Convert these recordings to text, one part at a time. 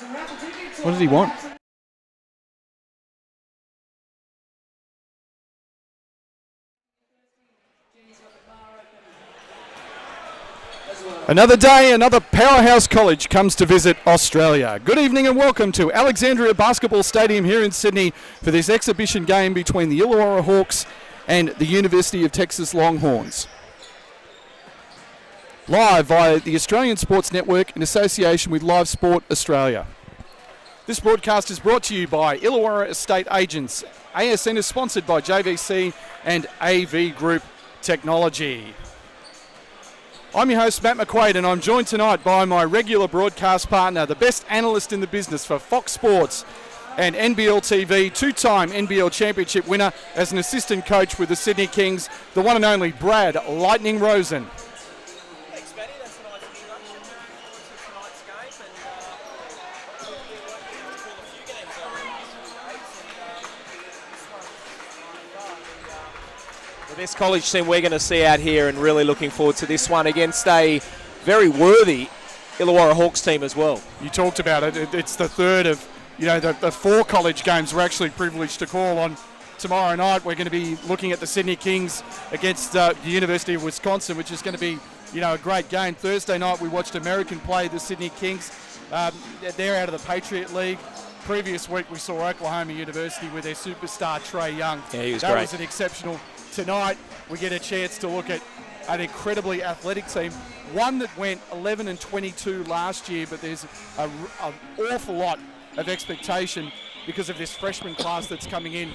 What did he want? Another day, another powerhouse college comes to visit Australia. Good evening and welcome to Alexandria Basketball Stadium here in Sydney for this exhibition game between the Illawarra Hawks and the University of Texas Longhorns. Live via the Australian Sports Network in association with Live Sport Australia. This broadcast is brought to you by Illawarra Estate Agents. ASN is sponsored by JVC and AV Group Technology. I'm your host, Matt McQuaid, and I'm joined tonight by my regular broadcast partner, the best analyst in the business for Fox Sports and NBL TV, two-time NBL championship winner as an assistant coach with the Sydney Kings, the one and only Brad Lightning Rosen. Thanks, Matty. That's a nice introduction to tonight's game, and hopefully we're able to call a few games over the last few days, and this one's the best college team we're going to see out here, and really looking forward to this one against a very worthy Illawarra Hawks team as well. You talked about it. It's the third of, the four college games we're actually privileged to call on. Tomorrow night we're going to be looking at the Sydney Kings against the University of Wisconsin, which is going to be, a great game. Thursday night we watched American play the Sydney Kings. They're out of the Patriot League. Previous week we saw Oklahoma University with their superstar Trey Young. Yeah, he was that great. Was an exceptional. Tonight we get a chance to look at an incredibly athletic team, one that went 11-22 last year, but there's an awful lot of expectation because of this freshman class that's coming in,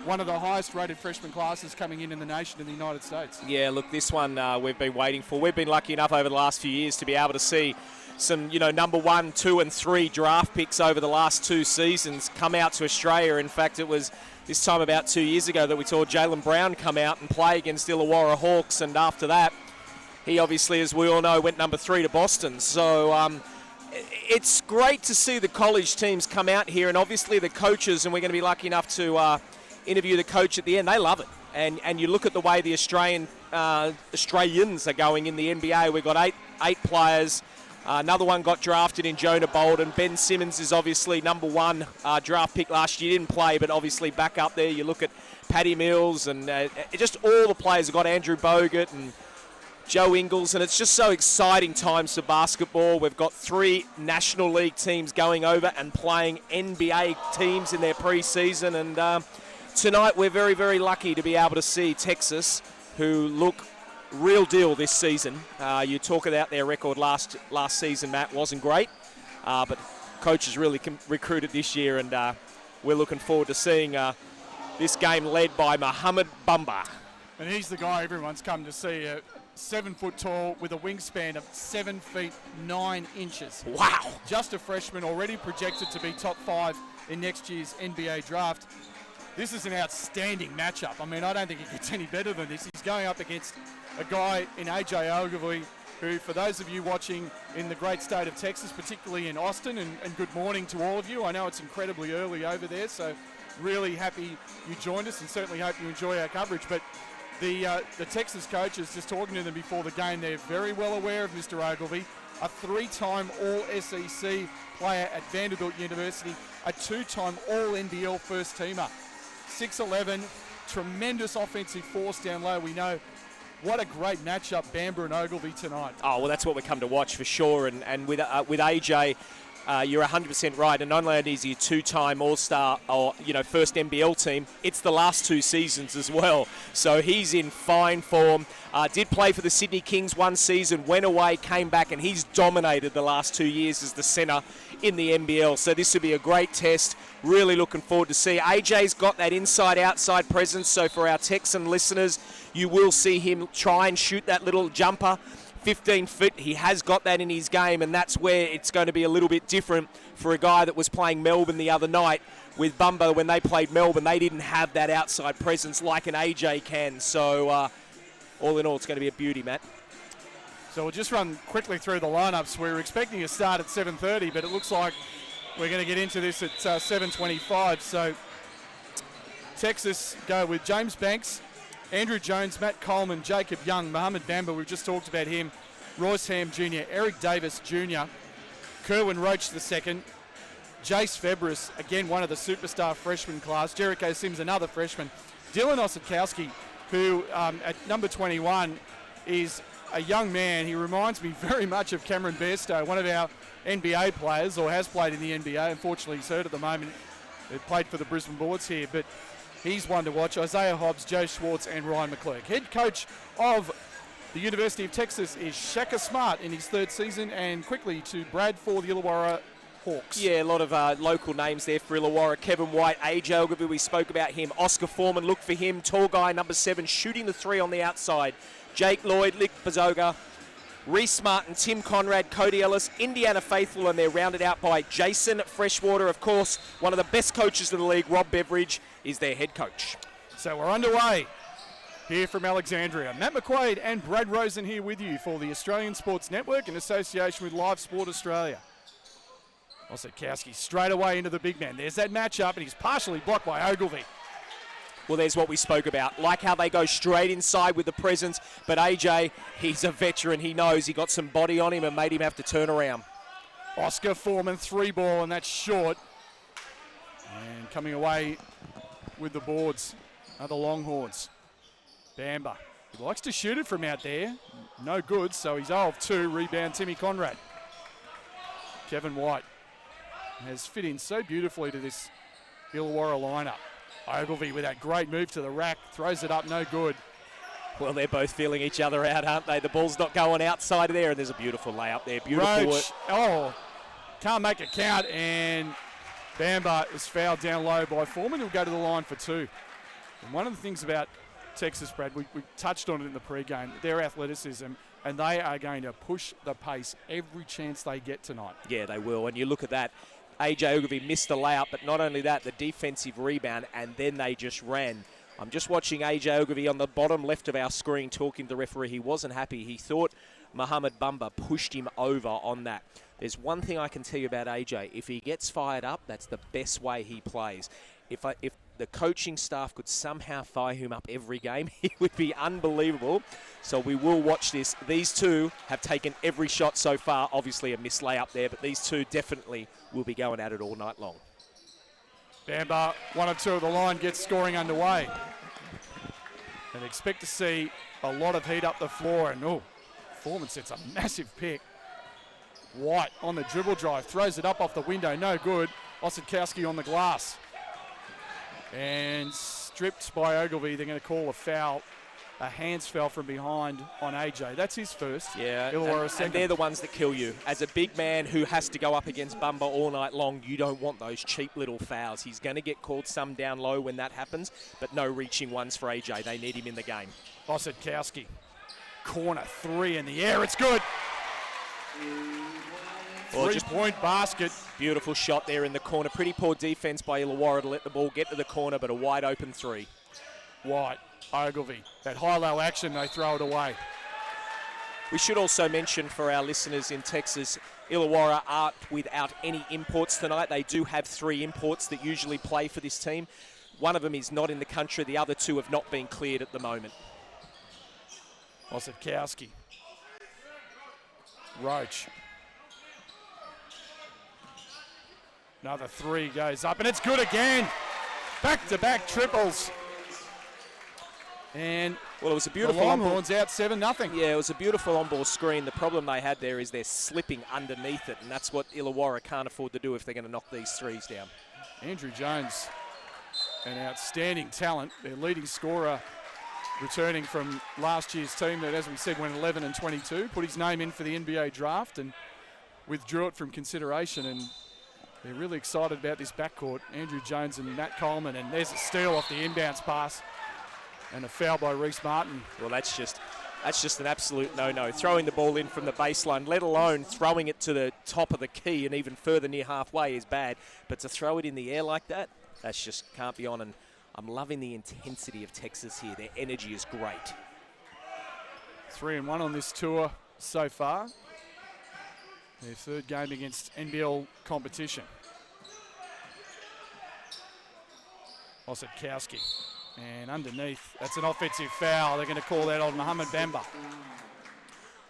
one of the highest rated freshman classes coming in the nation in the United States. Yeah, look, this one we've been waiting for. We've been lucky enough over the last few years to be able to see some, number 1, 2 and 3 draft picks over the last 2 seasons come out to Australia. In fact, it was this time about 2 years ago that we saw Jaylen Brown come out and play against Illawarra Hawks, and after that, he obviously, as we all know, went number 3 to Boston. So it's great to see the college teams come out here, and obviously the coaches, and we're going to be lucky enough to interview the coach at the end. They love it. And you look at the way the Australians are going in the NBA. We've got eight players. Another one got drafted in Jonah Bolden. Ben Simmons is obviously number 1 draft pick last year. Didn't play, but obviously back up there. You look at Patty Mills and just all the players. We've got Andrew Bogut and Joe Ingles, and it's just so exciting times for basketball. We've got 3 National League teams going over and playing NBA teams in their preseason, and tonight we're very, very lucky to be able to see Texas, who look real deal this season. You talk about their record last season, Matt, wasn't great, but coaches really recruited this year, and we're looking forward to seeing this game led by Muhammad Bamba. And he's the guy everyone's come to see. 7 foot tall with a wingspan of 7 feet 9 inches. Wow. Just a freshman, already projected to be top 5 in next year's NBA draft. This is an outstanding matchup. I mean, I don't think it gets any better than this. He's going up against a guy in AJ Ogilvy, who, for those of you watching in the great state of Texas, particularly in Austin, and good morning to all of you. I know it's incredibly early over there, so really happy you joined us, and certainly hope you enjoy our coverage. But the Texas coaches, just talking to them before the game, they're very well aware of Mr. Ogilvy, a 3-time All-SEC player at Vanderbilt University, a 2-time All-NBL first-teamer. 6'11", tremendous offensive force down low. We know what a great matchup, Bamba and Ogilvy tonight. Oh, well, that's what we come to watch for sure. And with AJ, you're 100% right. And not only is he a 2-time All-Star or, first NBL team, it's the last 2 seasons as well. So he's in fine form. Did play for the Sydney Kings 1 season, went away, came back, and he's dominated the last 2 years as the centre in the NBL. So this will be a great test. Really looking forward to see. AJ's got that inside-outside presence. So for our Texan listeners, you will see him try and shoot that little jumper. 15 feet, he has got that in his game, and that's where it's going to be a little bit different for a guy that was playing Melbourne the other night. With Bamba, when they played Melbourne, they didn't have that outside presence like an AJ can. So all in all, it's going to be a beauty, Matt. So we'll just run quickly through the lineups. We were expecting a start at 7:30, but it looks like we're going to get into this at 7:25. So Texas go with James Banks, Andrew Jones, Matt Coleman, Jacob Young, Muhammad Bamba, we've just talked about him, Royce Ham Jr., Eric Davis Jr., Kerwin Roach II, Jace Febris, again, one of the superstar freshman class. Jericho Sims, another freshman. Dylan Osikowski, who at number 21 is a young man. He reminds me very much of Cameron Bairstow, one of our NBA players, or has played in the NBA. Unfortunately, he's hurt at the moment. He played for the Brisbane Boards here, but he's one to watch. Isaiah Hobbs, Joe Schwartz, and Ryan McClurg. Head coach of the University of Texas is Shaka Smart in his third season, and quickly to Brad for the Illawarra Hawks. Yeah, a lot of local names there for Illawarra. Kevin White, AJ Ogilvie, we spoke about him. Oscar Foreman, look for him. Tall guy, number 7, shooting the 3 on the outside. Jake Lloyd, Lick Bazoga, Reese Martin, Tim Conrad, Cody Ellis, Indiana Faithful, and they're rounded out by Jason Freshwater. Of course, one of the best coaches in the league, Rob Beveridge, is their head coach. So we're underway here from Alexandria. Matt McQuaid and Brad Rosen here with you for the Australian Sports Network in association with Live Sport Australia. Osikowski straight away into the big man. There's that matchup, and he's partially blocked by Ogilvie. Well, there's what we spoke about. Like how they go straight inside with the presence, but AJ, he's a veteran. He knows he got some body on him and made him have to turn around. Oscar Foreman, 3-ball, and that's short. And coming away with the boards are the Longhorns. Bamba, he likes to shoot it from out there. No good, so he's 0 of 2. Rebound, Timmy Conrad. Kevin White has fit in so beautifully to this Illawarra lineup. Ogilvie with that great move to the rack, throws it up, no good. Well, they're both feeling each other out, aren't they? The ball's not going outside of there, and there's a beautiful layup there. Beautiful work. Oh, can't make it count, and Bamba is fouled down low by Foreman. He'll go to the line for 2. And one of the things about Texas, Brad, we touched on it in the pregame, their athleticism, and they are going to push the pace every chance they get tonight. Yeah, they will. And you look at that. AJ Ogilvie missed the layup, but not only that, the defensive rebound, and then they just ran. I'm just watching AJ Ogilvie on the bottom left of our screen talking to the referee. He wasn't happy. He thought Muhammad Bamba pushed him over on that. There's one thing I can tell you about AJ. If he gets fired up, that's the best way he plays. If the coaching staff could somehow fire him up every game, he would be unbelievable. So we will watch this. These two have taken every shot so far. Obviously a missed layup there, but these two definitely will be going at it all night long. Bamba, 1 or 2 of the line, gets scoring underway. And expect to see a lot of heat up the floor. And Foreman sets a massive pick. White on the dribble drive, throws it up off the window, no good. Osikowski on the glass. And stripped by Ogilvie. They're going to call a foul, a hands foul from behind on AJ. That's his first. Yeah, and they're the ones that kill you. As a big man who has to go up against Bamba all night long, you don't want those cheap little fouls. He's going to get called some down low when that happens, but no reaching ones for AJ. They need him in the game. Osikowski, corner 3 in the air. It's good. Well, 3-point basket. Beautiful shot there in the corner. Pretty poor defense by Illawarra to let the ball get to the corner, but a wide open 3. White, Ogilvie. That high-low action, they throw it away. We should also mention for our listeners in Texas, Illawarra aren't without any imports tonight. They do have 3 imports that usually play for this team. One of them is not in the country. The other 2 have not been cleared at the moment. Osikowski. Roach. Another 3 goes up, and it's good again. Back-to-back triples. And well, it was a beautiful the Longhorns out 7-0. Yeah, it was a beautiful on-ball screen. The problem they had there is they're slipping underneath it, and that's what Illawarra can't afford to do if they're going to knock these 3s down. Andrew Jones, an outstanding talent, their leading scorer, returning from last year's team that, as we said, went 11 and 22, put his name in for the NBA draft and withdrew it from consideration. And they're really excited about this backcourt. Andrew Jones and Matt Coleman, and there's a steal off the inbounds pass and a foul by Reese Martin. Well, that's just an absolute no-no. Throwing the ball in from the baseline, let alone throwing it to the top of the key and even further near halfway is bad. But to throw it in the air like that, that's just can't be on. And I'm loving the intensity of Texas here. Their energy is great. 3-1 on this tour so far. Their 3rd game against NBL competition. Osikowski. And underneath, that's an offensive foul. They're going to call that on Muhammad Bamba.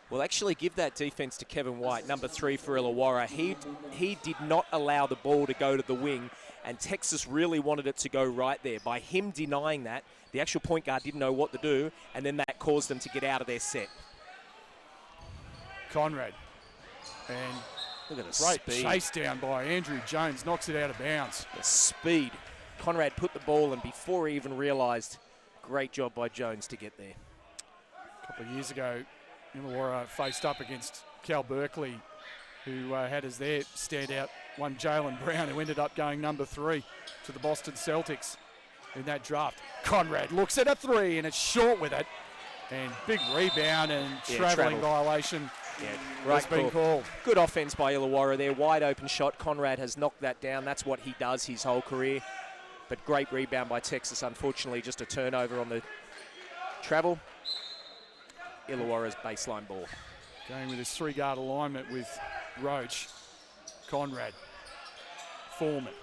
Well, actually give that defence to Kevin White, number 3 for Illawarra. He did not allow the ball to go to the wing, and Texas really wanted it to go right there. By him denying that, the actual point guard didn't know what to do, and then that caused them to get out of their set. Conrad. And look at the great speed. chase down by Andrew Jones, knocks it out of bounds. The speed. Conrad put the ball, and before he even realised, great job by Jones to get there. A couple of years ago, Illawarra faced up against Cal Berkeley, who had as their standout one Jalen Brown, who ended up going number 3 to the Boston Celtics in that draft. Conrad looks at a 3 and it's short with it. And big rebound and travelling violation has been called. Good offense by Illawarra there. Wide open shot. Conrad has knocked that down. That's what he does his whole career. But great rebound by Texas. Unfortunately, just a turnover on the travel. Illawarra's baseline ball. Going with his 3-guard alignment with Roach, Conrad, Foreman.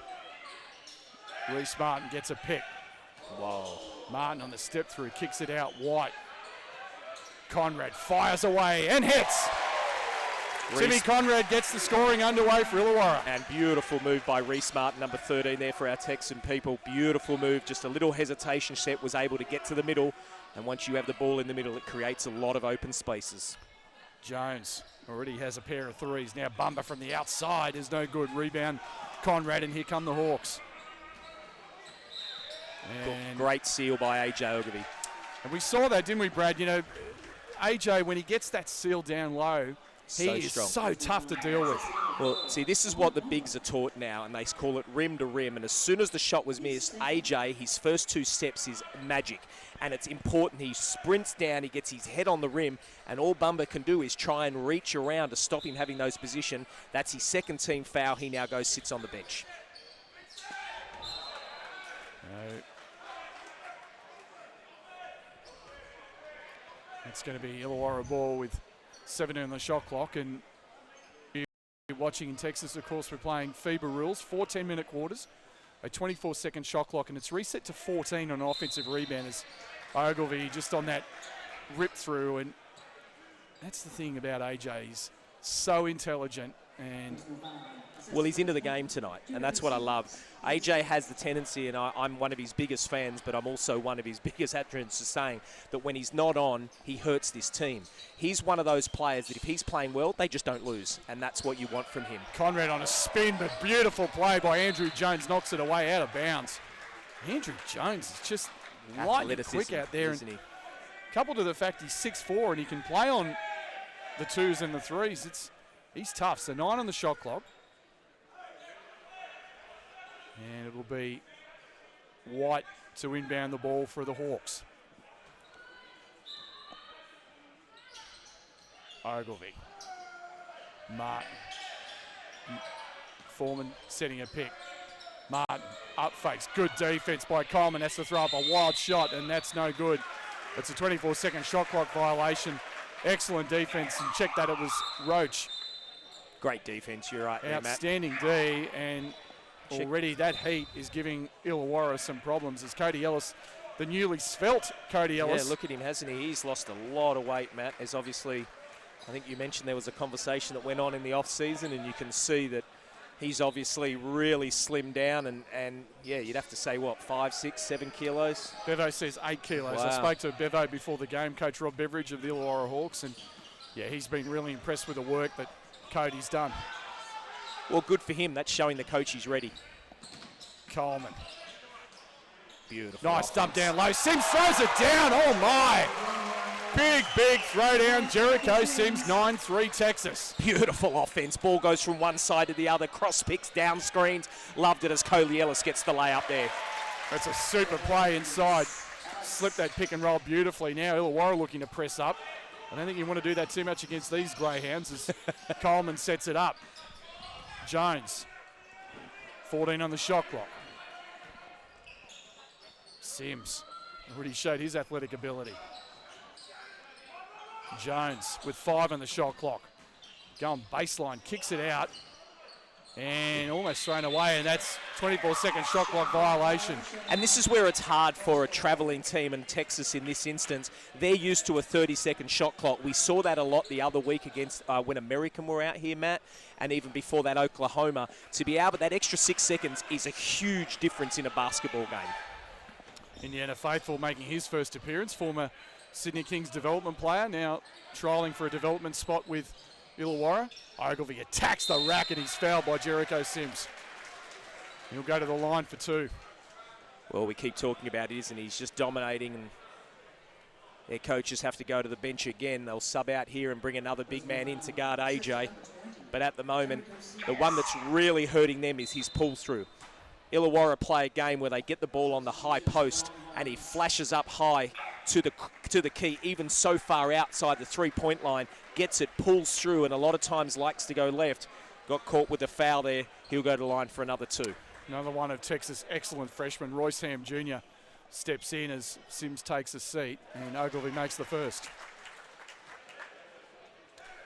Reese Martin gets a pick. Wow. Martin on the step through, kicks it out. White. Conrad fires away and hits. Timmy Conrad gets the scoring underway for Illawarra. And beautiful move by Reese Martin, number 13 there for our Texan people. Beautiful move, just a little hesitation set, was able to get to the middle. And once you have the ball in the middle, it creates a lot of open spaces. Jones already has a pair of 3s. Now Bumba from the outside is no good. Rebound Conrad, and here come the Hawks. And great seal by AJ Ogilvie. And we saw that, didn't we, Brad? You know, AJ, when he gets that seal down low, he is so tough to deal with. Well, see, this is what the bigs are taught now, and they call it rim to rim. And as soon as the shot was missed, AJ, his first 2 steps is magic. And it's important. He sprints down, he gets his head on the rim, and all Bumba can do is try and reach around to stop him having those position. That's his second team foul. He now goes, sits on the bench. It's going to be Illawarra ball with 7 on the shot clock, and you're watching in Texas, of course, we're playing FIBA rules, 4 10-minute quarters, a 24-second shot clock, and it's reset to 14 on offensive rebound as Ogilvie just on that rip through. And that's the thing about AJ, he's so intelligent. And well, he's into the game tonight, and that's what I love. AJ has the tendency, and I'm one of his biggest fans, but I'm also one of his biggest adherents to saying that when he's not on, he hurts this team. He's one of those players that if he's playing well, they just don't lose, and that's what you want from him. Conrad on a spin, but beautiful play by Andrew Jones, knocks it away out of bounds. Andrew Jones is just lightning quick out there, isn't he? Coupled to the fact he's 6'4" and he can play on the 2s and the 3s, he's tough. So 9 on the shot clock. And it will be White to inbound the ball for the Hawks. Ogilvie. Martin. Foreman setting a pick. Martin up fakes. Good defense by Coleman. Has to throw up a wild shot, and that's no good. It's a 24-second shot clock violation. Excellent defense, and check that, it was Roach. Great defense, you're right there, Matt. Outstanding D, and already that heat is giving Illawarra some problems as Cody Ellis, the newly svelte Cody Ellis. Yeah, look at him, hasn't he? He's lost a lot of weight, Matt. There's obviously, I think you mentioned there was a conversation that went on in the off-season, and you can see that he's obviously really slimmed down, and yeah, you'd have to say, what, 5, 6, 7 kilos? Bevo says 8 kilos. Wow. I spoke to Bevo before the game, Coach Rob Beveridge of the Illawarra Hawks, and yeah, he's been really impressed with the work that Cody's done. Well, good for him. That's showing the coach he's ready. Coleman. Beautiful. Nice dump down low. Sims throws it down. Oh, my. Big throw down. Jericho Sims, 9-3 Texas. Beautiful offense. Ball goes from one side to the other. Cross picks, down screens. Loved it as Cody Ellis gets the layup there. That's a super play inside. Slipped that pick and roll beautifully. Now Illawarra looking to press up. I don't think you want to do that too much against these Greyhounds as Coleman sets it up. Jones, 14 on the shot clock. Sims already showed his athletic ability. Jones with 5 on the shot clock. Going baseline, kicks it out. And almost thrown away, and that's 24-second shot clock violation. And this is where it's hard for a travelling team, and Texas in this instance, they're used to a 30-second shot clock. We saw that a lot the other week against when American were out here, Matt, and even before that Oklahoma. To be able, that extra 6 seconds is a huge difference in a basketball game. Indiana Faithful making his first appearance, former Sydney Kings development player, now trialling for a development spot with Illawarra. Ogilvie attacks the rack and he's fouled by Jericho Sims. He'll go to the line for 2. Well, we keep talking about it, isn't he? He's just dominating, and their coaches have to go to the bench again. They'll sub out here and bring another big man in to guard AJ. But at the moment, the one that's really hurting them is his pull-through. Illawarra play a game where they get the ball on the high post and he flashes up high to the key, even so far outside the three-point line, gets it, pulls through, and a lot of times likes to go left. Got caught with a foul there. He'll go to the line for another 2. Another one of Texas' excellent freshman, Royce Ham Jr. steps in as Sims takes a seat, and Ogilvie makes the first.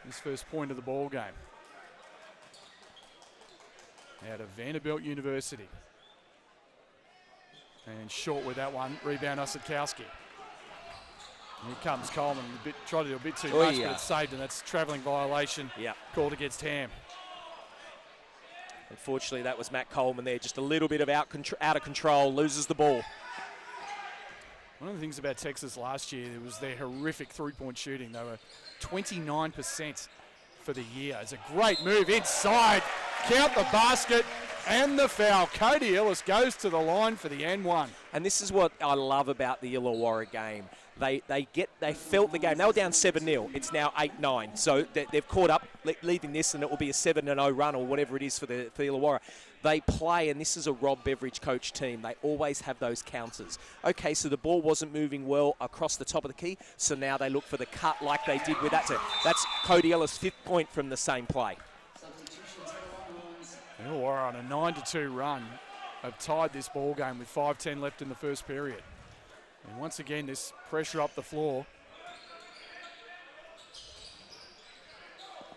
His first point of the ball game. Out of Vanderbilt University. And short with that one, rebound Osadkowski. Here comes Coleman, tried to do a bit too much, but it's saved, and that's a travelling violation called against Ham. Unfortunately, that was Matt Coleman there, just a little bit of out of control, loses the ball. One of the things about Texas last year was their horrific three-point shooting. They were 29% for the year. It's a great move inside, count the basket, and the foul. Cody Ellis goes to the line for the N1. And this is what I love about the Illawarra game. They felt the game. They were down 7-0. It's now 8-9. So they've caught up, leading this, and it will be a 7-0 run or whatever it is for Illawarra. They play, and this is a Rob Beveridge coach team. They always have those counters. Okay, so the ball wasn't moving well across the top of the key, so now they look for the cut like they did with that. That's Cody Ellis' 5th point from the same play. Illawarra on a 9-2 run have tied this ball game with 5:10 left in the first period. And once again, this pressure up the floor.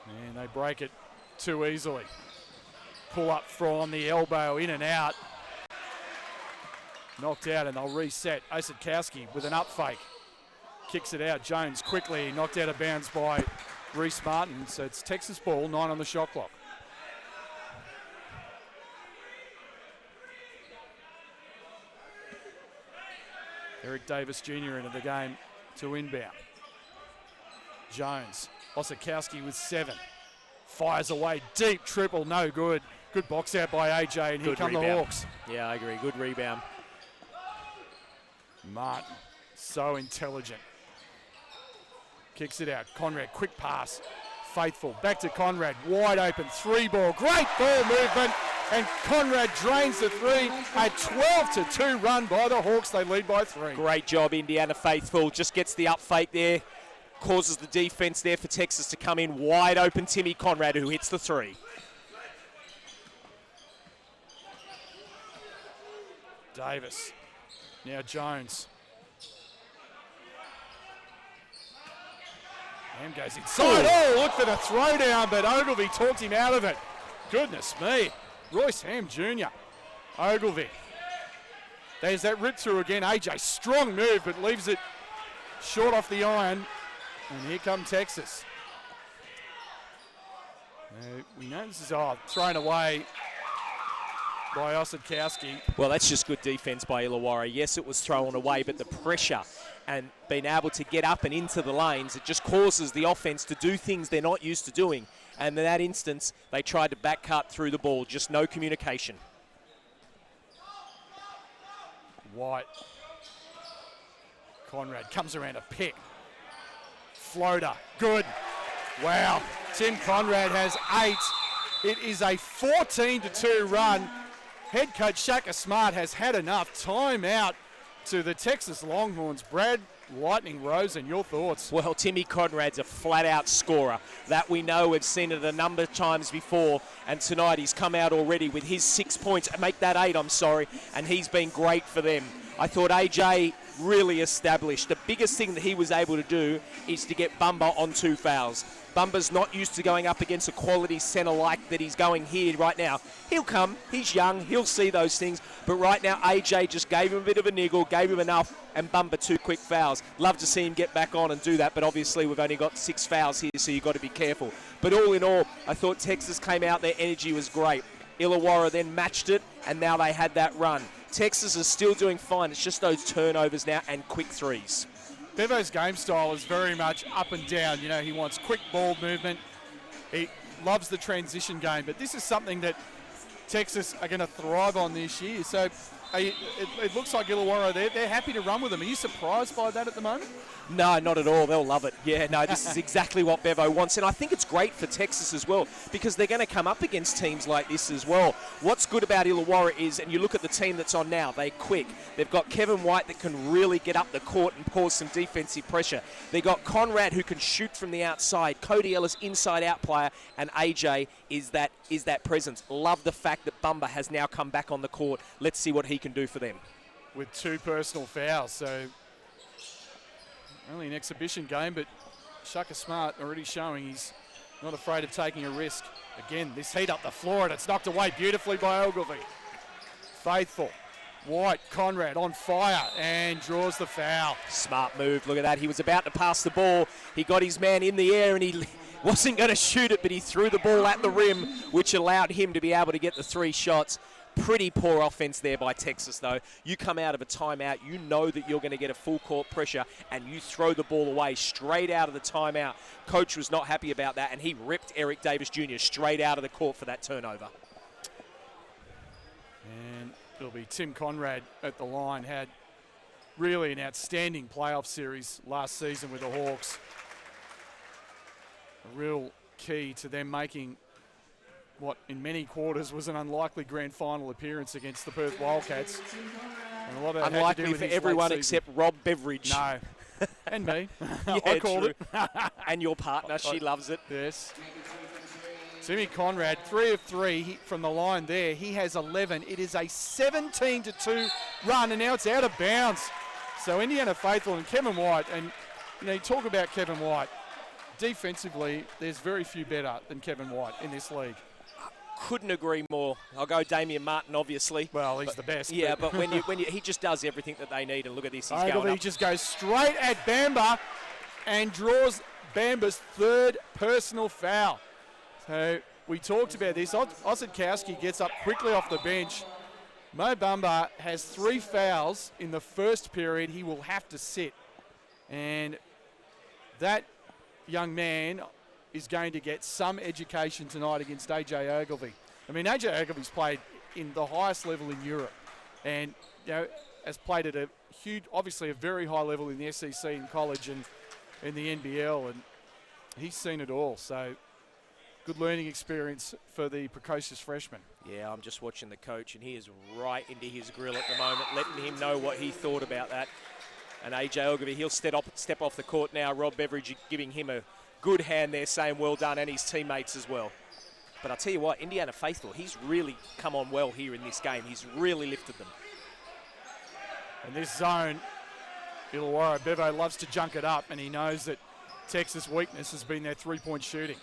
And they break it too easily. Pull up from the elbow, in and out. Knocked out, and they'll reset. Osadkowski with an up fake. Kicks it out. Jones quickly knocked out of bounds by Reese Martin. So it's Texas ball, 9 on the shot clock. Eric Davis Jr. into the game to inbound. Jones, Osadkowski with 7. Fires away, deep triple, no good. Good box out by AJ, and here come the Hawks. Yeah, I agree, good rebound. Martin, so intelligent. Kicks it out, Conrad, quick pass. Faithful, back to Conrad, wide open, 3-ball, great ball movement. And Conrad drains the 3. A 12-2 run by the Hawks. They lead by 3. Great job, Indiana Faithful. Just gets the up fake there. Causes the defense there for Texas to come in wide open. Timmy Conrad, who hits the 3. Davis. Now Jones. Ham goes inside. Oh, look for the throwdown, but Ogilvie talked him out of it. Goodness me. Royce Ham Jr. Ogilvie. There's that rip through again. AJ, strong move, but leaves it short off the iron. And here come Texas. We know this is thrown away by Osadkowski. Well, that's just good defense by Illawarra. Yes, it was thrown away, but the pressure and being able to get up and into the lanes, it just causes the offense to do things they're not used to doing. And in that instance, they tried to back cut through the ball, just no communication. White. Conrad comes around a pick. Floater, good. Wow, Tim Conrad has 8. It is a 14-2 run. Head coach Shaka Smart has had enough. Time out to the Texas Longhorns. Brad Lightning Rosen, your thoughts? Well, Timmy Conrad's a flat-out scorer. That we know. We've seen it a number of times before, and tonight he's come out already with his 6 points. Make that 8, I'm sorry, and he's been great for them. I thought AJ really established. The biggest thing that he was able to do is to get Bumba on 2 fouls. Bumba's not used to going up against a quality centre like that he's going here right now. He'll come, he's young, he'll see those things, but right now AJ just gave him a bit of a niggle, gave him enough, and Bumba 2 quick fouls. Love to see him get back on and do that, but obviously we've only got 6 fouls here, so you've got to be careful. But all in all, I thought Texas came out, their energy was great. Illawarra then matched it, and now they had that run. Texas is still doing fine. It's just those turnovers now and quick threes. Bevo's game style is very much up and down. You know, he wants quick ball movement. He loves the transition game, but this is something that Texas are going to thrive on this year. So it looks like Illawarra, they're happy to run with them. Are you surprised by that at the moment? No, not at all. They'll love it. Yeah, no, this is exactly what Bevo wants. And I think it's great for Texas as well because they're going to come up against teams like this as well. What's good about Illawarra is, and you look at the team that's on now, they're quick. They've got Kevin White that can really get up the court and cause some defensive pressure. They've got Conrad who can shoot from the outside. Cody Ellis, inside-out player. And AJ is that presence. Love the fact that Bumba has now come back on the court. Let's see what he can do for them. With 2 personal fouls, so only an exhibition game, but Shaka Smart already showing he's not afraid of taking a risk. Again, this heat up the floor, and it's knocked away beautifully by Ogilvie. Faithful. White, Conrad on fire, and draws the foul. Smart move, look at that. He was about to pass the ball. He got his man in the air, and he wasn't going to shoot it, but he threw the ball at the rim, which allowed him to be able to get the 3 shots. Pretty poor offense there by Texas, though. You come out of a timeout, you know that you're going to get a full court pressure, and you throw the ball away straight out of the timeout. Coach was not happy about that, and he ripped Eric Davis Jr. straight out of the court for that turnover. And it'll be Tim Conrad at the line. Had really an outstanding playoff series last season with the Hawks. A real key to them making what in many quarters was an unlikely grand final appearance against the Perth Wildcats. And a lot of unlikely for everyone except Rob Beveridge. No. And me. Yeah, I called it. And your partner, she loves it. Yes. Timmy Conrad, 3 of 3 from the line there. He has 11. It is a 17-2 run, and now it's out of bounds. So Indiana Faithful and Kevin White, and you know, you talk about Kevin White. Defensively, there's very few better than Kevin White in this league. Couldn't agree more. I'll go Damian Martin, obviously. Well, he's the best. Yeah, but when you he just does everything that they need, and look at this, he's going up. He just goes straight at Bamba and draws Bamba's 3rd personal foul. So we talked about this. Osadkowski gets up quickly off the bench. Mo Bamba has 3 fouls in the first period. He will have to sit. And that young man is going to get some education tonight against AJ Ogilvie. I mean, AJ Ogilvie's played in the highest level in Europe and, you know, has played at a huge, obviously a very high level in the SEC in college and in the NBL, and he's seen it all. So good learning experience for the precocious freshman. Yeah, I'm just watching the coach, and he is right into his grill at the moment, letting him know what he thought about that. And AJ Ogilvie, he'll step off the court now. Rob Beveridge giving him a good hand there, saying well done, and his teammates as well. But I'll tell you what, Indiana Faithful, he's really come on well here in this game. He's really lifted them. In this zone, Illawarra, Bevo loves to junk it up, and he knows that Texas' weakness has been their 3-point shooting.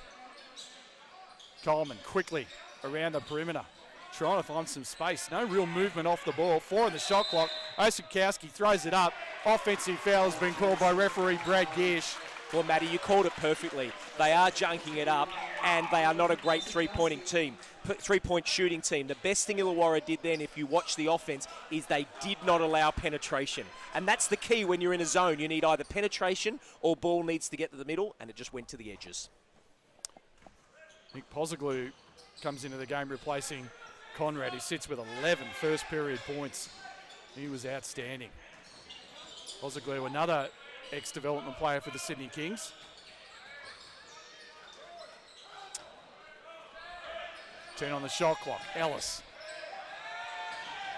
Coleman quickly around the perimeter, trying to find some space. No real movement off the ball. 4 on the shot clock. Osadkowski throws it up. Offensive foul has been called by referee Brad Giersch. Well, Matty, you called it perfectly. They are junking it up, and they are not a great three-point shooting team. The best thing Illawarra did then, if you watch the offense, is they did not allow penetration. And that's the key when you're in a zone. You need either penetration or ball needs to get to the middle, and it just went to the edges. Nick Pozoglu comes into the game replacing Conrad. He sits with 11 first-period points. He was outstanding. Pozoglu, another ex-development player for the Sydney Kings. Turn on the shot clock. Ellis.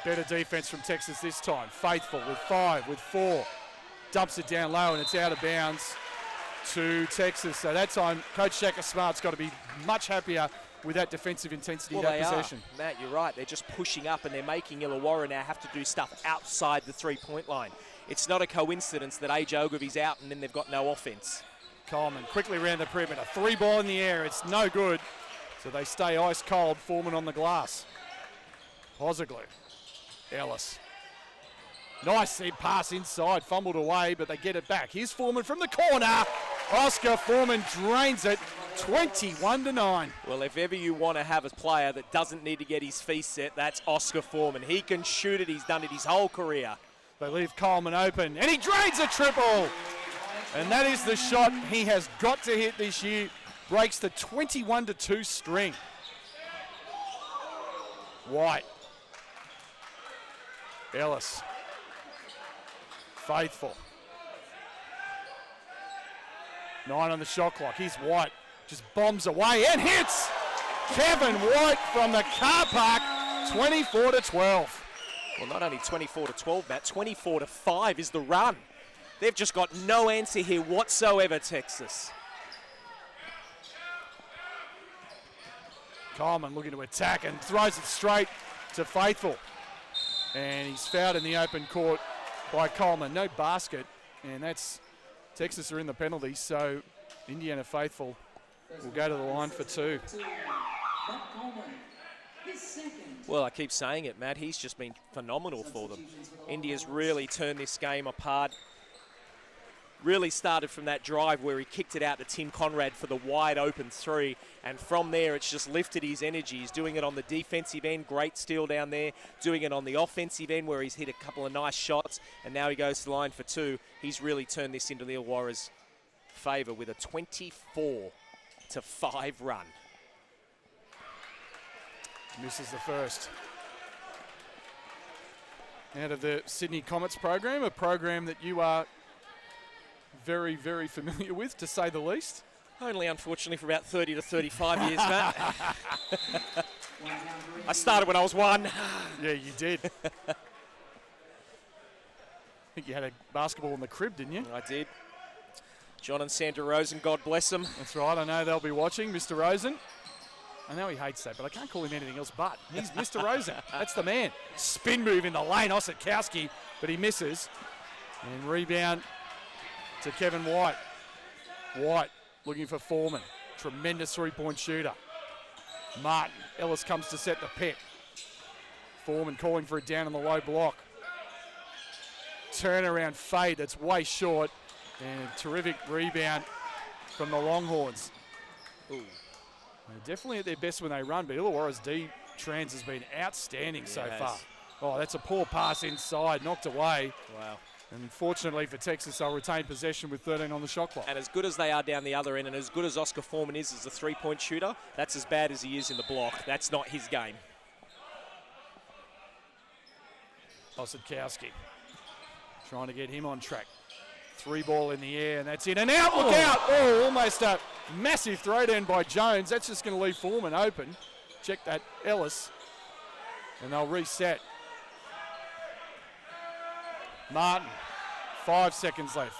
Better defense from Texas this time. Faithful with 5, with 4. Dumps it down low, and it's out of bounds to Texas. So that time, Coach Shaka Smart's got to be much happier with that defensive intensity in that possession. Matt, you're right. They're just pushing up, and they're making Illawarra now have to do stuff outside the three-point line. it's not a coincidence that AJ Ogilvy's out and then they've got no offense. Coleman quickly around the perimeter. 3 ball in the air. It's no good. So they stay ice cold. Foreman on the glass. Posaglu. Ellis. Nice pass inside. Fumbled away, but they get it back. Here's Foreman from the corner. Oscar Foreman drains it. 21-9. Well, if ever you want to have a player that doesn't need to get his feet set, that's Oscar Foreman. He can shoot it. He's done it his whole career. They leave Coleman open, and he drains a triple. And that is the shot he has got to hit this year. Breaks the 21-2 string. White. Ellis. Faithful. 9 on the shot clock. Here's White. Just bombs away and hits. Kevin White from the car park. 24-12. Well, not only 24-12, Matt, 24-5 is the run. They've just got no answer here whatsoever, Texas. Coleman looking to attack and throws it straight to Faithful. And he's fouled in the open court by Coleman. No basket, and that's Texas are in the penalty, so Indiana Faithful will go to the line for 2. Well, I keep saying it, Matt. He's just been phenomenal for them. India's really turned this game apart. Really started from that drive where he kicked it out to Tim Conrad for the wide open 3. And from there, it's just lifted his energy. He's doing it on the defensive end. Great steal down there. Doing it on the offensive end where he's hit a couple of nice shots. And now he goes to the line for 2. He's really turned this into the Illawarra's favour with a 24-5 run. Misses the first. Out of the Sydney Comets program, a program that you are very, very familiar with, to say the least. Only, unfortunately, for about 30 to 35 years, Matt. I started when I was 1. Yeah, you did. I think you had a basketball in the crib, didn't you? I did. John and Sandra Rosen, God bless them. That's right, I know they'll be watching, Mr. Rosen. I know he hates that, but I can't call him anything else but. He's Mr. Rosen. That's the man. Spin move in the lane, Osikowski, but he misses. And rebound to Kevin White. White looking for Foreman. Tremendous three-point shooter. Martin. Ellis comes to set the pick. Foreman calling for it down on the low block. Turnaround fade that's way short. And a terrific rebound from the Longhorns. Ooh. They're definitely at their best when they run, but Illawarra's D-trans has been outstanding so far. Oh, that's a poor pass inside, knocked away. Wow. And unfortunately for Texas, they'll retain possession with 13 on the shot clock. And as good as they are down the other end, and as good as Oscar Foreman is as a three-point shooter, that's as bad as he is in the block. That's not his game. Osikowski trying to get him on track. 3 ball in the air, and that's in and out. Look out! Oh, almost a massive throwdown by Jones. That's just going to leave Foreman open. Check that, Ellis. And they'll reset. Martin, 5 seconds left.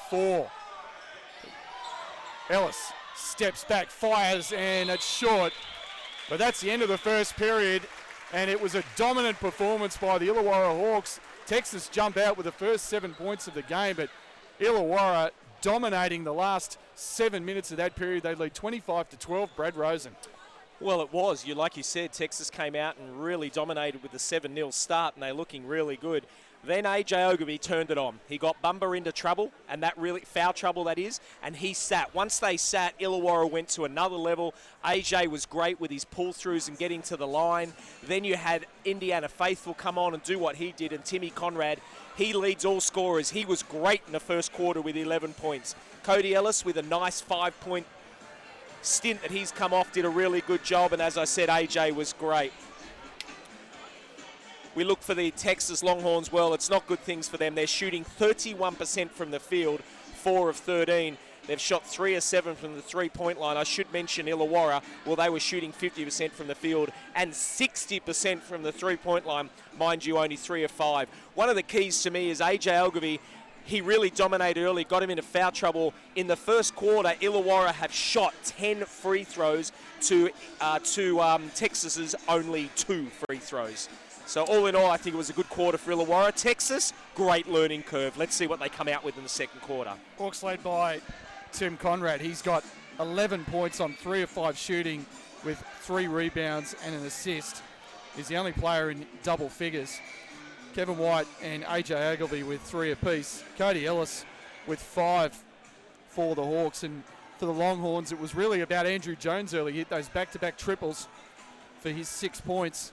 4. Ellis steps back, fires, and it's short. But that's the end of the first period, and it was a dominant performance by the Illawarra Hawks. Texas jump out with the first 7 points of the game, but Illawarra dominating the last 7 minutes of that period. They lead 25-12. Brad Rosen. Well, it was. Like you said, Texas came out and really dominated with the 7-0 start, and they're looking really good. Then AJ Ogilvy turned it on. He got Bumba into trouble, and that really, foul trouble that is, and he sat. Once they sat, Illawarra went to another level. AJ was great with his pull-throughs and getting to the line. Then you had Indiana Faithful come on and do what he did, and Timmy Conrad, he leads all scorers. He was great in the first quarter with 11 points. Cody Ellis with a nice 5-point stint that he's come off, did a really good job, and as I said, AJ was great. We look for the Texas Longhorns. Well, it's not good things for them. They're shooting 31% from the field, 4 of 13. They've shot 3 of 7 from the three-point line. I should mention Illawarra, well, they were shooting 50% from the field and 60% from the three-point line. Mind you, only 3 of 5. One of the keys to me is AJ Ogilvy. He really dominated early, got him into foul trouble. In the first quarter, Illawarra have shot 10 free throws to Texas's only 2 free throws. So all in all, I think it was a good quarter for Illawarra. Texas, great learning curve. Let's see what they come out with in the second quarter. Hawks led by Tim Conrad. He's got 11 points on 3 of 5 shooting with 3 rebounds and an assist. He's the only player in double figures. Kevin White and AJ Ogilvy with 3 apiece. Cody Ellis with 5 for the Hawks. And for the Longhorns, it was really about Andrew Jones early. He hit those back-to-back triples for his 6 points.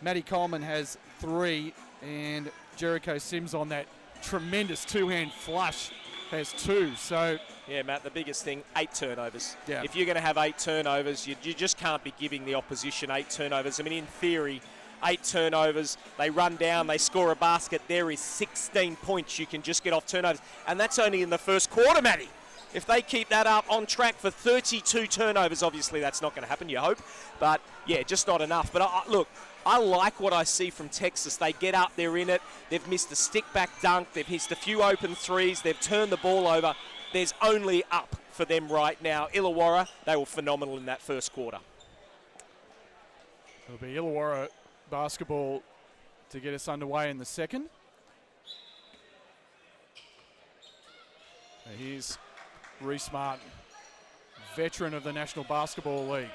Matty Coleman has 3, and Jericho Sims on that tremendous 2-hand flush has 2. So yeah, Matt, the biggest thing, 8 turnovers. Yeah. If you're going to have 8 turnovers, you just can't be giving the opposition 8 turnovers. I mean, in theory, 8 turnovers, they run down, they score a basket, there is 16 points you can just get off turnovers. And that's only in the first quarter, Matty. If they keep that up on track for 32 turnovers, obviously that's not going to happen, you hope. But, yeah, just not enough. But, look, I like what I see from Texas. They get up, they're in it. They've missed a stick-back dunk. They've missed a few open threes. They've turned the ball over. There's only up for them right now. Illawarra, they were phenomenal in that first quarter. It'll be Illawarra basketball to get us underway in the second. Now here's Reece Martin, veteran of the National Basketball League.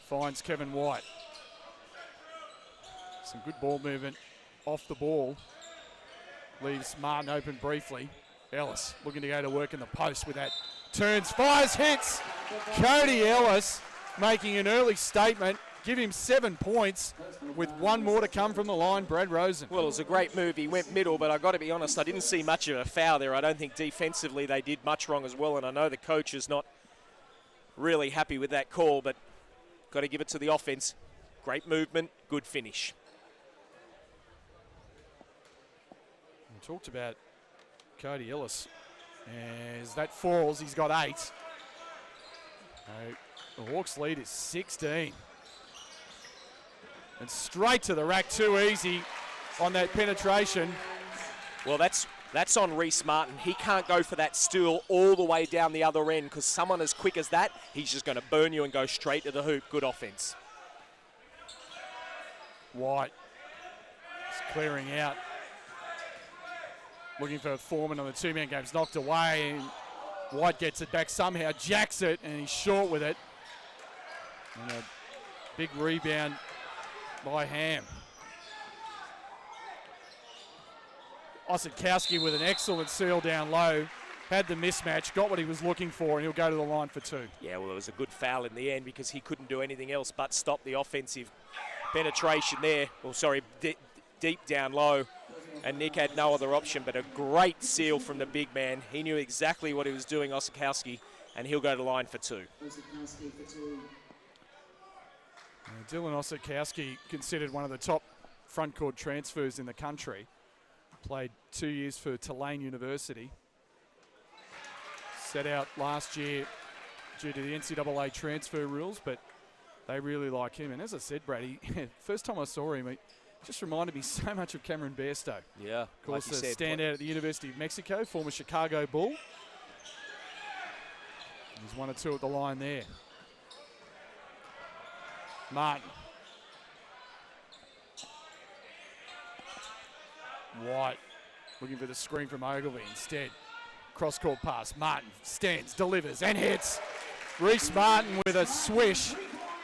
Finds Kevin White. Some good ball movement off the ball. Leaves Martin open briefly. Ellis looking to go to work in the post with that. Turns, fires, hits. Cody Ellis making an early statement. Give him 7 points with 1 more to come from the line, Brad Rosen. Well, it was a great move. He went middle, but I've got to be honest, I didn't see much of a foul there. I don't think defensively they did much wrong as well, and I know the coach is not really happy with that call, but got to give it to the offense. Great movement, good finish. We talked about Cody Ellis. As that falls, he's got 8. The Hawks lead is 16. And straight to the rack, too easy on that penetration. Well, that's on Reece Martin. He can't go for that steal all the way down the other end because someone as quick as that, he's just going to burn you and go straight to the hoop. Good offense. White is clearing out. Looking for Foreman on the 2-man game. It's knocked away, and White gets it back somehow, jacks it, and he's short with it. And a big rebound by Ham. Osadkowski with an excellent seal down low. Had the mismatch, got what he was looking for, and he'll go to the line for 2. Yeah, well, it was a good foul in the end because he couldn't do anything else but stop the offensive penetration there. Well, sorry, deep down low. And Nick had no other option, but a great seal from the big man. He knew exactly what he was doing, Osadkowski, and he'll go to the line for 2. Dylan Osadkowski, considered one of the top front court transfers in the country. Played 2 years for Tulane University. Set out last year due to the NCAA transfer rules, but they really like him. And as I said, Brad, first time I saw him, he just reminded me so much of Cameron Bairstow. Yeah, of course, like a standout at the University of Mexico, former Chicago Bull. He's 1 or 2 at the line there. Martin. White looking for the screen from Ogilvy instead. Cross-court pass. Martin stands, delivers, and hits. Reece Martin with a swish,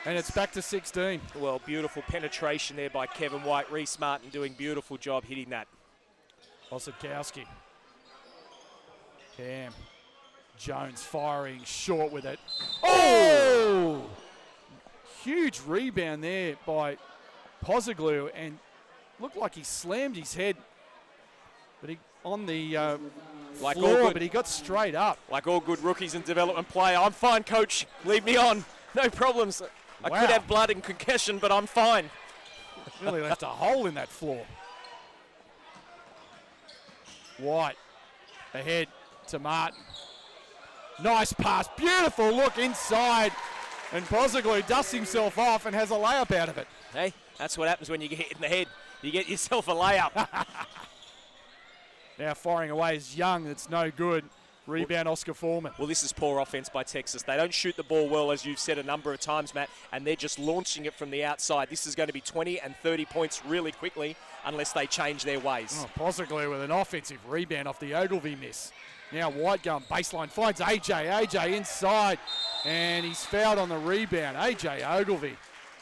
and it's back to 16. Well, beautiful penetration there by Kevin White. Reece Martin doing beautiful job hitting that. Osadkowski. Cam. Jones firing short with it. Oh! Huge rebound there by Pozoglu, and looked like he slammed his head, but he on the floor, but he got straight up. Like all good rookies in development play, I'm fine, coach. Leave me on. No problems. I could have blood and concussion, but I'm fine. Really left a hole in that floor. White ahead to Martin. Nice pass. Beautiful look inside. And Pozoglu dusts himself off and has a layup out of it. Hey, that's what happens when you get hit in the head. You get yourself a layup. Now firing away is Young. It's no good. Rebound, Oscar Foreman. Well, this is poor offense by Texas. They don't shoot the ball well, as you've said a number of times, Matt, and they're just launching it from the outside. This is going to be 20 and 30 points really quickly unless they change their ways. Oh, Posicler with an offensive rebound off the Ogilvie miss. Now White going baseline, finds AJ. AJ inside, and he's fouled on the rebound. AJ Ogilvie.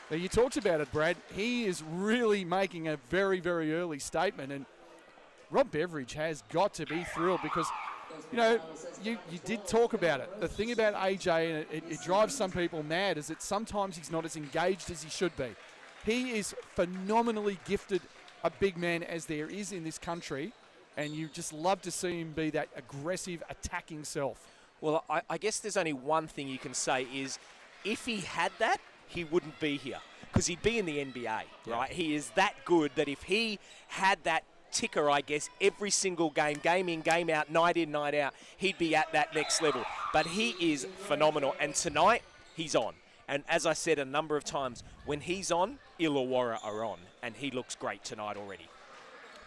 Now, you talked about it, Brad. He is really making a very, very early statement, and Rob Beveridge has got to be thrilled because, you know, you did talk about it. The thing about AJ, and it drives some people mad, is that sometimes he's not as engaged as he should be. He is phenomenally gifted, a big man as there is in this country, and you just love to see him be that aggressive, attacking self. Well, I guess there's only one thing you can say is if he had that, he wouldn't be here because he'd be in the NBA, right? He is that good that if he had that ticker, I guess, every single game in, game out, night in, night out, he'd be at that next level. But he is phenomenal, and tonight he's on. And as I said a number of times, when he's on, Illawarra are on, and he looks great tonight already.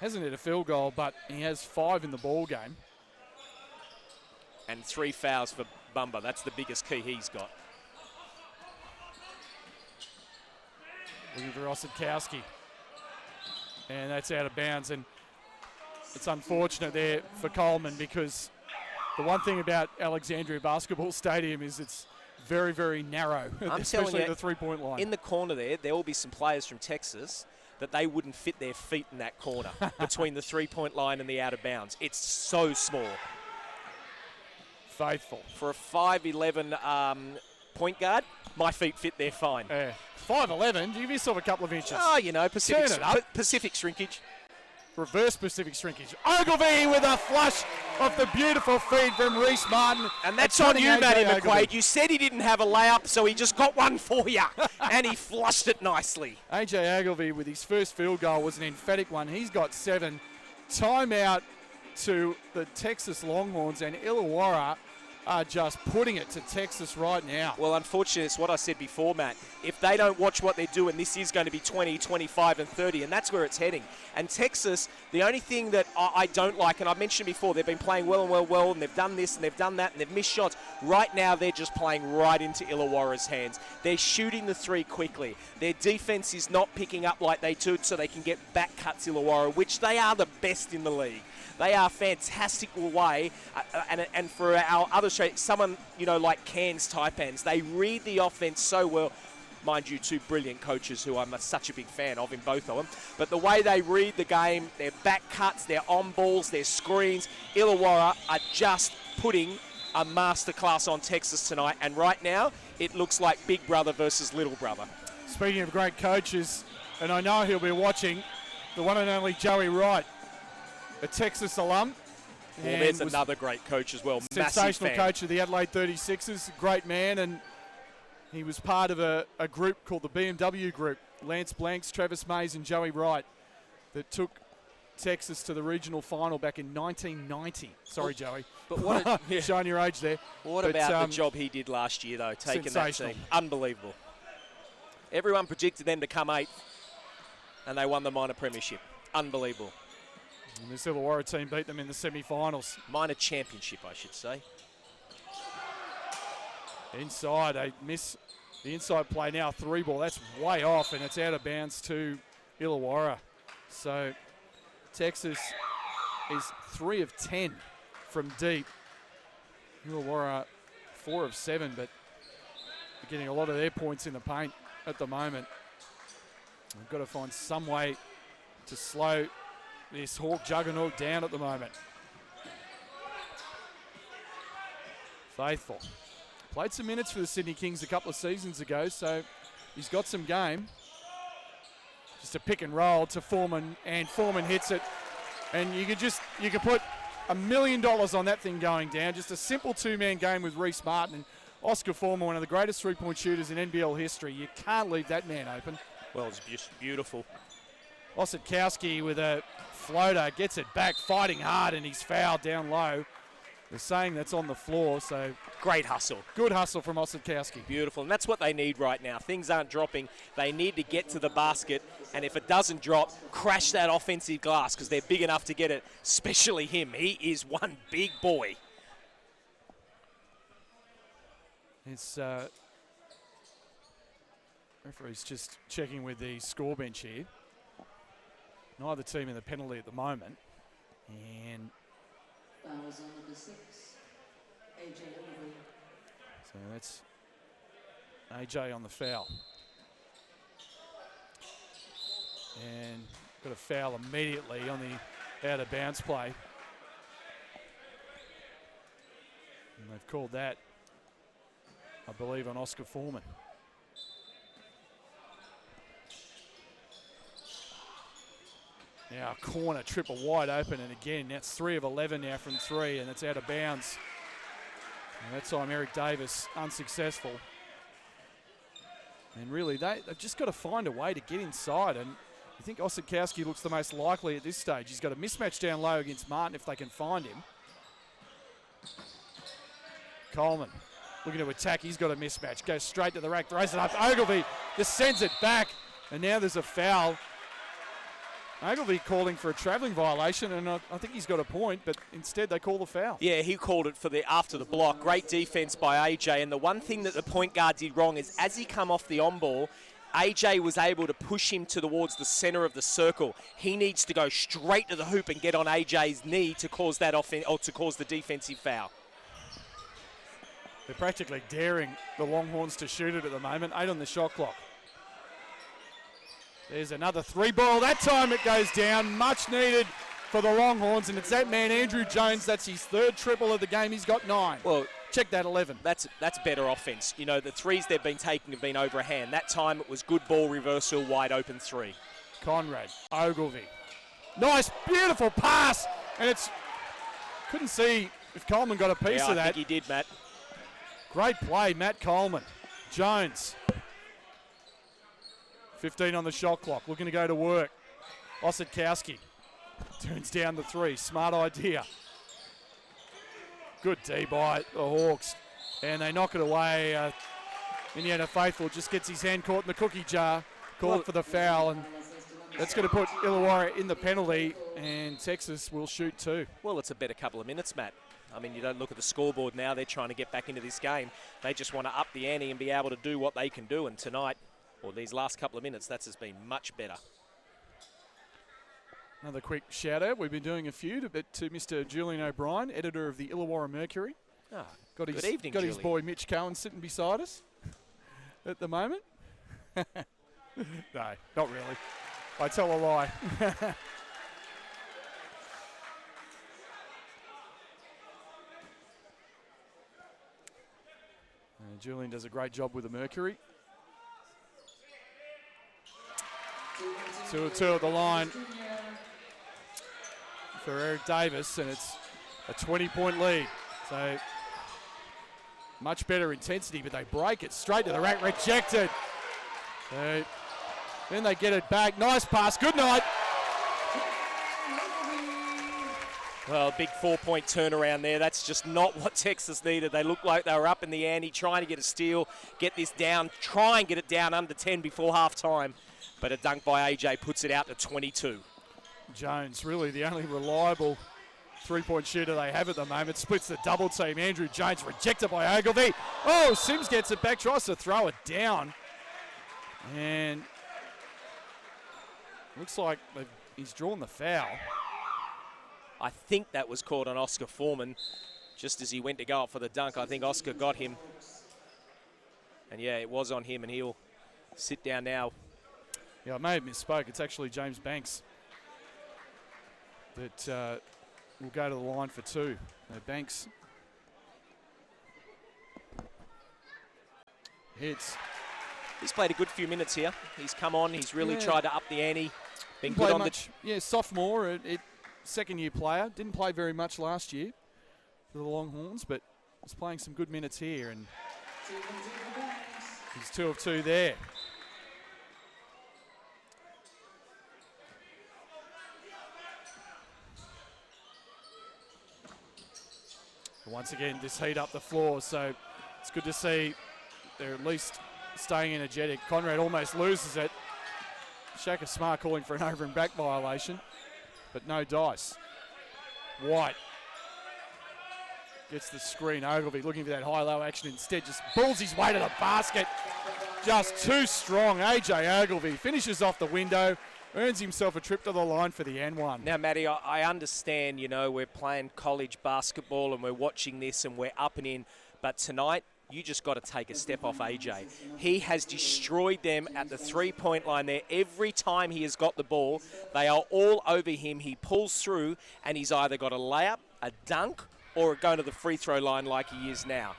Hasn't hit a field goal, but he has 5 in the ball game. And 3 fouls for Bumba. That's the biggest key he's got. Looking for Osadkowski. And that's out of bounds. And it's unfortunate there for Coleman because the one thing about Alexandria Basketball Stadium is it's very, very narrow, especially the three-point line. In the corner there will be some players from Texas that they wouldn't fit their feet in that corner between the three-point line and the out of bounds. It's so small. Faithful. For a 5'11" point guard, my feet fit there fine. 5'11", give yourself a couple of inches. Oh, you know, Pacific shrinkage. Reverse Pacific shrinkage. Ogilvie with a flush off the beautiful feed from Reece Martin. And that's on you, Matty McQuaid. You said he didn't have a layup, so he just got one for you. And he flushed it nicely. AJ Ogilvie with his first field goal was an emphatic one. He's got 7. Timeout to the Texas Longhorns, and Illawarra are just putting it to Texas right now. Well, unfortunately, it's what I said before, Matt. If they don't watch what they're doing, this is going to be 20, 25, and 30, and that's where it's heading. And Texas, the only thing that I don't like, and I mentioned before, they've been playing well, and they've done this, and they've done that, and they've missed shots. Right now, they're just playing right into Illawarra's hands. They're shooting the 3 quickly. Their defense is not picking up like they should, so they can get back cuts Illawarra, which they are the best in the league. They are fantastic way, and for our other show, someone, you know, like Cairns Taipans, they read the offense so well. Mind you, 2 brilliant coaches who I'm such a big fan of in both of them. But the way they read the game, their back cuts, their on balls, their screens, Illawarra are just putting a masterclass on Texas tonight. And right now, it looks like big brother versus little brother. Speaking of great coaches, and I know he'll be watching, the one and only Joey Wright, a Texas alum. Well, there's another great coach as well. Sensational coach of the Adelaide 36ers, great man, and he was part of a group called the BMW Group. Lance Blanks, Travis Mays, and Joey Wright that took Texas to the regional final back in 1990. Sorry, Joey. But what showing your age there. What about the job he did last year, though, taking that team? Unbelievable. Everyone predicted them to come 8th, and they won the minor premiership. Unbelievable. And this Illawarra team beat them in the semi-finals. Minor championship, I should say. Inside, they miss the inside play now, 3 ball. That's way off, and it's out of bounds to Illawarra. So Texas is 3 of 10 from deep. Illawarra 4 of 7, but they're getting a lot of their points in the paint at the moment. We've got to find some way to slow this Hawk juggernaut down at the moment. Faithful. Played some minutes for the Sydney Kings a couple of seasons ago, so he's got some game. Just a pick and roll to Foreman, and Foreman hits it. And you could put $1 million on that thing going down. Just a simple 2-man game with Reece Martin and Oscar Foreman, one of the greatest 3-point shooters in NBL history. You can't leave that man open. Well, it's just beautiful. Osadkowski with a floater, gets it back, fighting hard, and he's fouled down low. They're saying that's on the floor, so... Great hustle. Good hustle from Osadkowski. Beautiful, and that's what they need right now. Things aren't dropping. They need to get to the basket, and if it doesn't drop, crash that offensive glass, because they're big enough to get it, especially him. He is one big boy. It's referee's just checking with the score bench here. Neither team in the penalty at the moment. And Fouls on number 6, AJ. so that's AJ on the foul. And got a foul immediately on the out of bounds play. And they've called that, I believe, on Oscar Foreman. Now corner, triple wide open, and again, that's 3 of 11 now from 3, and it's out of bounds. And that time, Eric Davis unsuccessful. And really, they've just got to find a way to get inside, and I think Osadkowski looks the most likely at this stage. He's got a mismatch down low against Martin if they can find him. Coleman looking to attack. He's got a mismatch. Goes straight to the rack, throws it up. Ogilvie just sends it back, and now there's a foul. Ogilvie calling for a travelling violation, and I think he's got a point, but instead they call the foul. Yeah, he called it for the after the block. Great defence by AJ, and the one thing that the point guard did wrong is as he come off the on-ball, AJ was able to push him towards the centre of the circle. He needs to go straight to the hoop and get on AJ's knee to cause that to cause the defensive foul. They're practically daring the Longhorns to shoot it at the moment. 8 on the shot clock. There's another 3-ball. That time it goes down. Much needed for the Longhorns, and it's that man, Andrew Jones. That's his 3rd triple of the game. He's got 9. Well, check that, 11. That's better offense. You know, the threes they've been taking have been over a hand. That time it was good ball reversal, wide open 3. Conrad, Ogilvie. Nice, beautiful pass, and it's couldn't see if Coleman got a piece of that. I think he did, Matt. Great play, Matt Coleman. Jones. 15 on the shot clock, looking to go to work. Osadkowski turns down the 3. Smart idea. Good D by the Hawks. And they knock it away. Indiana Faithful just gets his hand caught in the cookie jar. Called for the foul. And that's going to put Illawarra in the penalty. And Texas will shoot 2. Well, it's a better couple of minutes, Matt. I mean, you don't look at the scoreboard now. They're trying to get back into this game. They just want to up the ante and be able to do what they can do. And tonight, or these last couple of minutes, that's just been much better. Another quick shout out. We've been doing a few to Mr. Julian O'Brien, editor of the Illawarra Mercury. Oh, got good evening, his boy Mitch Cohen sitting beside us at the moment. No, not really. I tell a lie. Julian does a great job with the Mercury. 2-2 at the line for Eric Davis, and it's a 20-point lead. So much better intensity, but they break it straight to the rack, rejected. So then they get it back. Nice pass. Good night. Well, big 4-point turnaround there. That's just not what Texas needed. They looked like they were up in the ante, trying to get a steal, get this down, try and get it down under 10 before halftime. But a dunk by AJ puts it out to 22. Jones, really the only reliable 3-point shooter they have at the moment. Splits the double team. Andrew Jones rejected by Ogilvie. Oh, Sims gets it back, tries to throw it down. And looks like he's drawn the foul. I think that was caught on Oscar Foreman just as he went to go up for the dunk. I think Oscar got him. And yeah, it was on him, and he'll sit down now. Yeah, I may have misspoke. It's actually James Banks that will go to the line for 2. Banks hits. He's played a good few minutes here. He's come on. He's really tried to up the ante. Been good on much. Yeah, sophomore. Second-year player. Didn't play very much last year for the Longhorns, but was playing some good minutes here. And he's 2 of 2 there. Once again, this heat up the floor, so it's good to see they're at least staying energetic. Conrad almost loses it. Shaka Smart calling for an over and back violation, but no dice. White Gets the screen. Ogilvy looking for that high-low action. Instead, just pulls his way to the basket. Just too strong. AJ Ogilvy finishes off the window. Earns himself a trip to the line for the N1. Now, Matty, I understand, you know, we're playing college basketball and we're watching this and we're up and in. But tonight, you just got to take a step off AJ. He has destroyed them at the three-point line there. Every time he has got the ball, they are all over him. He pulls through and he's either got a layup, a dunk, or go to the free throw line like he is now.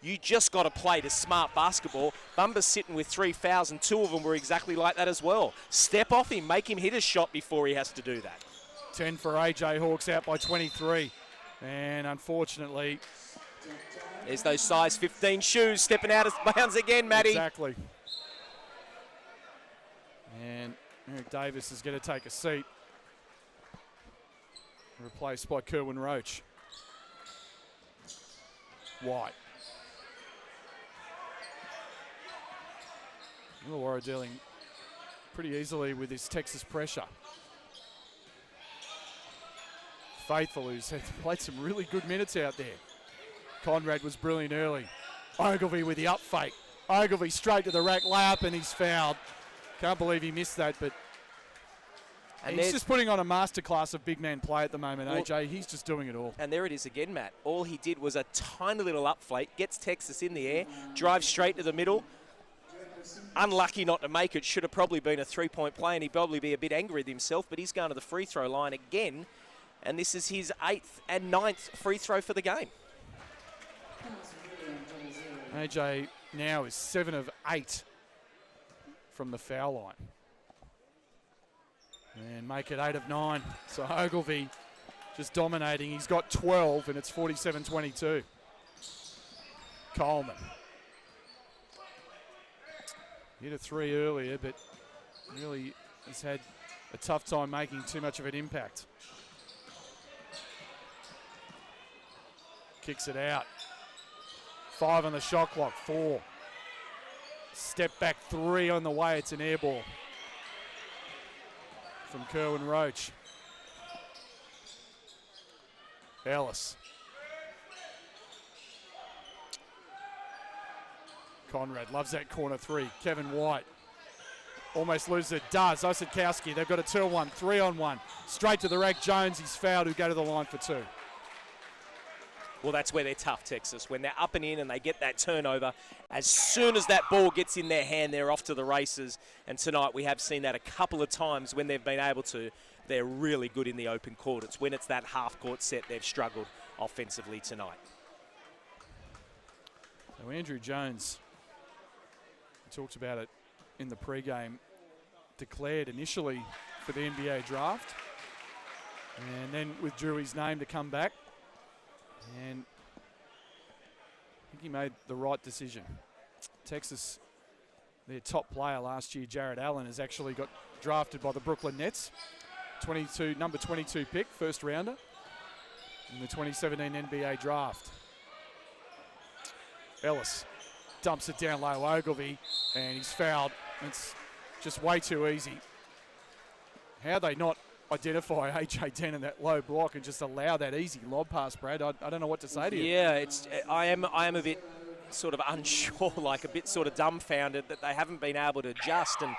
You just got to play the smart basketball. Bumba's sitting with 3 fouls, and 2 of them were exactly like that as well. Step off him, make him hit a shot before he has to do that. 10 for AJ, Hawks out by 23. And unfortunately... There's those size 15 shoes stepping out of bounds again, Matty. Exactly. And Eric Davis is going to take a seat. Replaced by Kerwin Roach. White. Illawarra dealing pretty easily with this Texas pressure. Faithful, who's played some really good minutes out there. Conrad was brilliant early. Ogilvy with the up fake. Ogilvy straight to the rack layup, and he's fouled. Can't believe he missed that, but and he's just putting on a masterclass of big man play at the moment, well, AJ. He's just doing it all. And there it is again, Matt. All he did was a tiny little up flake, gets Texas in the air, drives straight to the middle. Unlucky not to make it. Should have probably been a three-point play, and he'd probably be a bit angry with himself, but he's going to the free throw line again, and this is his 8th and 9th free throw for the game. AJ now is 7 of 8 from the foul line. And make it 8 of 9. So Ogilvy just dominating. He's got 12, and it's 47-22. Coleman. Hit a 3 earlier, but really has had a tough time making too much of an impact. Kicks it out. 5 on the shot clock, 4. Step back 3 on the way, it's an air ball from Kerwin Roach. Ellis. Conrad loves that corner 3. Kevin White almost loses it. Does. Osadkowski, they've got a 2-on-1, 3-on-1. Straight to the rack. Jones, he's fouled, who go to the line for 2. Well, that's where they're tough, Texas. When they're up and in and they get that turnover, as soon as that ball gets in their hand, they're off to the races. And tonight we have seen that a couple of times when they've been able to. They're really good in the open court. It's when it's that half-court set they've struggled offensively tonight. So Andrew Jones, we talked about it in the pregame, declared initially for the NBA draft and then withdrew his name to come back. And I think he made the right decision. Texas, their top player last year, Jared Allen, has actually got drafted by the Brooklyn Nets. Number 22 pick, first rounder in the 2017 NBA draft. Ellis dumps it down low, Ogilvy, and he's fouled. It's just way too easy. How they not identify AJ Den in that low block and just allow that easy lob pass, Brad. I don't know what to say to you. Yeah, I am a bit sort of unsure, like a bit sort of dumbfounded that they haven't been able to adjust. And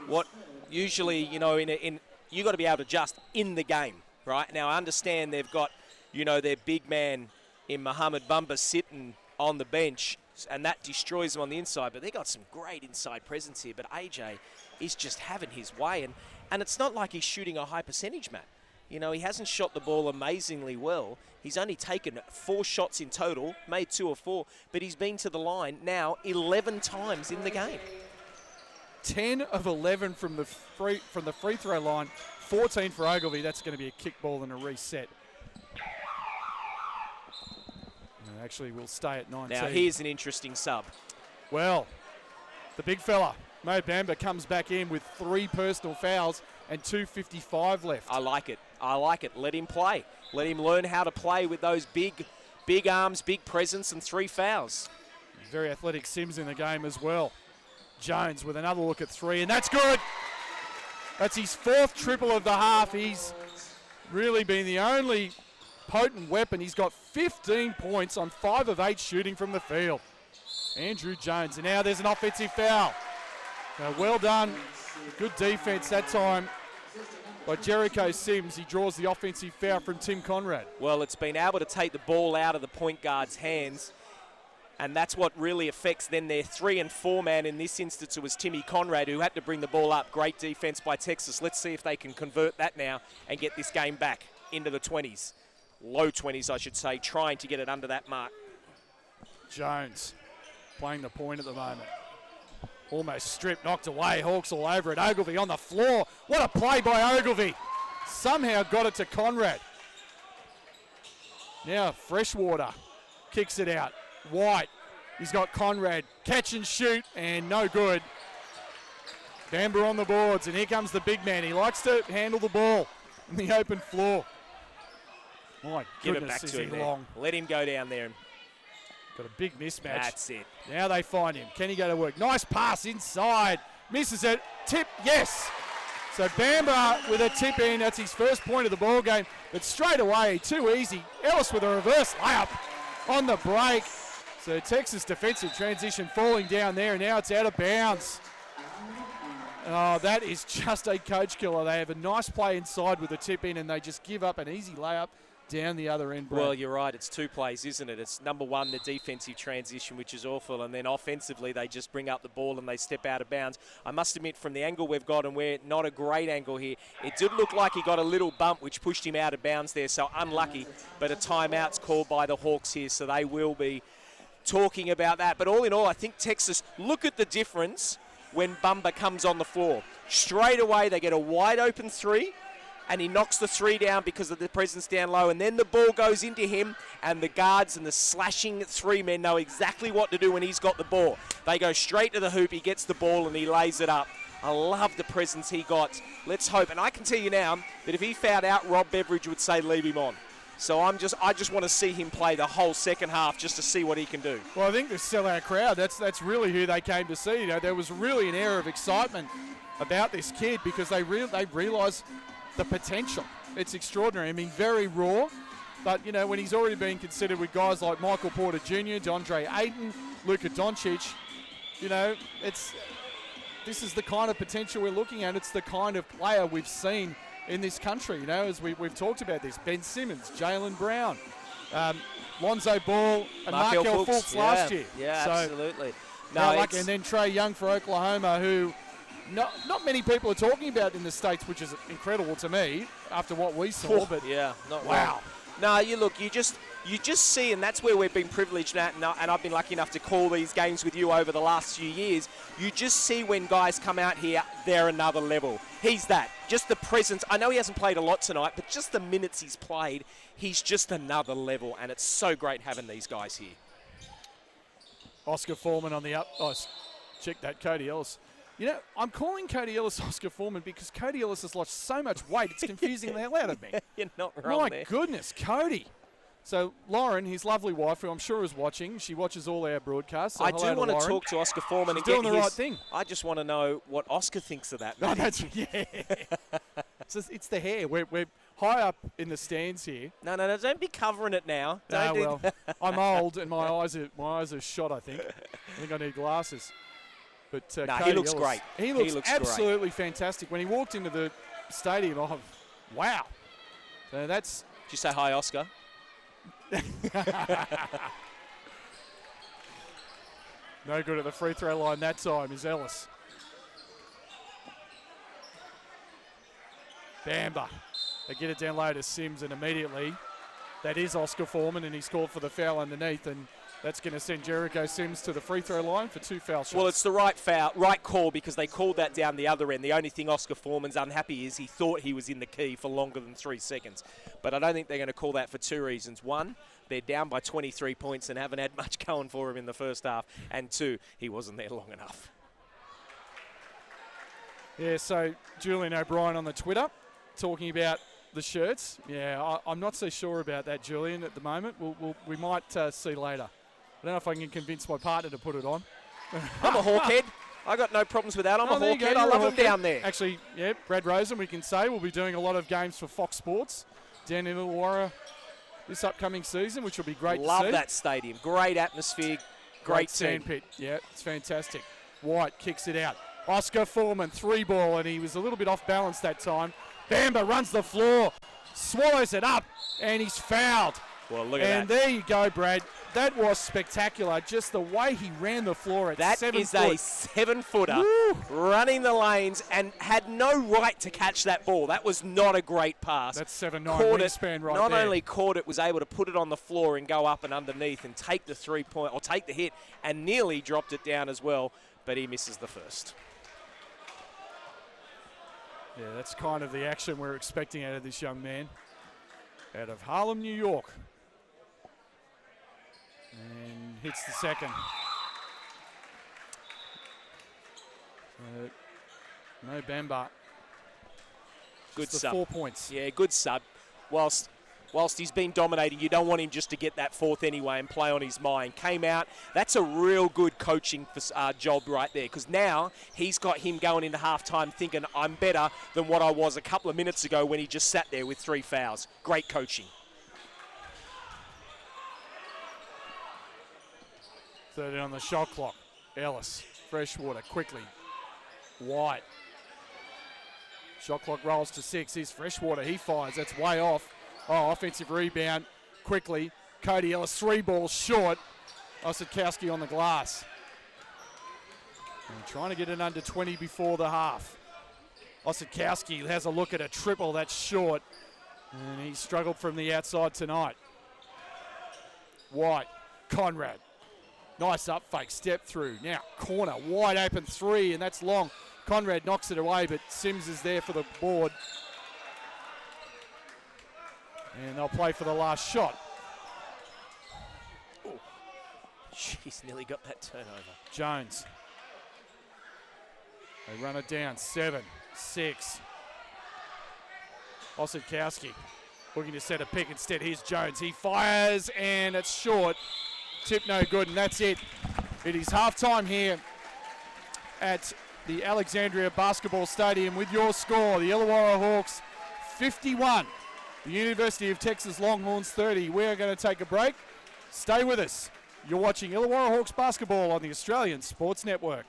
what usually, you know, you got to be able to adjust in the game, right? Now I understand they've got, you know, their big man in Muhammad Bamba sitting on the bench, and that destroys them on the inside. But they got some great inside presence here. But AJ is just having his way, and it's not like he's shooting a high percentage, Matt. You know, he hasn't shot the ball amazingly well. He's only taken 4 shots in total, made 2 or 4, but he's been to the line now 11 times in the game. 10 of 11 from the free throw line, 14 for Ogilvy. That's going to be a kick ball and a reset. And actually, we'll stay at 19. Now, here's an interesting sub. Well, the big fella, Mo Bamba, comes back in with 3 personal fouls and 2:55 left. I like it. I like it. Let him play. Let him learn how to play with those big arms, big presence, and 3 fouls. Very athletic Sims in the game as well. Jones with another look at 3, and that's good. That's his 4th triple of the half. He's really been the only potent weapon. He's got 15 points on 5 of 8 shooting from the field. Andrew Jones. And now there's an offensive foul. Well done. Good defense that time by Jericho Sims. He draws the offensive foul from Tim Conrad. Well, it's been able to take the ball out of the point guard's hands, and that's what really affects then their 3 and 4 man. In this instance, it was Timmy Conrad who had to bring the ball up. Great defense by Texas. Let's see if they can convert that now and get this game back into the 20s. Low 20s, I should say, trying to get it under that mark. Jones playing the point at the moment. Almost stripped, knocked away. Hawks all over it. Ogilvie on the floor. What a play by Ogilvie. Somehow got it to Conrad. Now Freshwater kicks it out. White, he's got Conrad. Catch and shoot, and no good. Bamber on the boards, and here comes the big man. He likes to handle the ball on the open floor. My Give goodness, it back is to he him long. there. Let him go down there. Got a big mismatch. That's it. Now they find him. Can he go to work? Nice pass inside. Misses it. Tip, yes. So Bamber with a tip in. That's his first point of the ball game. But straight away, too easy. Ellis with a reverse layup on the break. So Texas defensive transition falling down there, and now it's out of bounds. Oh, that is just a coach killer. They have a nice play inside with a tip in, and they just give up an easy layup down the other end, Brad. Well, you're right. It's 2 plays, isn't it? It's number 1, the defensive transition, which is awful, and then offensively they just bring up the ball and they step out of bounds. I must admit, from the angle we've got, and we're not a great angle here, it did look like he got a little bump which pushed him out of bounds there, so unlucky. But a timeout's called by the Hawks here, so they will be talking about that. But all in all, I think Texas, look at the difference when Bumba comes on the floor. Straight away they get a wide open 3, and he knocks the 3 down because of the presence down low, and then the ball goes into him, and the guards and the slashing 3 men know exactly what to do when he's got the ball. They go straight to the hoop, he gets the ball, and he lays it up. I love the presence he got. Let's hope, and I can tell you now that if he fouled out, Rob Beveridge would say leave him on. So I just want to see him play the whole second half just to see what he can do. Well, I think the sellout crowd, that's really who they came to see. You know, there was really an air of excitement about this kid because they realised the potential. It's extraordinary. I mean, very raw, but, you know, when he's already been considered with guys like Michael Porter Jr., DeAndre Ayton, Luka Doncic, you know, this is the kind of potential we're looking at. It's the kind of player we've seen in this country, you know, as we've talked about this. Ben Simmons, Jaylen Brown, Lonzo Ball, and Markelle Fultz last year. Yeah, so, absolutely. And then Trae Young for Oklahoma, who not many people are talking about in the States, which is incredible to me after what we saw. But yeah, not wow. No, you just see, and that's where we've been privileged at, and I've been lucky enough to call these games with you over the last few years. You just see when guys come out here, they're another level. He's that. Just the presence. I know he hasn't played a lot tonight, but just the minutes he's played, he's just another level, and it's so great having these guys here. Oscar Foreman on the up. Oh, check that, Cody Ellis. You know, I'm calling Cody Ellis Oscar Foreman because Cody Ellis has lost so much weight, it's confusing the hell out of me. You're not wrong. My there. goodness, Cody. So Lauren, his lovely wife, who I'm sure is watching, she watches all our broadcasts. So I do want to talk to Oscar Foreman and get doing the right thing. I just want to know what Oscar thinks of that. No, it's the hair. We're high up in the stands here. No, don't be covering it now. Well, I'm old and my eyes are shot. I think I need glasses. But he looks great. He looks absolutely fantastic. When he walked into the stadium, wow. So that's. Did you say hi, Oscar? No good at the free throw line that time is Ellis. Bamber. They get it down low to Sims, and immediately that is Oscar Foreman, and he's called for the foul underneath, and that's going to send Jericho Sims to the free throw line for 2 foul shots. Well, it's the right call because they called that down the other end. The only thing Oscar Foreman's unhappy is he thought he was in the key for longer than 3 seconds. But I don't think they're going to call that for 2 reasons. 1, they're down by 23 points and haven't had much going for him in the first half. And 2, he wasn't there long enough. Yeah, so Julian O'Brien on the Twitter talking about the shirts. Yeah, I'm not so sure about that, Julian, at the moment. We might see later. I don't know if I can convince my partner to put it on. I'm a Hawkhead. I got no problems with that. I'm a Hawkhead. I love him down there. Actually, yeah, Brad Rosen, we can say, will be doing a lot of games for Fox Sports down in Illawarra this upcoming season, which will be great to see. Love that stadium. Great atmosphere. Great team. Sandpit. Yeah, it's fantastic. White kicks it out. Oscar Foreman, 3-ball, and he was a little bit off balance that time. Bamba runs the floor, swallows it up, and he's fouled. Well, look at and that. there you go, Brad. That was spectacular. Just the way he ran the floor at That 7 is foot. a 7-footer Woo. running the lanes and had no right to catch that ball. That was not a great pass. That's 7'9" Caught it, wingspan right not there. only caught it, was able to put it on the floor and go up and underneath and take the 3-point, or take the hit, and nearly dropped it down as well, but he misses the first. Yeah, that's kind of the action we're expecting out of this young man. Out of Harlem, New York. And hits the second. No Bamba. Good Just the sub. 4 points. Yeah, good sub. Whilst he's been dominating, you don't want him just to get that fourth anyway and play on his mind. Came out. That's a real good coaching job right there, because now he's got him going into halftime thinking, I'm better than what I was a couple of minutes ago when he just sat there with 3 fouls. Great coaching. 30 on the shot clock. Ellis, Freshwater, quickly. White. Shot clock rolls to 6. Here's Freshwater. He fires. That's way off. Oh, offensive rebound. Quickly. Cody Ellis, 3-ball short. Osadkowski on the glass. And trying to get it under 20 before the half. Osadkowski has a look at a triple. That's short. And he struggled from the outside tonight. White. Conrad. Nice up fake, step through. Now, corner, wide open 3, and that's long. Conrad knocks it away, but Sims is there for the board. And they'll play for the last shot. Ooh. Jeez, nearly got that turnover. Jones. They run it down, 7, 6. Osadkowski looking to set a pick instead. Here's Jones. He fires, and it's short. Tip no good, and that's it. It is halftime here at the Alexandria Basketball Stadium with your score. The Illawarra Hawks 51. The University of Texas Longhorns 30. We're going to take a break. Stay with us. You're watching Illawarra Hawks basketball on the Australian Sports Network.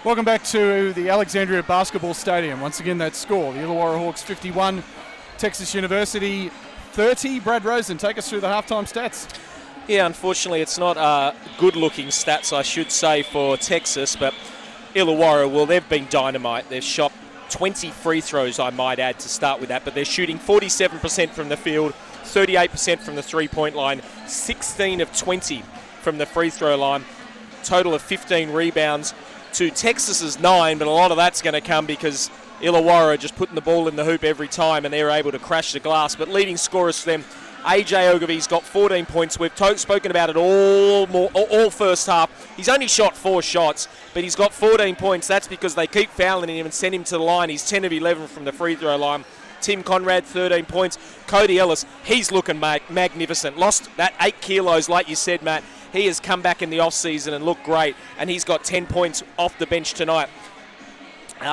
Welcome back to the Alexandria Basketball Stadium. Once again, that score, the Illawarra Hawks 51, Texas University 30. Brad Rosen, take us through the halftime stats. Yeah, unfortunately, it's not good-looking stats, I should say, for Texas, but Illawarra, well, they've been dynamite. They've shot 20 free throws, I might add, to start with that, but they're shooting 47% from the field, 38% from the three-point line, 16 of 20 from the free throw line, total of 15 rebounds to Texas's 9, but a lot of that's going to come because Illawarra are just putting the ball in the hoop every time and they're able to crash the glass. But leading scorers for them, AJ Ogilvy's got 14 points. We've spoken about it all first half. He's only shot 4 shots, but he's got 14 points. That's because they keep fouling him and send him to the line. He's 10 of 11 from the free throw line. Tim Conrad, 13 points. Cody Ellis, he's looking magnificent. Lost that 8 kilos, like you said, Matt. He has come back in the off-season and looked great, and he's got 10 points off the bench tonight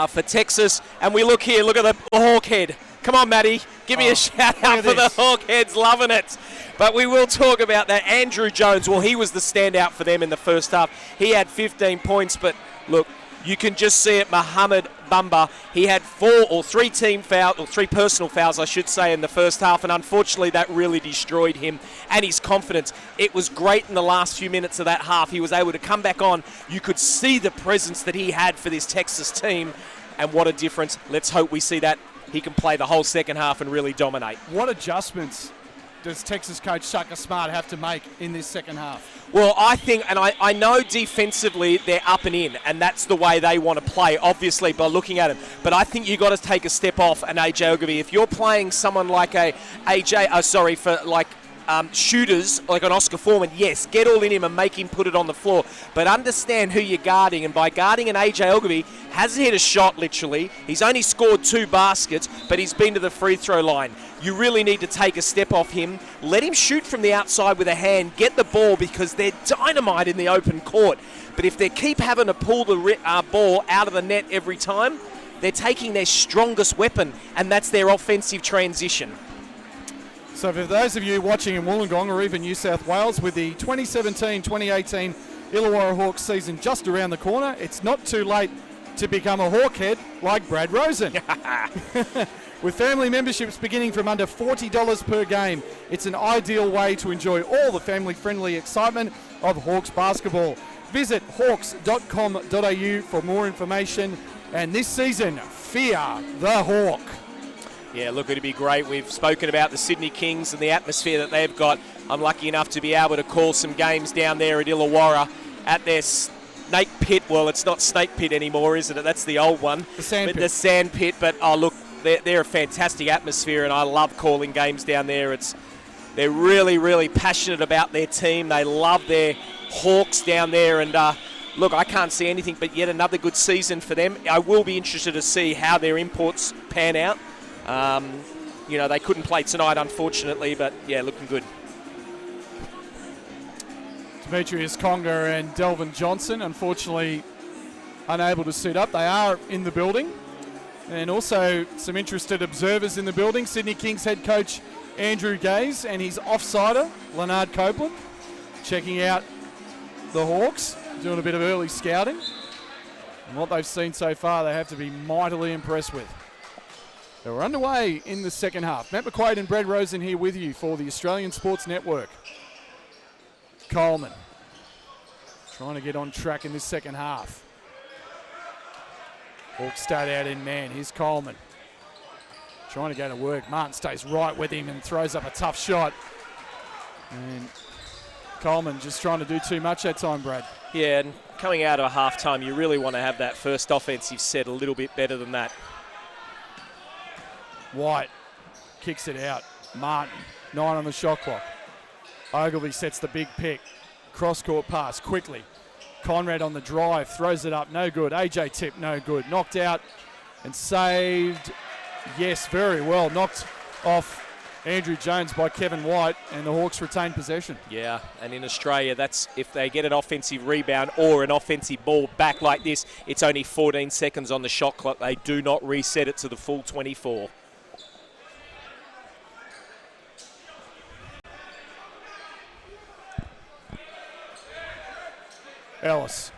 for Texas. And we look here, look at the Hawkhead. Come on, Matty, give me a shout-out for the Hawkheads, loving it. But we will talk about that. Andrew Jones, well, he was the standout for them in the first half. He had 15 points, but look, you can just see it. Mohamed Bamba, he had 3 team fouls, or 3 personal fouls, I should say, in the first half, and unfortunately that really destroyed him and his confidence. It was great in the last few minutes of that half. He was able to come back on. You could see the presence that he had for this Texas team, and what a difference. Let's hope we see that he can play the whole second half and really dominate. What adjustments does Texas coach Shaka Smart have to make in this second half? Well, I think, and I know defensively they're up and in, and that's the way they want to play, obviously, by looking at him. But I think you've got to take a step off an AJ Ogilvy. If you're playing someone like shooters like an Oscar Foreman, yes, get all in him and make him put it on the floor. But understand who you're guarding, and by guarding an AJ Ogilvy, hasn't hit a shot literally. He's only scored 2 baskets, but he's been to the free throw line. You really need to take a step off him. Let him shoot from the outside with a hand. Get the ball because they're dynamite in the open court. But if they keep having to pull the ball out of the net every time, they're taking their strongest weapon, and that's their offensive transition. So for those of you watching in Wollongong or even New South Wales, with the 2017-2018 Illawarra Hawks season just around the corner, it's not too late to become a Hawkhead like Brad Rosen. With family memberships beginning from under $40 per game, it's an ideal way to enjoy all the family-friendly excitement of Hawks basketball. Visit hawks.com.au for more information. And this season, fear the Hawk. Yeah, look, it'd be great. We've spoken about the Sydney Kings and the atmosphere that they've got. I'm lucky enough to be able to call some games down there at Illawarra at their Snake Pit. Well, it's not Snake Pit anymore, isn't it? That's the old one. The Sand Pit. The Sand Pit. But, oh, look, they're a fantastic atmosphere, and I love calling games down there. They're really, really passionate about their team. They love their Hawks down there, and look, I can't see anything but yet another good season for them. I will be interested to see how their imports pan out. They couldn't play tonight, unfortunately, but, yeah, looking good. Demetrius Conger and Delvin Johnson, unfortunately, unable to suit up. They are in the building. And also some interested observers in the building. Sydney Kings head coach Andrew Gaze and his offsider, Leonard Copeland, checking out the Hawks, doing a bit of early scouting. And what they've seen so far, they have to be mightily impressed with. So we're underway in the second half. Matt McQuaid and Brad Rosen here with you for the Australian Sports Network. Coleman trying to get on track in this second half. Hawks start out in man. Here's Coleman trying to go to work. Martin stays right with him and throws up a tough shot. And Coleman just trying to do too much that time, Brad. Yeah, and coming out of a half-time, you really want to have that first offensive set a little bit better than that. White kicks it out. Martin, 9 on the shot clock. Ogilvy sets the big pick. Cross-court pass quickly. Conrad on the drive, throws it up, no good. AJ tip, no good. Knocked out and saved. Yes, very well. Knocked off Andrew Jones by Kevin White, and the Hawks retain possession. Yeah, and in Australia, that's if they get an offensive rebound or an offensive ball back like this, it's only 14 seconds on the shot clock. They do not reset it to the full 24. Ellis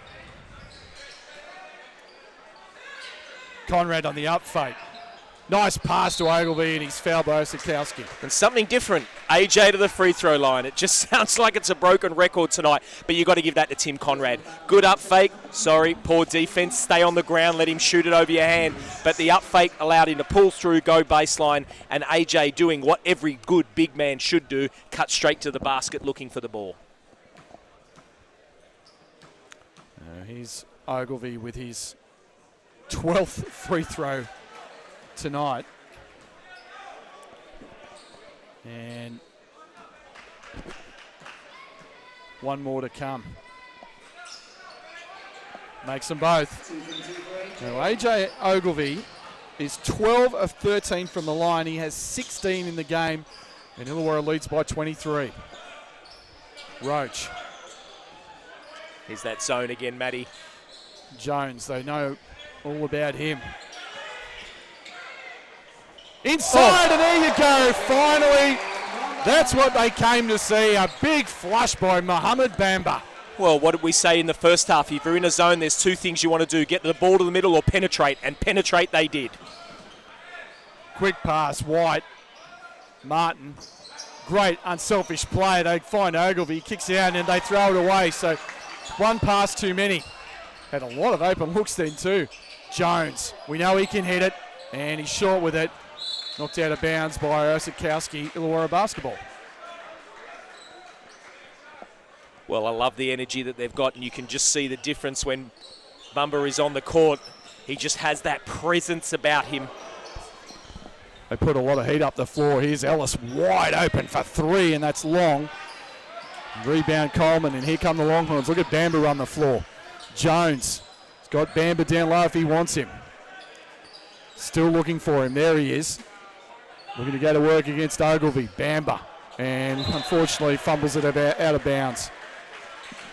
Conrad on the up fake. Nice pass to Ogilvie, and he's fouled by Osakowski. And something different. AJ to the free throw line. It just sounds like it's a broken record tonight, but you've got to give that to Tim Conrad. Good up fake. Sorry, poor defense. Stay on the ground. Let him shoot it over your hand. But the up fake allowed him to pull through, go baseline, and AJ doing what every good big man should do, cut straight to the basket looking for the ball. Here's Ogilvie with his 12th free throw tonight. And one more to come. Makes them both. Now AJ Ogilvie is 12 of 13 from the line. He has 16 in the game, and Illawarra leads by 23. Roach. Here's that zone again, Matty. Jones, they know all about him. Inside, and there you go. Finally, that's what they came to see. A big flush by Mohamed Bamba. Well, what did we say in the first half? If you're in a zone, there's two things you want to do. Get the ball to the middle or penetrate, and penetrate they did. Quick pass, White. Martin. Great unselfish play. They find Ogilvie, he kicks it out, and they throw it away. So one pass too many. Had a lot of open looks then too. Jones, we know he can hit it, and he's short with it. Knocked out of bounds by Osakowski, Illawarra basketball. Well, I love the energy that they've got, and you can just see the difference when Bumba is on the court. He just has that presence about him. They put a lot of heat up the floor. Here's Ellis wide open for three, and that's long. Rebound Coleman, and here come the Longhorns. Look at Bamba on the floor. Jones has got Bamba down low if he wants him. Still looking for him. There he is. Looking to go to work against Ogilvie. Bamba. And unfortunately fumbles it out of bounds.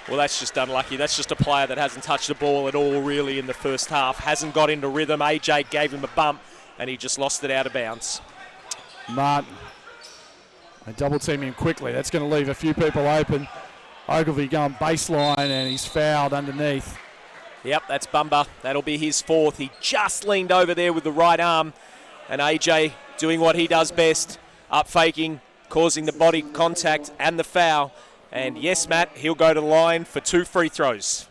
Well, that's just unlucky. That's just a player that hasn't touched the ball at all really in the first half. Hasn't got into rhythm. AJ gave him a bump, and he just lost it out of bounds. Martin. They double team him quickly. That's going to leave a few people open. Ogilvie going baseline, and he's fouled underneath. Yep, that's Bumba. That'll be his fourth. He just leaned over there with the right arm, and AJ doing what he does best, up faking, causing the body contact and the foul. And yes, Matt, he'll go to the line for 2 free throws.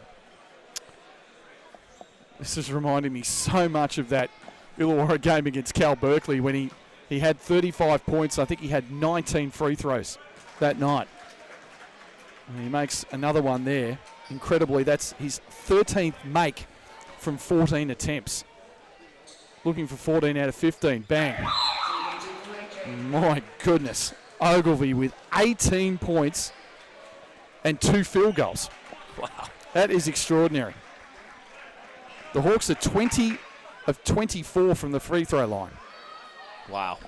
This is reminding me so much of that Illawarra game against Cal Berkeley when he had 35 points. I think he had 19 free throws that night. And he makes another one there. Incredibly, that's his 13th make from 14 attempts. Looking for 14 out of 15. Bang. My goodness. Ogilvie with 18 points and 2 field goals. Wow. That is extraordinary. The Hawks are 20 of 24 from the free throw line. Wow.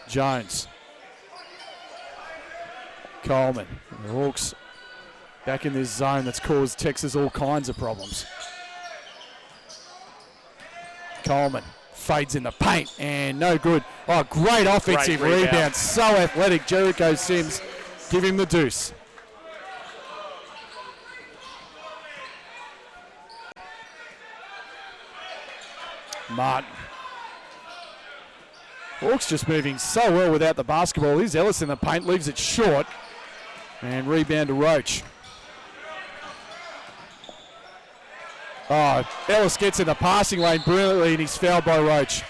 Jones. Coleman. The Hawks back in this zone that's caused Texas all kinds of problems. Coleman fades in the paint and no good. Oh, great offensive rebound. So athletic. Jericho Sims give him the deuce. Martin. Hawks just moving so well without the basketball. Here's Ellis in the paint, leaves it short. And rebound to Roach. Oh, Ellis gets in the passing lane brilliantly, and he's fouled by Roach.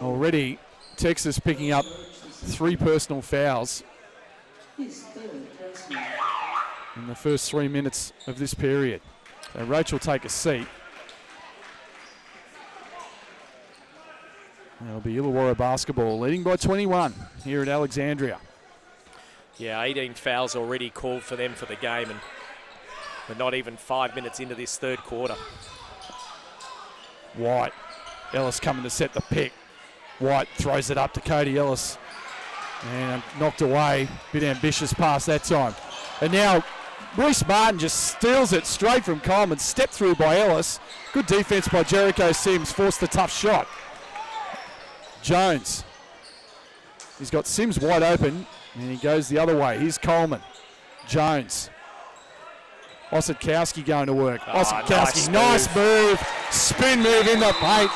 Already, Texas picking up 3 personal fouls in the first 3 minutes of this period. So Roach will take a seat. It'll be Illawarra basketball leading by 21 here at Alexandria. Yeah, 18 fouls already called for them for the game, and we're not even 5 minutes into this third quarter. White. Ellis coming to set the pick. White throws it up to Cody Ellis. And knocked away. Bit ambitious pass that time. And now Reece Martin just steals it straight from Coleman. Stepped through by Ellis. Good defense by Jericho Sims. Forced the tough shot. Jones. He's got Sims wide open. And he goes the other way. Here's Coleman. Jones. Osetkowski going to work. Osetkowski, nice move. Spin move in the paint.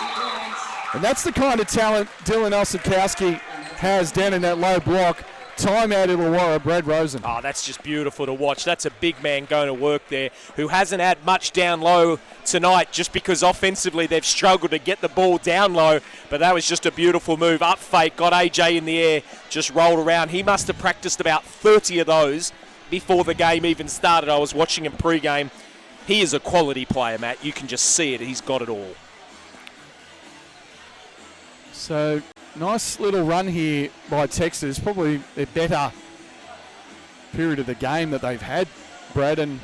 And that's the kind of talent Dylan Osetkowski has down in that low block. Timeout Illawarra, Brad Rosen. Oh, that's just beautiful to watch. That's a big man going to work there who hasn't had much down low tonight just because offensively they've struggled to get the ball down low. But that was just a beautiful move. Up fake, got AJ in the air, just rolled around. He must have practiced about 30 of those before the game even started. I was watching him pre-game. He is a quality player, Matt. You can just see it. He's got it all. So, nice little run here by Texas. Probably their better period of the game that they've had, Brad. And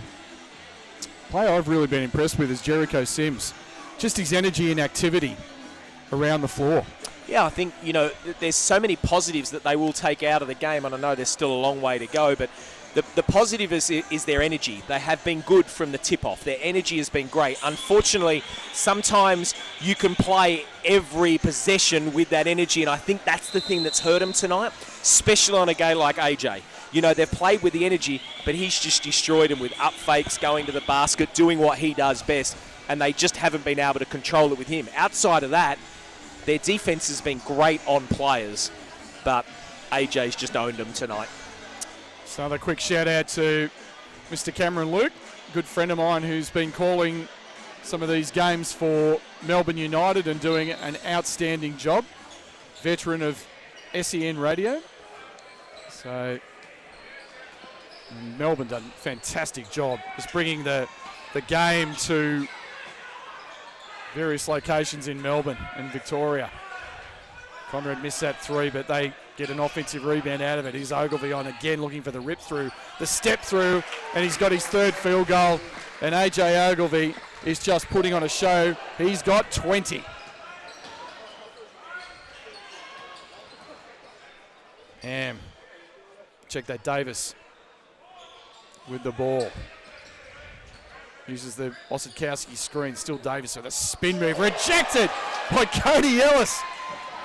player I've really been impressed with is Jericho Sims. Just his energy and activity around the floor. Yeah, I think, there's so many positives that they will take out of the game, and I know there's still a long way to go, but the positive is their energy. They have been good from the tip-off. Their energy has been great. Unfortunately, sometimes you can play every possession with that energy, and I think that's the thing that's hurt them tonight, especially on a game like AJ. They've played with the energy, but he's just destroyed them with up fakes, going to the basket, doing what he does best, and they just haven't been able to control it with him. Outside of that, their defense has been great on players, but AJ's just owned them tonight. So another quick shout out to Mr. Cameron Luke, good friend of mine who's been calling some of these games for Melbourne United and doing an outstanding job. Veteran of SEN Radio. So Melbourne done a fantastic job just bringing the game to various locations in Melbourne and Victoria. Conrad missed that three, but they get an offensive rebound out of it. Here's Ogilvie on again, looking for the rip through, the step through, and he's got his third field goal. And AJ Ogilvie is just putting on a show. He's got 20. Check that, Davis with the ball. Uses the Osetkowski screen, still Davis with a spin move. Rejected by Cody Ellis.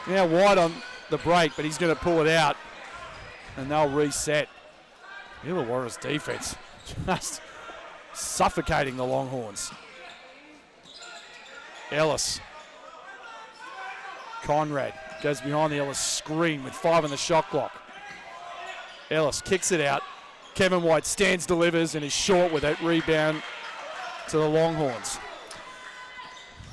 Now wide on the break, but he's going to pull it out, and they'll reset. Illawarra's defense just suffocating the Longhorns. Ellis. Conrad goes behind the Ellis screen with 5 on the shot clock. Ellis kicks it out. Kevin White stands, delivers, and is short with that rebound to the Longhorns.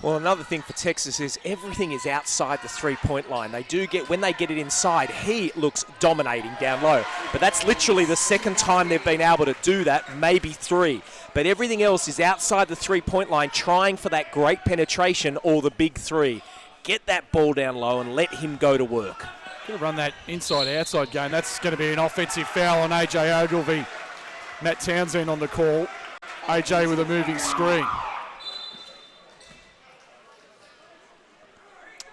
Well, another thing for Texas is everything is outside the three-point line. When they get it inside, he looks dominating down low. But that's literally the second time they've been able to do that, maybe 3. But everything else is outside the three-point line, trying for that great penetration or the big 3. Get that ball down low and let him go to work. Going to run that inside-outside game. That's going to be an offensive foul on AJ Ogilvie. Matt Townsend on the call. AJ with a moving screen.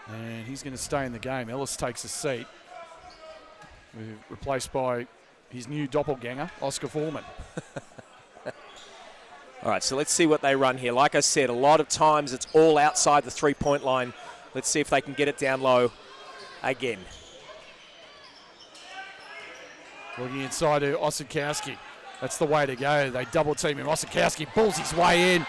And he's going to stay in the game. Ellis takes a seat. Replaced by his new doppelganger, Oscar Foreman. All right, so let's see what they run here. Like I said, a lot of times it's all outside the three-point line. Let's see if they can get it down low again. Looking inside to Osetkowski. That's the way to go. They double team him. Osetkowski pulls his way in.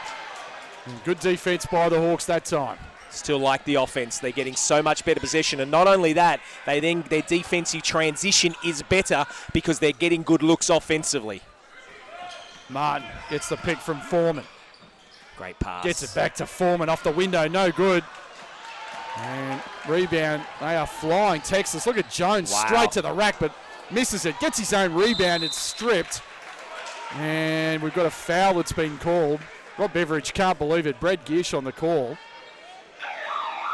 And good defense by the Hawks that time. Still like the offense. They're getting so much better possession. And not only that, their defensive transition is better because they're getting good looks offensively. Martin gets the pick from Foreman. Great pass. Gets it back to Foreman off the window. No good. And rebound. They are flying Texas. Look at Jones straight to the rack, but misses it. Gets his own rebound. It's stripped. And we've got a foul that's been called. Rob Beveridge can't believe it. Brad Gish on the call.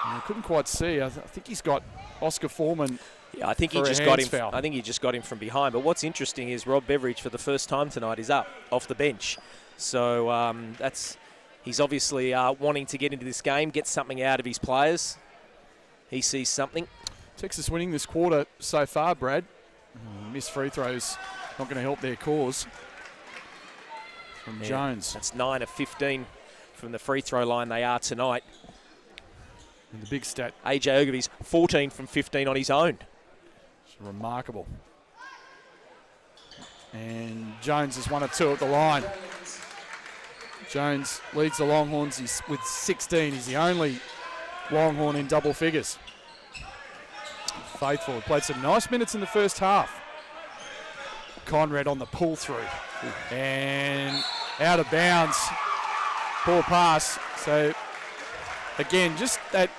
I couldn't quite see. I think he's got Oscar Foreman. Yeah, I think he just got him. Foul. I think he just got him from behind. But what's interesting is Rob Beveridge, for the first time tonight, is up off the bench. So he's obviously wanting to get into this game, get something out of his players. He sees something. Texas winning this quarter so far, Brad. Missed free throws, not going to help their cause. From Jones. That's 9 of 15 from the free throw line they are tonight. And the big stat. AJ Ogilvie's 14 from 15 on his own. It's remarkable. And Jones is 1 of 2 at the line. Jones leads the Longhorns with 16. He's the only Longhorn in double figures. Faithful played some nice minutes in the first half. Conrad on the pull through. And out of bounds. Poor pass. So, again, just that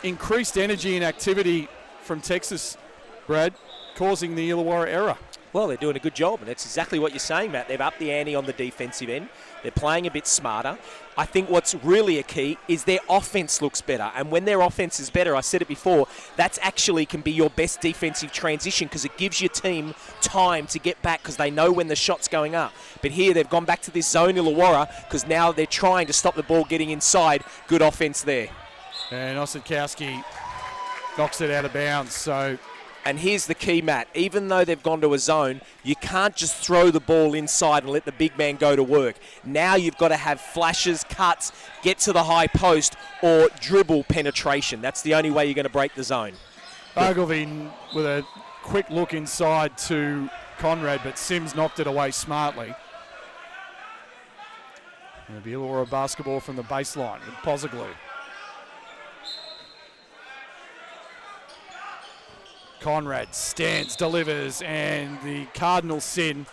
increased energy and activity from Texas, Brad, causing the Illawarra error. Well, they're doing a good job, and that's exactly what you're saying, Matt. They've upped the ante on the defensive end. They're playing a bit smarter. I think what's really a key is their offense looks better, and when their offense is better, I said it before, that's actually can be your best defensive transition because it gives your team time to get back because they know when the shot's going up. But here they've gone back to this zone Illawarra because now they're trying to stop the ball getting inside. Good offense there. And Osadkowski knocks it out of bounds, so... And here's the key, Matt. Even though they've gone to a zone, you can't just throw the ball inside and let the big man go to work. Now you've got to have flashes, cuts, get to the high post, or dribble penetration. That's the only way you're going to break the zone. Ogilvie with a quick look inside to Conrad, but Sims knocked it away smartly. It'll be Illawarra basketball from the baseline with Pozoglu. Conrad stands, delivers, and the cardinal sin.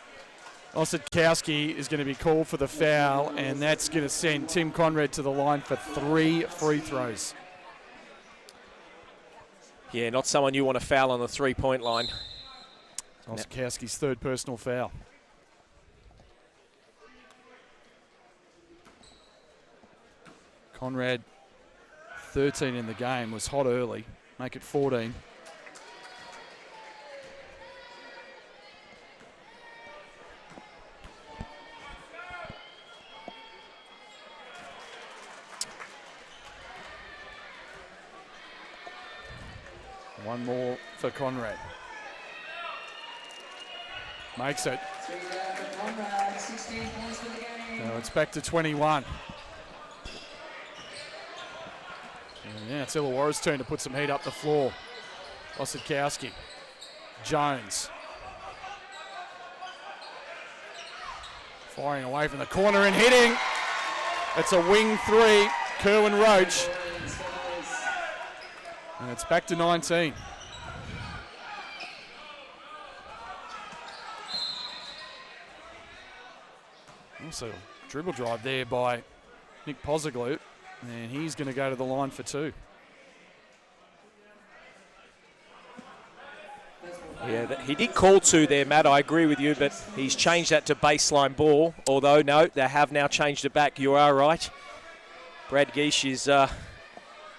Osadkowski is going to be called for the foul, and that's going to send Tim Conrad to the line for 3 free throws. Yeah, not someone you want to foul on the three-point line. Osadkowski's 3rd personal foul. Conrad, 13 in the game, was hot early. Make it 14. One more for Conrad. Makes it. Now it's back to 21. And yeah, it's Illawarra's turn to put some heat up the floor. Osadkowski. Jones. Firing away from the corner and hitting. It's a wing 3. Kerwin Roach. And it's back to 19. Also, dribble drive there by Nick Pozoglu, and he's going to go to the line for 2. Yeah, he did call 2 there, Matt. I agree with you, but he's changed that to baseline ball. Although, no, they have now changed it back. You are right. Brad Geesh is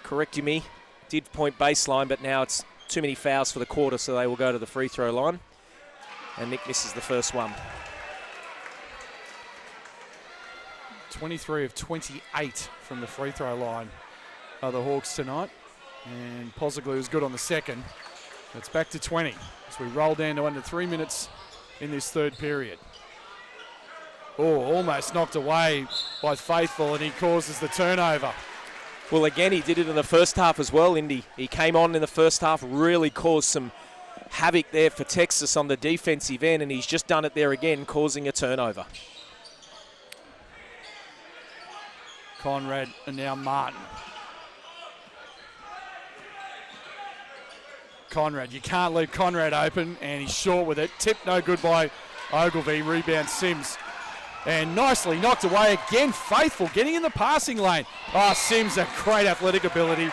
correcting me. Did point baseline, but now it's too many fouls for the quarter, so they will go to the free throw line. And Nick misses the first one. 23 of 28 from the free throw line are the Hawks tonight. And Pozoglu is good on the second. It's back to 20 as we roll down to under 3 minutes in this 3rd period. Oh, almost knocked away by Faithful, and he causes the turnover. Well, again, he did it in the first half as well, Indy. He came on in the first half, really caused some havoc there for Texas on the defensive end, and he's just done it there again, causing a turnover. Conrad and now Martin. Conrad, you can't leave Conrad open, and he's short with it. Tip no good by Ogilvie, rebound Sims. And nicely knocked away again. Faithful getting in the passing lane. Oh, Sims, a great athletic ability.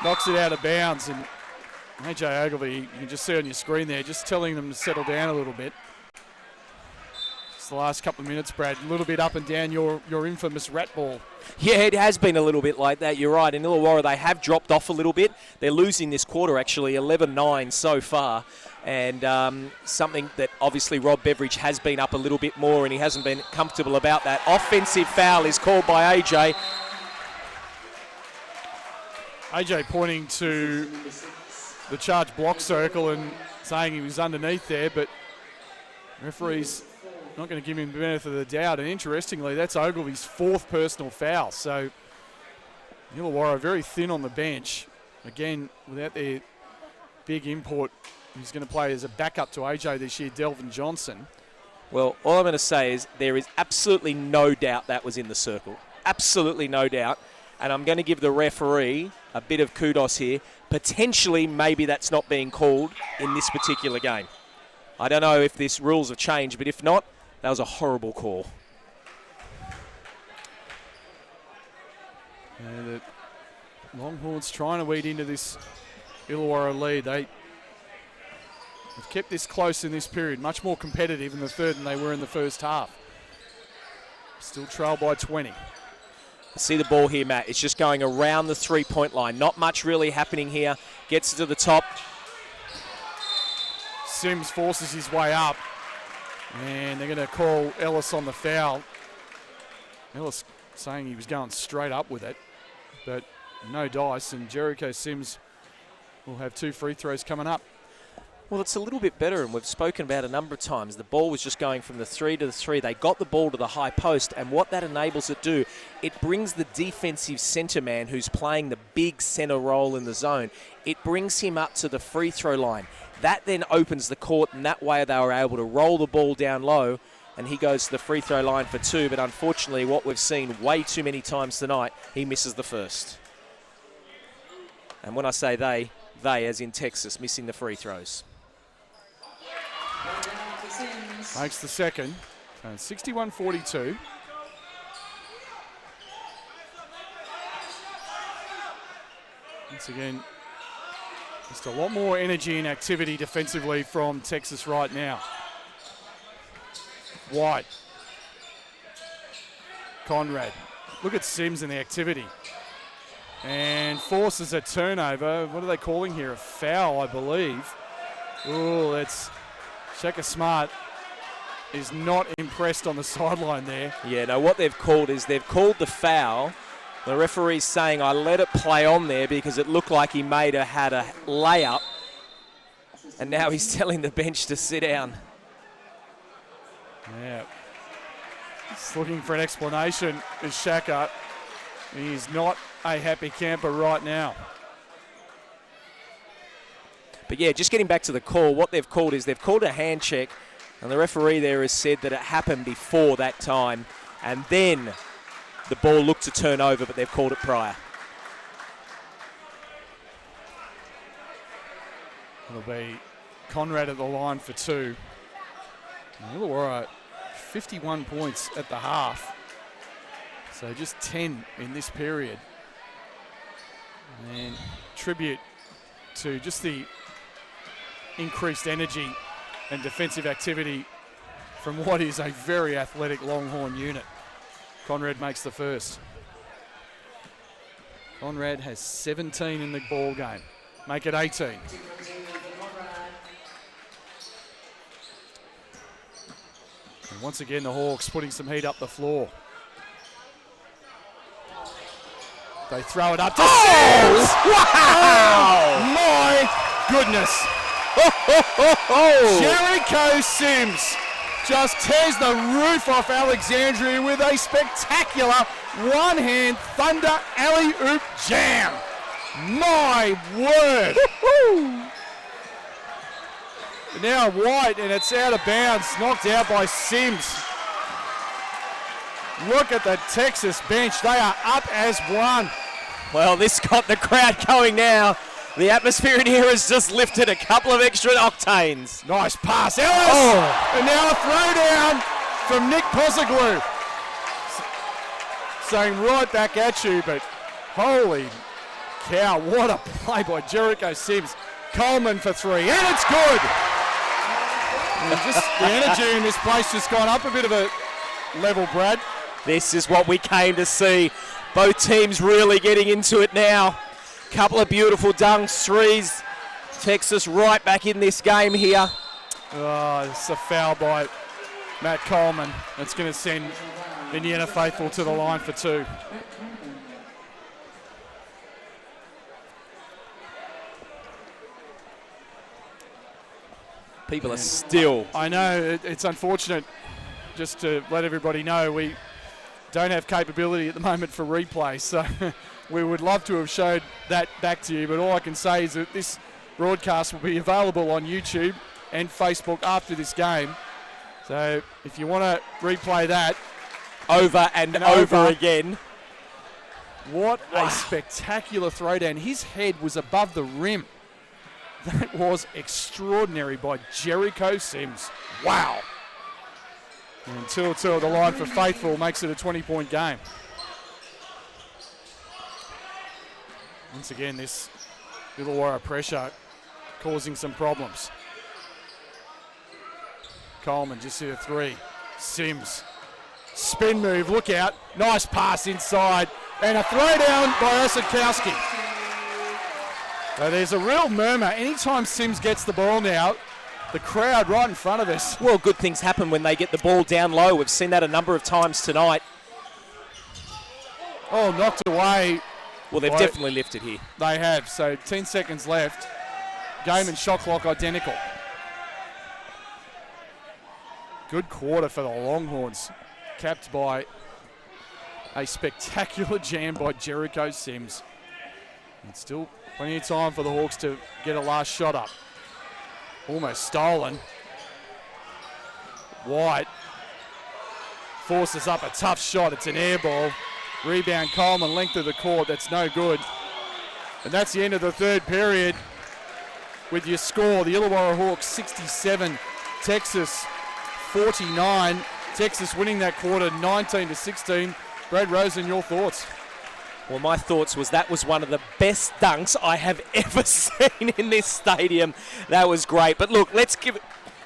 Knocks it out of bounds. And AJ Ogilvie, you can just see on your screen there, just telling them to settle down a little bit. It's the last couple of minutes, Brad. A little bit up and down your infamous rat ball. Yeah, it has been a little bit like that. You're right. In Illawarra, they have dropped off a little bit. They're losing this quarter, actually, 11-9 so far. And something that obviously Rob Beveridge has been up a little bit more, and he hasn't been comfortable about that. Offensive foul is called by AJ. AJ pointing to the charge block circle and saying he was underneath there, but referee's not going to give him the benefit of the doubt. And interestingly, that's Ogilvie's 4th personal foul. So Illawarra very thin on the bench. Again, without their big import He's going to play as a backup to AJ this year, Delvin Johnson. Well, all I'm going to say is there is absolutely no doubt that was in the circle. Absolutely no doubt. And I'm going to give the referee a bit of kudos here. Potentially, maybe that's not being called in this particular game. I don't know if these rules have changed, but if not, that was a horrible call. And the Longhorns trying to weed into this Illawarra lead. They've kept this close in this period, much more competitive in the third than they were in the first half. Still trail by 20. See the ball here, Matt. It's just going around the three-point line. Not much really happening here. Gets to the top. Sims forces his way up. And they're going to call Ellis on the foul. Ellis saying he was going straight up with it. But no dice. And Jericho Sims will have 2 free throws coming up. Well, it's a little bit better, and we've spoken about a number of times. The ball was just going from the 3 to the 3. They got the ball to the high post, and what that enables it to do, it brings the defensive centre man who's playing the big centre role in the zone, it brings him up to the free throw line. That then opens the court, and that way they were able to roll the ball down low, and he goes to the free throw line for 2. But unfortunately, what we've seen way too many times tonight, he misses the first. And when I say they as in Texas, missing the free throws. Makes the second. 61-42. Once again, just a lot more energy and activity defensively from Texas right now. White. Conrad. Look at Sims and the activity. And forces a turnover. What are they calling here? A foul, I believe. Oh, that's... Shaka Smart is not impressed on the sideline there. Yeah, no, what they've called is they've called the foul. The referee's saying, I let it play on there because it looked like he had a layup. And now he's telling the bench to sit down. Yeah. Just looking for an explanation is Shaka. He's not a happy camper right now. But yeah, just getting back to the call, what they've called is they've called a hand check, and the referee there has said that it happened before that time, and then the ball looked to turn over, but they've called it prior. It'll be Conrad at the line for 2. Illawarra 51 points at the half, so just 10 in this period. And tribute to just the increased energy and defensive activity from what is a very athletic Longhorn unit. Conrad makes the first. Conrad has 17 in the ball game. Make it 18. And once again, the Hawks putting some heat up the floor. They throw it up to Sims. Wow! Oh, my goodness. Jericho Sims just tears the roof off Alexandria with a spectacular one-hand thunder alley-oop jam. My word. Now White, and it's out of bounds, knocked out by Sims. Look at the Texas bench. They are up as one. Well, this got the crowd going now. The atmosphere in here has just lifted a couple of extra octanes. Nice pass, Ellis! Oh. And now a throwdown from Nick Posaglu. Saying right back at you, but holy cow, what a play by Jericho Sims. Coleman for 3, and it's good! And just the energy in this place just gone up a bit of a level, Brad. This is what we came to see. Both teams really getting into it now. Couple of beautiful dunks, threes. Texas right back in this game here. Oh, it's a foul by Matt Coleman. That's going to send Indiana faithful to the line for 2. People are still... I know, it's unfortunate. Just to let everybody know, we don't have capability at the moment for replay, so we would love to have showed that back to you, but all I can say is that this broadcast will be available on YouTube and Facebook after this game. So if you want to replay that. Over and over again. What a spectacular throwdown. His head was above the rim. That was extraordinary by Jericho Sims. Wow. And 2-2 at the line for Faithful makes it a 20-point game. Once again, this Illawarra pressure causing some problems. Coleman just hit a three. Sims. Spin move, look out. Nice pass inside. And a throwdown by Osakowski. So there's a real murmur. Anytime Sims gets the ball now, the crowd right in front of us. Well, good things happen when they get the ball down low. We've seen that a number of times tonight. Oh, knocked away. Well, they've definitely lifted here. They have. So 10 seconds left. Game and shot clock identical. Good quarter for the Longhorns. Capped by a spectacular jam by Jericho Sims. And still plenty of time for the Hawks to get a last shot up. Almost stolen. White forces up a tough shot. It's an air ball. Rebound Coleman, length of the court. That's no good. And that's the end of the third period with your score. The Illawarra Hawks 67, Texas 49. Texas winning that quarter 19-16. Brad Rosen, your thoughts? Well, my thoughts was that was one of the best dunks I have ever seen in this stadium. That was great. But look, let's give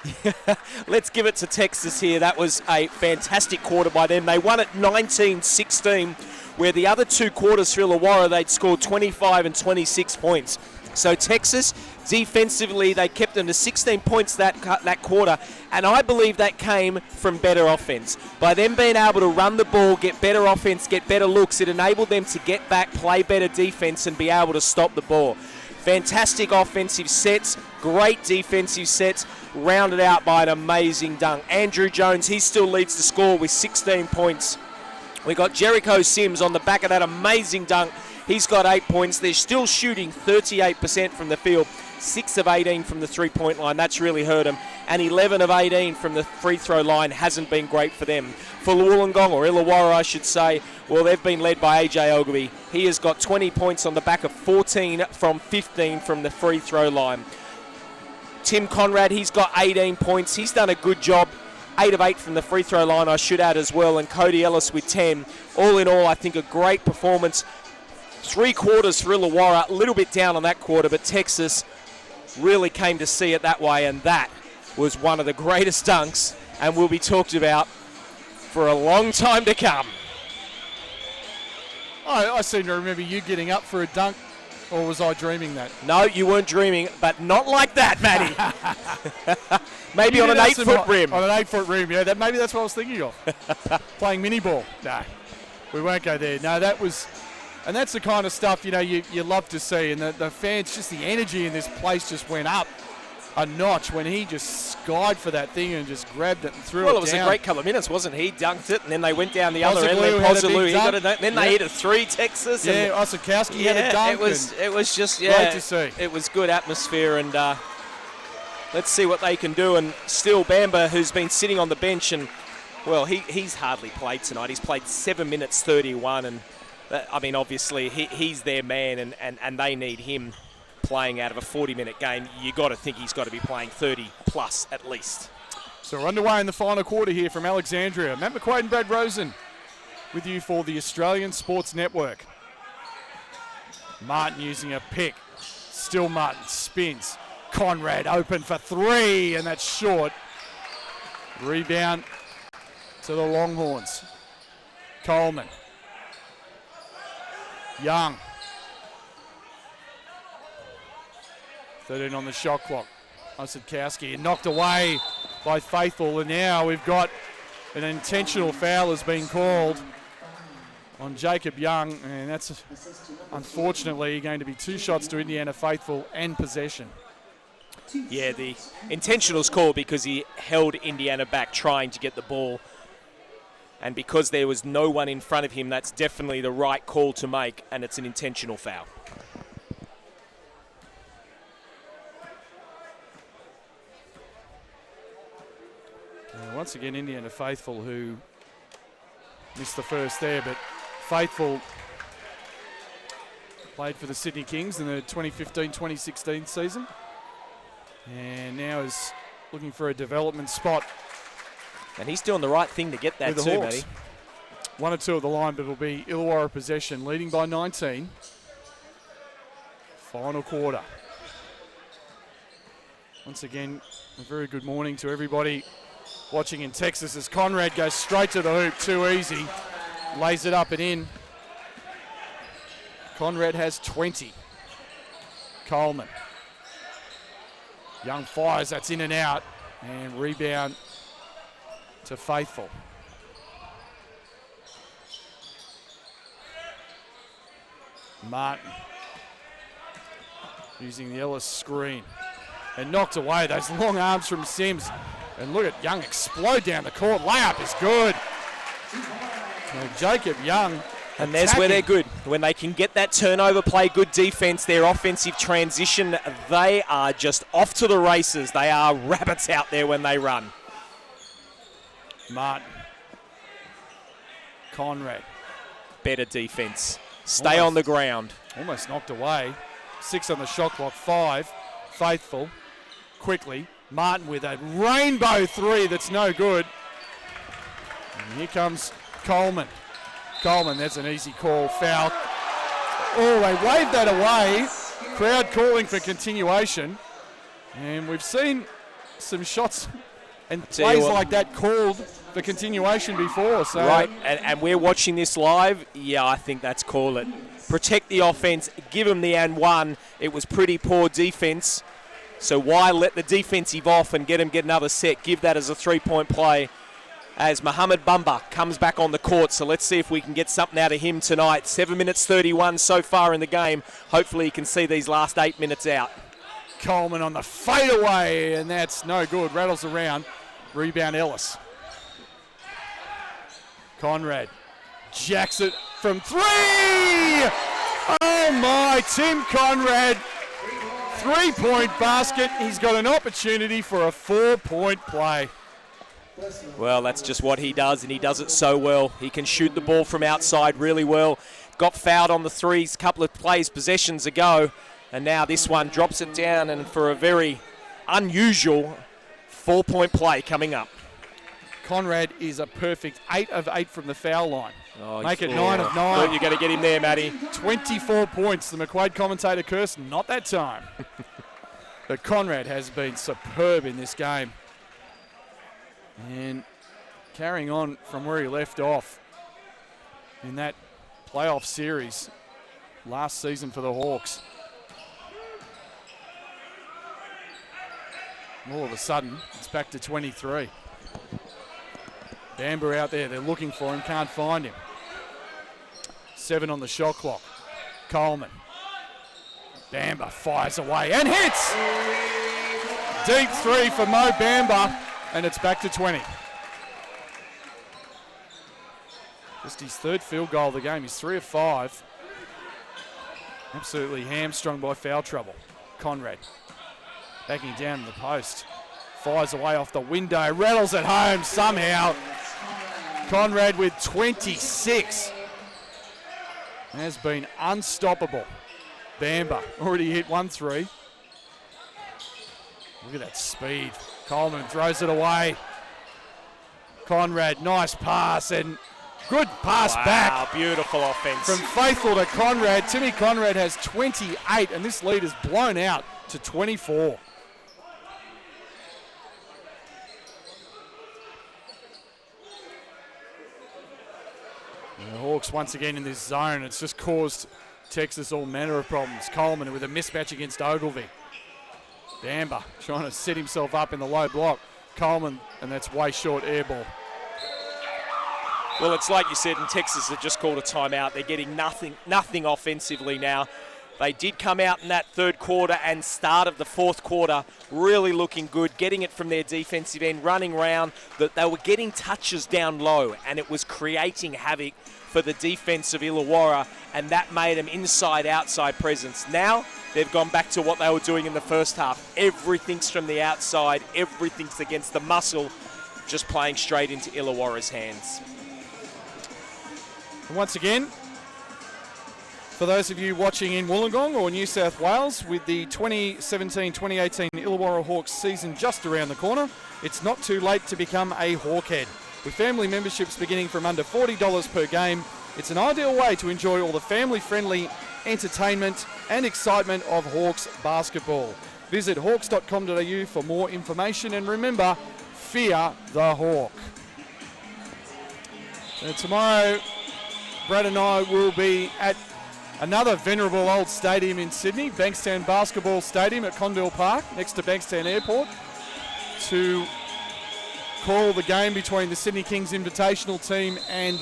it to Texas here. That was a fantastic quarter by them. They won it 19-16, where the other two quarters for Illawarra, they'd scored 25 and 26 points. So Texas, defensively, they kept them to 16 points that quarter, and I believe that came from better offense. By them being able to run the ball, get better offense, get better looks, it enabled them to get back, play better defense, and be able to stop the ball. Fantastic offensive sets, great defensive sets, rounded out by an amazing dunk. Andrew Jones, he still leads the score with 16 points. We got Jericho Sims on the back of that amazing dunk. He's got 8 points. They're still shooting 38% from the field, 6 of 18 from the three-point line. That's really hurt them. And 11 of 18 from the free throw line hasn't been great for them. For Wollongong, or Illawarra, I should say, well, they've been led by AJ Ogilvy. He has got 20 points on the back of 14 from 15 from the free throw line. Tim Conrad, he's got 18 points. He's done a good job. 8 of 8 from the free throw line, I should add as well. And Cody Ellis with 10. All in all, I think a great performance. 3 quarters for Illawarra, a little bit down on that quarter, but Texas really came to see it that way, and that was one of the greatest dunks and will be talked about for a long time to come. I seem to remember you getting up for a dunk, or was I dreaming that? No, you weren't dreaming, but not like that, Matty. Maybe on an 8-foot rim. On an 8-foot rim, yeah. Maybe that's what I was thinking of. Playing mini ball. No, we won't go there. No, that was... And that's the kind of stuff, you know, you love to see. And the fans, just the energy in this place just went up a notch when he just skied for that thing and just grabbed it and threw it down. Well, it was a great couple of minutes, wasn't he? Dunked it, and then they went down the other end. Then they hit a 3, Texas. Yeah, Osakowski had a dunk. It was just, great to see. It was good atmosphere, and let's see what they can do. And still, Bamba, who's been sitting on the bench, and, well, he's hardly played tonight. He's played 7 minutes 31, and I mean, obviously, he's their man, and they need him playing out of a 40-minute game. You got to think he's got to be playing 30-plus at least. So we're underway in the final quarter here from Alexandria. Matt McQuaid and Brad Rosen with you for the Australian Sports Network. Martin using a pick. Still Martin spins. Conrad open for 3, and that's short. Rebound to the Longhorns. Coleman. Young. 13 on the shot clock. Osakowski and knocked away by Faithful, and now we've got an intentional foul has been called on Jacob Young, and that's unfortunately going to be 2 shots to Indiana Faithful and possession. Yeah, the intentional's called because he held Indiana back trying to get the ball. And because there was no one in front of him, that's definitely the right call to make, and it's an intentional foul. once again, Indiana faithful who missed the first there, but faithful played for the Sydney Kings in the 2015-2016 season, and now is looking for a development spot. And he's doing the right thing to get that too, Matty. 1 or 2 of the line, but it'll be Illawarra possession, leading by 19. Final quarter. Once again, a very good morning to everybody watching in Texas as Conrad goes straight to the hoop, too easy. Lays it up and in. Conrad has 20. Coleman. Young fires, that's in and out. And rebound to Faithful. Martin using the Ellis screen and knocked away. Those long arms from Sims. And look at Young explode down the court. Layup is good. Well, Jacob Young. And there's where they're good. When they can get that turnover, play good defense, their offensive transition, they are just off to the races. They are rabbits out there when they run. Martin. Conrad. Better defense. Stay on the ground. Almost knocked away. 6 on the shot clock, 5. Faithful. Quickly. Martin with a rainbow 3 that's no good. And here comes Coleman. Coleman, that's an easy call. Foul. Oh, they waved that away. Crowd calling for continuation. And we've seen some shots and plays like that called for continuation before. So right, and we're watching this live. Yeah, I think that's call it. Protect the offense, give them the and one. It was pretty poor defense. So why let the defensive off and get another set? Give that as a 3-point play. As Muhammad Bumba comes back on the court. So let's see if we can get something out of him tonight. 7 minutes 31 so far in the game. Hopefully he can see these last 8 minutes out. Coleman on the fadeaway, and that's no good. Rattles around. Rebound Ellis. Conrad jacks it from 3! Oh my, Tim Conrad. 3-point basket. He's got an opportunity for a 4-point play. Well, that's just what he does, and he does it so well. He can shoot the ball from outside really well. Got fouled on the threes a couple of plays, possessions ago, and now this one drops it down, and for a very unusual 4-point play coming up. Conrad is a perfect 8 of 8 from the foul line. Oh, Make it 9 of 9. Good, you got to get him there, Matty. 24 points. The McQuaid commentator cursed, not that time. But Conrad has been superb in this game. And carrying on from where he left off in that playoff series last season for the Hawks. All of a sudden, it's back to 23. Bamber out there, they're looking for him, can't find him. 7 on the shot clock. Coleman. Bamber fires away and hits! Deep 3 for Mo Bamber, and it's back to 20. Just his 3rd field goal of the game. He's 3 of 5. Absolutely hamstrung by foul trouble. Conrad backing down in the post. Fires away off the window. Rattles it home somehow. Conrad with 26. Has been unstoppable. Bamber already hit 1 3. Look at that speed. Coleman throws it away. Conrad, nice pass and good pass back. Beautiful offense. From Faithful to Conrad. Timmy Conrad has 28 and this lead is blown out to 24. And the Hawks once again in this zone. It's just caused Texas all manner of problems. Coleman with a mismatch against Ogilvy. Bamber trying to set himself up in the low block. Coleman, and that's way short air ball. Well, it's like you said, and Texas have just called a timeout. They're getting nothing offensively now. They did come out in that 3rd quarter and start of the 4th quarter really looking good, getting it from their defensive end, running around. That they were getting touches down low, and it was creating havoc for the defense of Illawarra, and that made them inside-outside presence. Now they've gone back to what they were doing in the first half. Everything's from the outside. Everything's against the muscle. just playing straight into Illawarra's hands. And once again, for those of you watching in Wollongong or New South Wales, with the 2017-2018 Illawarra Hawks season just around the corner, it's not too late to become a Hawkhead. With family memberships beginning from under $40 per game, it's an ideal way to enjoy all the family-friendly entertainment and excitement of Hawks basketball. Visit hawks.com.au for more information, and remember, fear the Hawk. Tomorrow, Brad and I will be at another venerable old stadium in Sydney, Bankstown Basketball Stadium at Condell Park, next to Bankstown Airport, to call the game between the Sydney Kings Invitational team and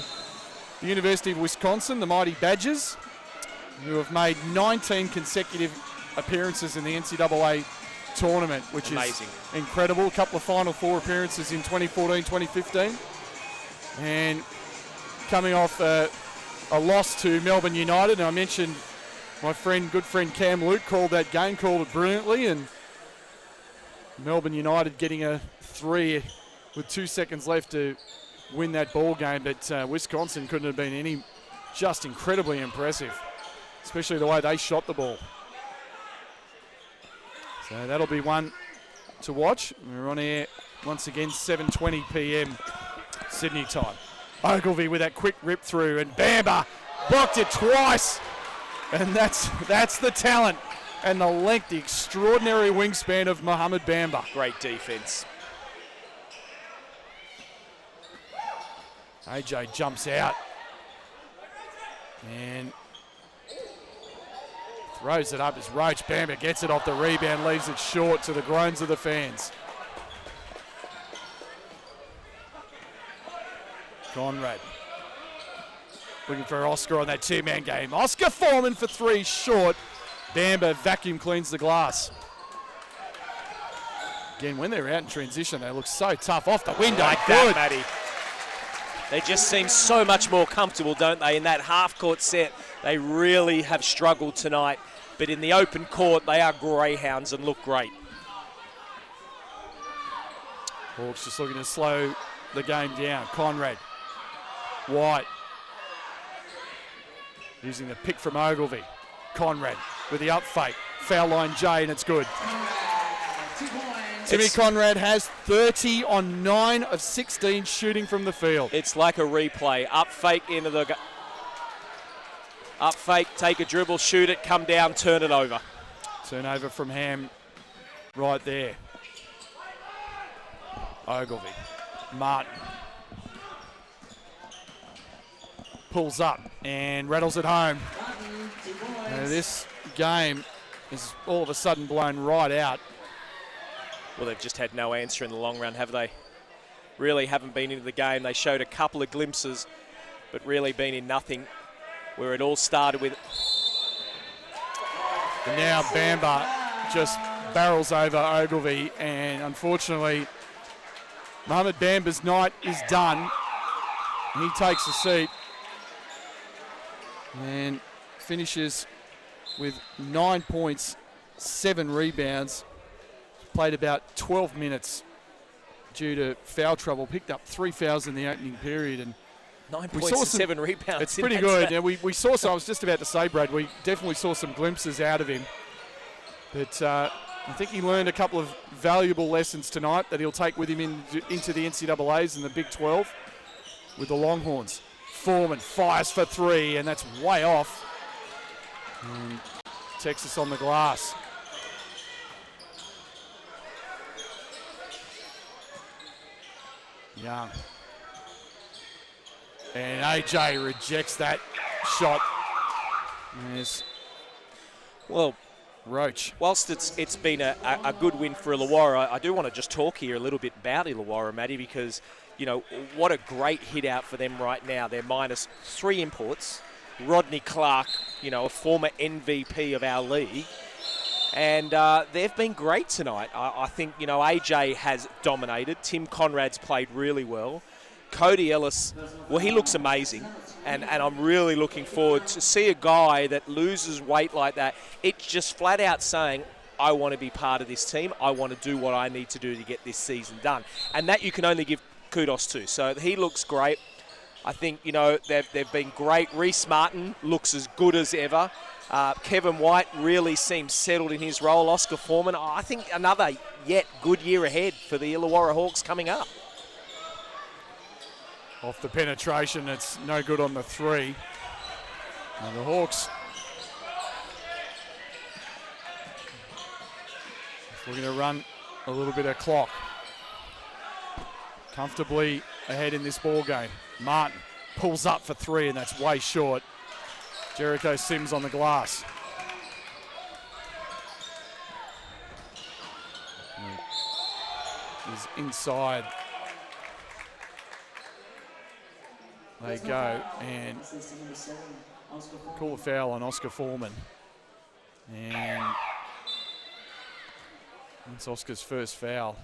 the University of Wisconsin, the Mighty Badgers, who have made 19 consecutive appearances in the NCAA tournament, which amazing. Is incredible. A couple of Final Four appearances in 2014, 2015. And coming off a loss to Melbourne United. And I mentioned my good friend Cam Luke called that game, called it brilliantly, and Melbourne United getting a 3 with 2 seconds left to win that ball game, but Wisconsin couldn't have been just incredibly impressive, especially the way they shot the ball. So that'll be one to watch. We're on air once again, 7:20 p.m. Sydney time. Ogilvie with that quick rip through, and Bamba blocked it twice. And that's the talent and the length, the extraordinary wingspan of Mohamed Bamba. Great defense. AJ jumps out and throws it up as Roach. Bamba gets it off the rebound, leaves it short to the groans of the fans. Conrad looking for Oscar on that two-man game. Oscar Foreman for 3, short. Bamba vacuum cleans the glass. Again, when they're out in transition, they look so tough. Off the window, like good. That, Matty. They just seem so much more comfortable, don't they? In that half-court set, they really have struggled tonight. But in the open court, they are greyhounds and look great. Hawks just looking to slow the game down. Conrad. White. Using the pick from Ogilvie. Conrad with the up fake. Foul line J, and it's good. Timmy Conrad has 30 on 9 of 16 shooting from the field. It's like a replay. Up fake into the... Up fake, take a dribble, shoot it, come down, turn it over. Turnover from Ham right there. Ogilvie. Martin. Pulls up and rattles it home. Now this game is all of a sudden blown right out. Well, they've just had no answer in the long run, have they? Really haven't been into the game. They showed a couple of glimpses, but really been in nothing, where it all started with. And now Bamba just barrels over Ogilvie, and unfortunately, Mohamed Bamba's night is done. He takes a seat and finishes with 9 points, 7 rebounds. Played about 12 minutes due to foul trouble. Picked up 3 fouls in the opening period. And 9 points and 7 rebounds. It's pretty good. Yeah, we saw some, I was just about to say, Brad, we definitely saw some glimpses out of him. But I think he learned a couple of valuable lessons tonight that he'll take with him into the NCAAs and the Big 12 with the Longhorns. Foreman fires for 3, and that's way off. And Texas on the glass. Young. And AJ rejects that shot. There's Roach. Whilst it's been a good win for Illawarra, I do want to just talk here a little bit about Illawarra, Matty, because, you know, what a great hit out for them right now. They're minus 3 imports. Rodney Clark, you know, a former MVP of our league. And they've been great tonight. I think, you know, AJ has dominated. Tim Conrad's played really well. Cody Ellis, well, he looks amazing. And I'm really looking forward to see a guy that loses weight like that. It's just flat out saying, I want to be part of this team. I want to do what I need to do to get this season done. And that you can only give kudos to. So he looks great. I think, you know, they've been great. Reece Martin looks as good as ever. Kevin White really seems settled in his role. Oscar Foreman, I think another yet good year ahead for the Illawarra Hawks coming up. Off the penetration, it's no good on the 3. And the Hawks looking to run a little bit of clock. Comfortably ahead in this ball game. Martin pulls up for 3, and that's way short. Jericho Sims on the glass. He's inside. They go and call a foul on Oscar Foreman. And it's Oscar's first foul.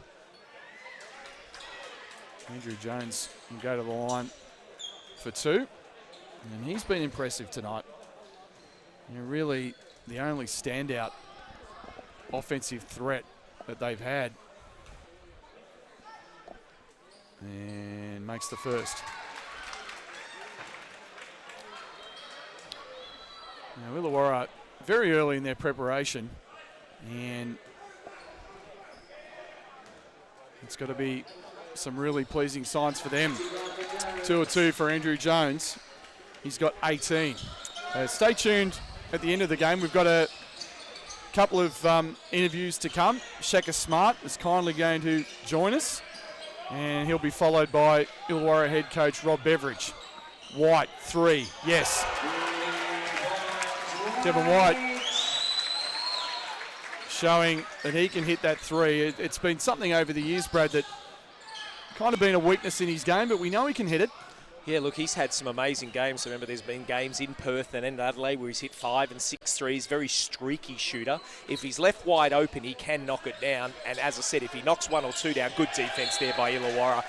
Andrew Jones can go to the line for 2. And he's been impressive tonight. You know, really the only standout offensive threat that they've had. And makes the first. Now, Illawarra very early in their preparation, and it's got to be some really pleasing signs for them. 2-2 for Andrew Jones. He's got 18. Stay tuned at the end of the game. We've got a couple of interviews to come. Shaka Smart is kindly going to join us, and he'll be followed by Illawarra head coach Rob Beveridge. White, 3, yes. Devin White showing that he can hit that 3. It's been something over the years, Brad, that kind of been a weakness in his game, but we know he can hit it. Yeah, look, he's had some amazing games. Remember, there's been games in Perth and in Adelaide where he's hit 5 and 6 threes. Very streaky shooter. If he's left wide open, he can knock it down. And as I said, if he knocks 1 or 2 down, good defence there by Illawarra.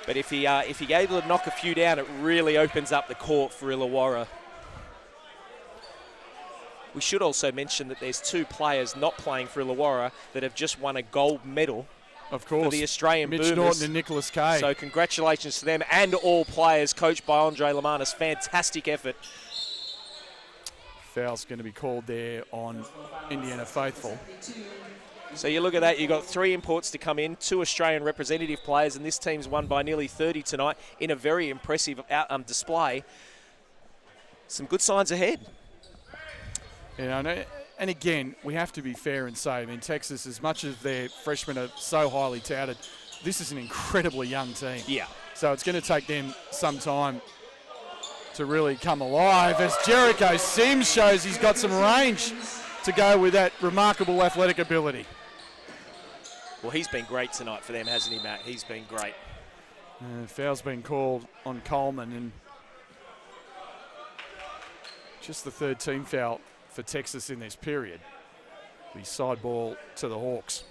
But if he able to knock a few down, it really opens up the court for Illawarra. We should also mention that there's 2 players not playing for Illawarra that have just won a gold medal. Of course, for the Australian Mitch Boomers. Norton and Nicholas Kay. So congratulations to them and all players, coached by Andre Lamanis. Fantastic effort. Foul's going to be called there on Indiana Faithful. So you look at that, you've got 3 imports to come in, 2 Australian representative players, and this team's won by nearly 30 tonight in a very impressive display. Some good signs ahead. You know, and again, we have to be fair and say, I mean, Texas, as much as their freshmen are so highly touted, this is an incredibly young team. Yeah. So it's going to take them some time to really come alive, as Jericho Sims shows he's got some range to go with that remarkable athletic ability. Well, he's been great tonight for them, hasn't he, Matt? He's been great. Foul's been called on Coleman, and just the 3rd team foul for Texas in this period. The side ball to the Hawks.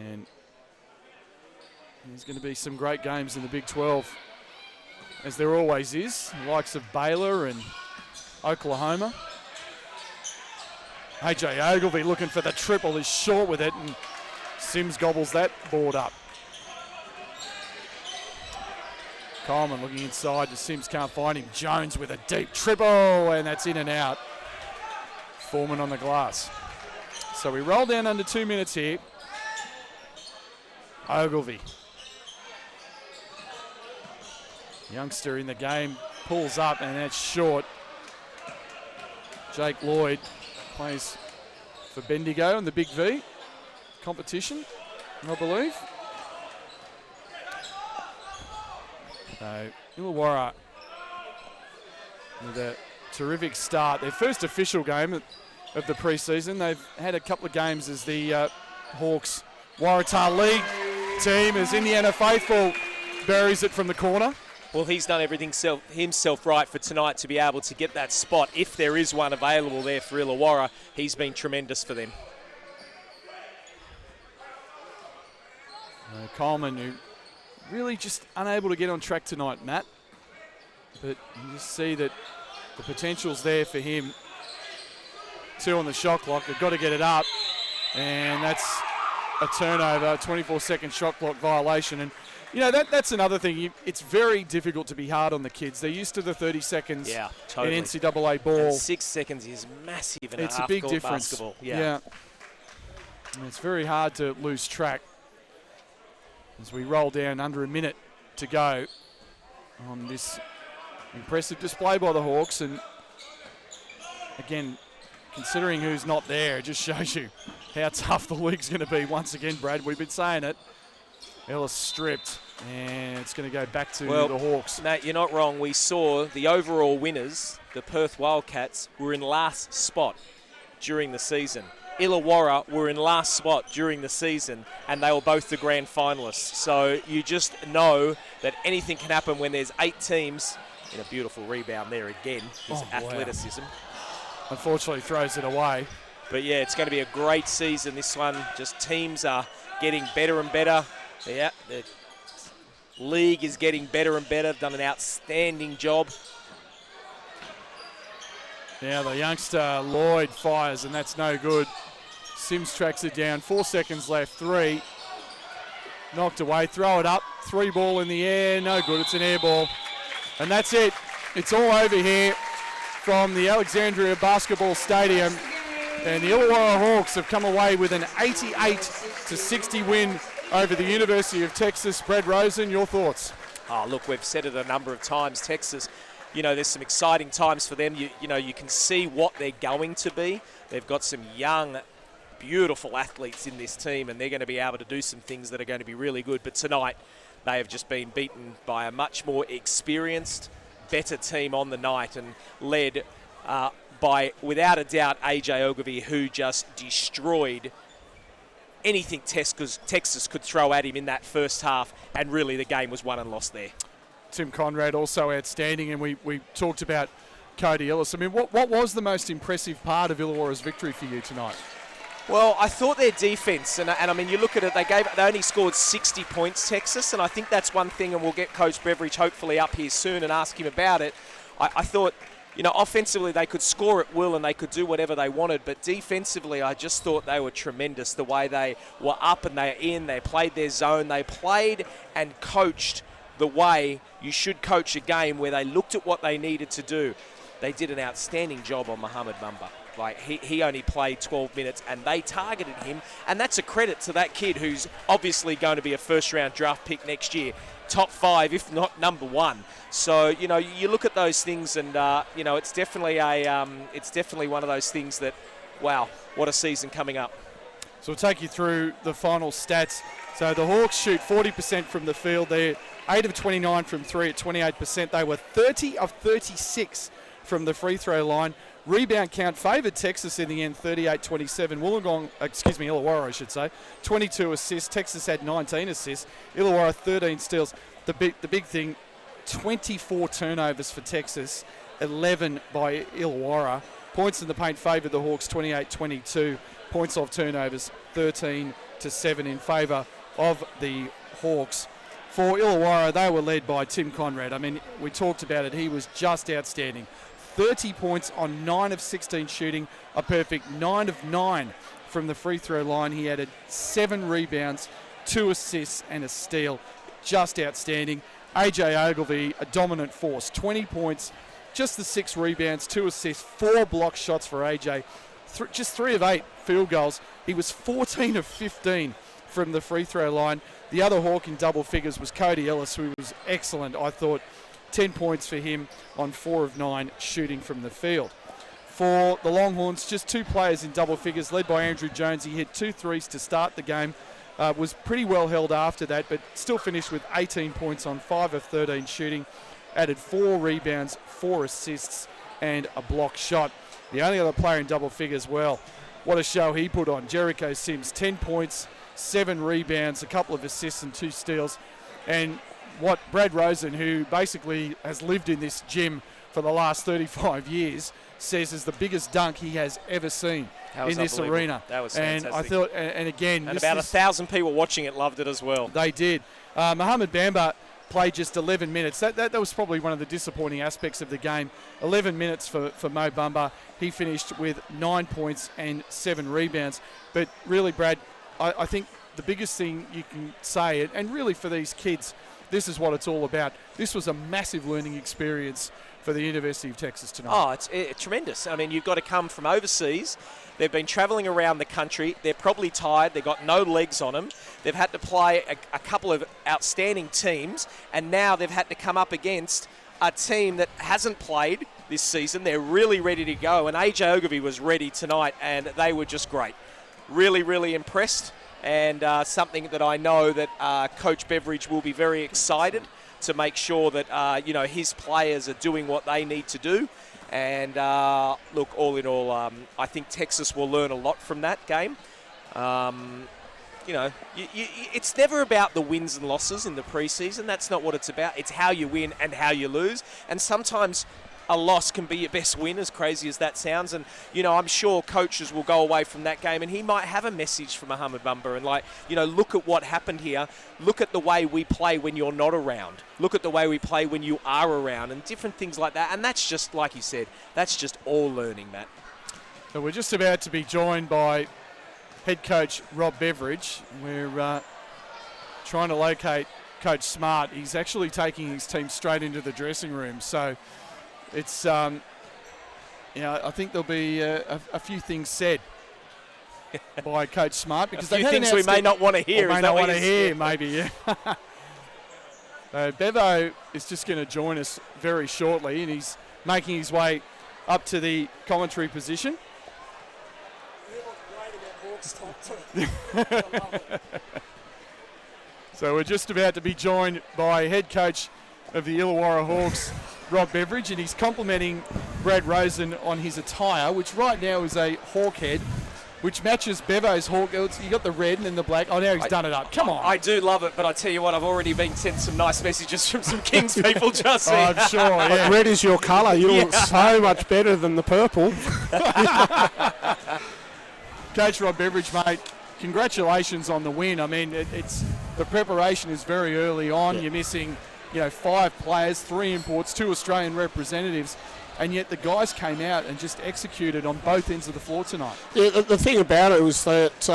And there's going to be some great games in the Big 12, as there always is. The likes of Baylor and Oklahoma. AJ Ogilvy looking for the triple, is short with it, and Sims gobbles that board up. Coleman looking inside, the Sims can't find him. Jones with a deep triple, and that's in and out. Foreman on the glass. So we roll down under 2 minutes here. Ogilvy. Youngster in the game, pulls up, and that's short. Jake Lloyd plays for Bendigo in the Big V competition, I believe. So Illawarra with a terrific start. Their first official game of the preseason. They've had a couple of games as the Hawks Waratah League team, as Indiana Faithful buries it from the corner. Well, he's done everything himself right for tonight to be able to get that spot. If there is one available there for Illawarra, he's been tremendous for them. Coleman, who really just unable to get on track tonight, Matt. But you just see that the potential's there for him. 2 on the shot clock. They've got to get it up. And that's a turnover, 24-second shot clock violation. And, you know, that's another thing. It's very difficult to be hard on the kids. They're used to the 30 seconds totally. in NCAA ball. And 6 seconds is massive in it's a big difference. Basketball. Yeah. And it's very hard to lose track as we roll down under a minute to go on this impressive display by the Hawks. And again, considering who's not there, it just shows you how tough the league's going to be. Once again, Brad, we've been saying it. Ellis stripped, and it's going to go back to the Hawks. Nate, you're not wrong. We saw the overall winners, the Perth Wildcats, were in last spot during the season. Illawarra were in last spot during the season, and they were both the grand finalists. So you just know that anything can happen when there's 8 teams. And a beautiful rebound there again. His athleticism. Wow. Unfortunately, throws it away. But yeah, it's going to be a great season. This one, just teams are getting better and better. Yeah, the league is getting better and better. Done an outstanding job. Now the youngster Lloyd fires, and that's no good. Sims tracks it down. 4 seconds left. 3. Knocked away. Throw it up. 3 ball in the air. No good. It's an air ball. And that's it. It's all over here from the Alexandria Basketball Stadium. And the Illawarra Hawks have come away with an 88-60 win over the University of Texas. Brad Rosen, your thoughts? Oh, look, we've said it a number of times. Texas, you know, there's some exciting times for them. You know, you can see what they're going to be. They've got some young, beautiful athletes in this team, and they're going to be able to do some things that are going to be really good. But tonight, they have just been beaten by a much more experienced, better team on the night, and led by, without a doubt, AJ Ogilvie, who just destroyed anything Texas could throw at him in that first half, and really the game was won and lost there. Tim Conrad also outstanding, and we talked about Cody Ellis. I mean, what was the most impressive part of Illawarra's victory for you tonight? Well, I thought their defense, and I mean, you look at it, they only scored 60 points, Texas, and I think that's one thing, and we'll get Coach Beveridge hopefully up here soon and ask him about it. I thought, you know, offensively they could score at will and they could do whatever they wanted, but defensively I just thought they were tremendous. The way they were up and they were in, they played their zone, they played and coached the way you should coach a game, where they looked at what they needed to do. They did an outstanding job on Muhammad Mumba. Like, he only played 12 minutes and they targeted him, and that's a credit to that kid who's obviously going to be a first-round draft pick next year. Top 5, if not number 1. So, you know, you look at those things and, you know, it's definitely one of those things that, wow, what a season coming up. So we'll take you through the final stats. So the Hawks shoot 40% from the field. They're 8 of 29 from 3 at 28%. They were 30 of 36 from the free throw line. Rebound count favoured Texas in the end, 38-27. Illawarra, I should say, 22 assists. Texas had 19 assists. Illawarra 13 steals. The big thing, 24 turnovers for Texas, 11 by Illawarra. Points in the paint favoured the Hawks, 28-22. Points off turnovers, 13-7 in favour of the Hawks. For Illawarra, they were led by Tim Conrad. I mean, we talked about it. He was just outstanding. 30 points on 9 of 16 shooting, a perfect 9 of 9 from the free throw line. He added 7 rebounds, 2 assists and a steal. Just outstanding. AJ Ogilvie, a dominant force. 20 points, just the 6 rebounds, 2 assists, 4 block shots for AJ. Just 3 of 8 field goals. He was 14 of 15 from the free throw line. The other Hawk in double figures was Cody Ellis, who was excellent, I thought. 10 points for him on 4 of 9 shooting from the field. For the Longhorns, just 2 players in double figures, led by Andrew Jones. He hit 2 threes to start the game. Was pretty well held after that, but still finished with 18 points on 5 of 13 shooting. Added 4 rebounds, 4 assists, and a block shot. The only other player in double figures, well, what a show he put on. Jericho Sims, 10 points, 7 rebounds, a couple of assists and 2 steals. And what Brad Rosen, who basically has lived in this gym for the last 35 years, says is the biggest dunk he has ever seen in this arena. That was fantastic. And I thought, and again, and about 1,000 people watching it loved it as well. They did. Muhammad Bamba played just 11 minutes. That was probably one of the disappointing aspects of the game. 11 minutes for Mo Bamba. He finished with 9 points and 7 rebounds. But really, Brad, I think the biggest thing you can say, and really for these kids, this is what it's all about. This was a massive learning experience for the University of Texas tonight. Oh, it's tremendous. I mean, you've got to come from overseas. They've been travelling around the country. They're probably tired. They've got no legs on them. They've had to play a couple of outstanding teams, and now they've had to come up against a team that hasn't played this season. They're really ready to go, and AJ Ogilvie was ready tonight, and they were just great. Really, really impressed, and something that I know that Coach Beveridge will be very excited to make sure that his players are doing what they need to do. And look, all in all, I think Texas will learn a lot from that game. It's never about the wins and losses in the preseason. That's not what it's about. It's how you win and how you lose. And sometimes a loss can be your best win, as crazy as that sounds. And, I'm sure coaches will go away from that game and he might have a message for Mohamed Bamba and look at what happened here. Look at the way we play when you're not around. Look at the way we play when you are around and different things like that. And that's just, like you said, that's just all learning, Matt. So we're just about to be joined by head coach Rob Beveridge. We're trying to locate Coach Smart. He's actually taking his team straight into the dressing room. So it's, I think there'll be a few things said by Coach Smart, because a few things we may not want to hear. May not want to hear, maybe, yeah. Bevo is just going to join us very shortly, and he's making his way up to the commentary position. So we're just about to be joined by head coach of the Illawarra Hawks, Rob Beveridge, and he's complimenting Brad Rosen on his attire, which right now is a hawk head, which matches Bevo's hawk. You got the red and then the black. Oh, now he's done it up. Come on. I do love it, but I tell you what, I've already been sent some nice messages from some Kings people just I'm sure, yeah. Red is your colour. You look so much better than the purple. Coach Rob Beveridge, mate, congratulations on the win. I mean, it's the preparation is very early on. Yeah. You're missing, 5 players, 3 imports, 2 Australian representatives, and yet the guys came out and just executed on both ends of the floor tonight. Yeah, the thing about it was that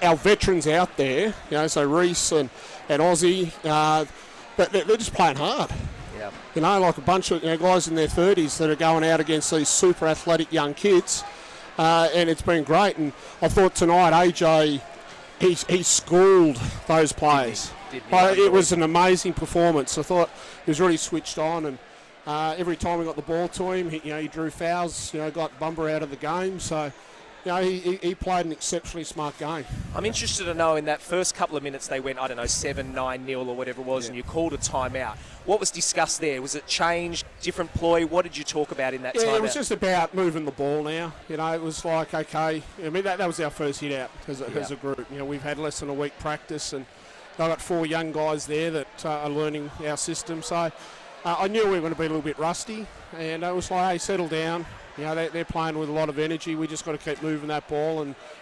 our veterans out there, so Reese and Aussie, but they're just playing hard. Yeah. Like a bunch of guys in their 30s that are going out against these super athletic young kids. And it's been great. And I thought tonight, AJ, he schooled those players. It was an amazing performance. I thought he was really switched on, and every time we got the ball to him, he drew fouls, got Bumber out of the game. So, he played an exceptionally smart game. I'm interested to know, in that first couple of minutes they went, 7-9-0 or whatever it was, and you called a timeout. What was discussed there? Was it change, different ploy? What did you talk about in that timeout? Yeah, it was just about moving the ball now. It was like, okay, that was our first hit out as a group. We've had less than a week practice, and I've got 4 young guys there that are learning our system. So I knew we were going to be a little bit rusty, and it was like, hey, settle down. They're playing with a lot of energy. We just got to keep moving that ball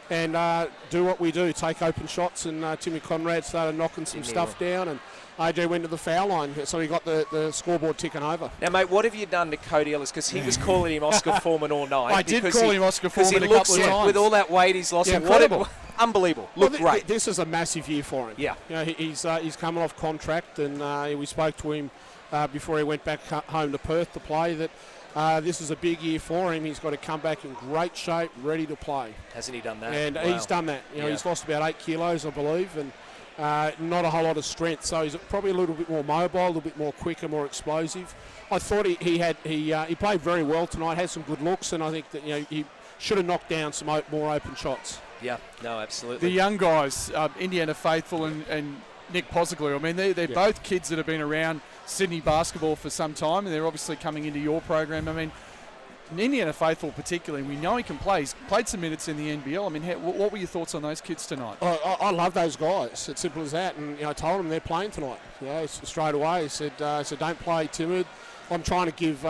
and do what we do, take open shots. And Timmy Conrad started knocking some stuff down, and AJ went to the foul line, so he got the scoreboard ticking over. Now, mate, what have you done to Cody Ellis? Because he was calling him Oscar Foreman all night. I did call him Oscar Foreman a couple of times. With all that weight he's lost. Yeah, incredible. Unbelievable. Looked great. This is a massive year for him. Yeah. He's coming off contract, and we spoke to him before he went back home to Perth to play that this is a big year for him. He's got to come back in great shape, ready to play. Hasn't he done that? And he's done that. He's lost about 8 kilos, I believe, and not a whole lot of strength. So he's probably a little bit more mobile, a little bit more quicker, more explosive. I thought he played very well tonight, had some good looks, and I think that he should have knocked down some more open shots. Yeah, no, absolutely. The young guys, Indiana Faithful and Nick Posaglu, I mean, they're both kids that have been around Sydney basketball for some time, and they're obviously coming into your program. I mean, Indiana Faithful particularly, we know he can play. He's played some minutes in the NBL. I mean, what were your thoughts on those kids tonight? I love those guys. It's simple as that. And I told them they're playing tonight. Straight away. I said, don't play timid. I'm trying to give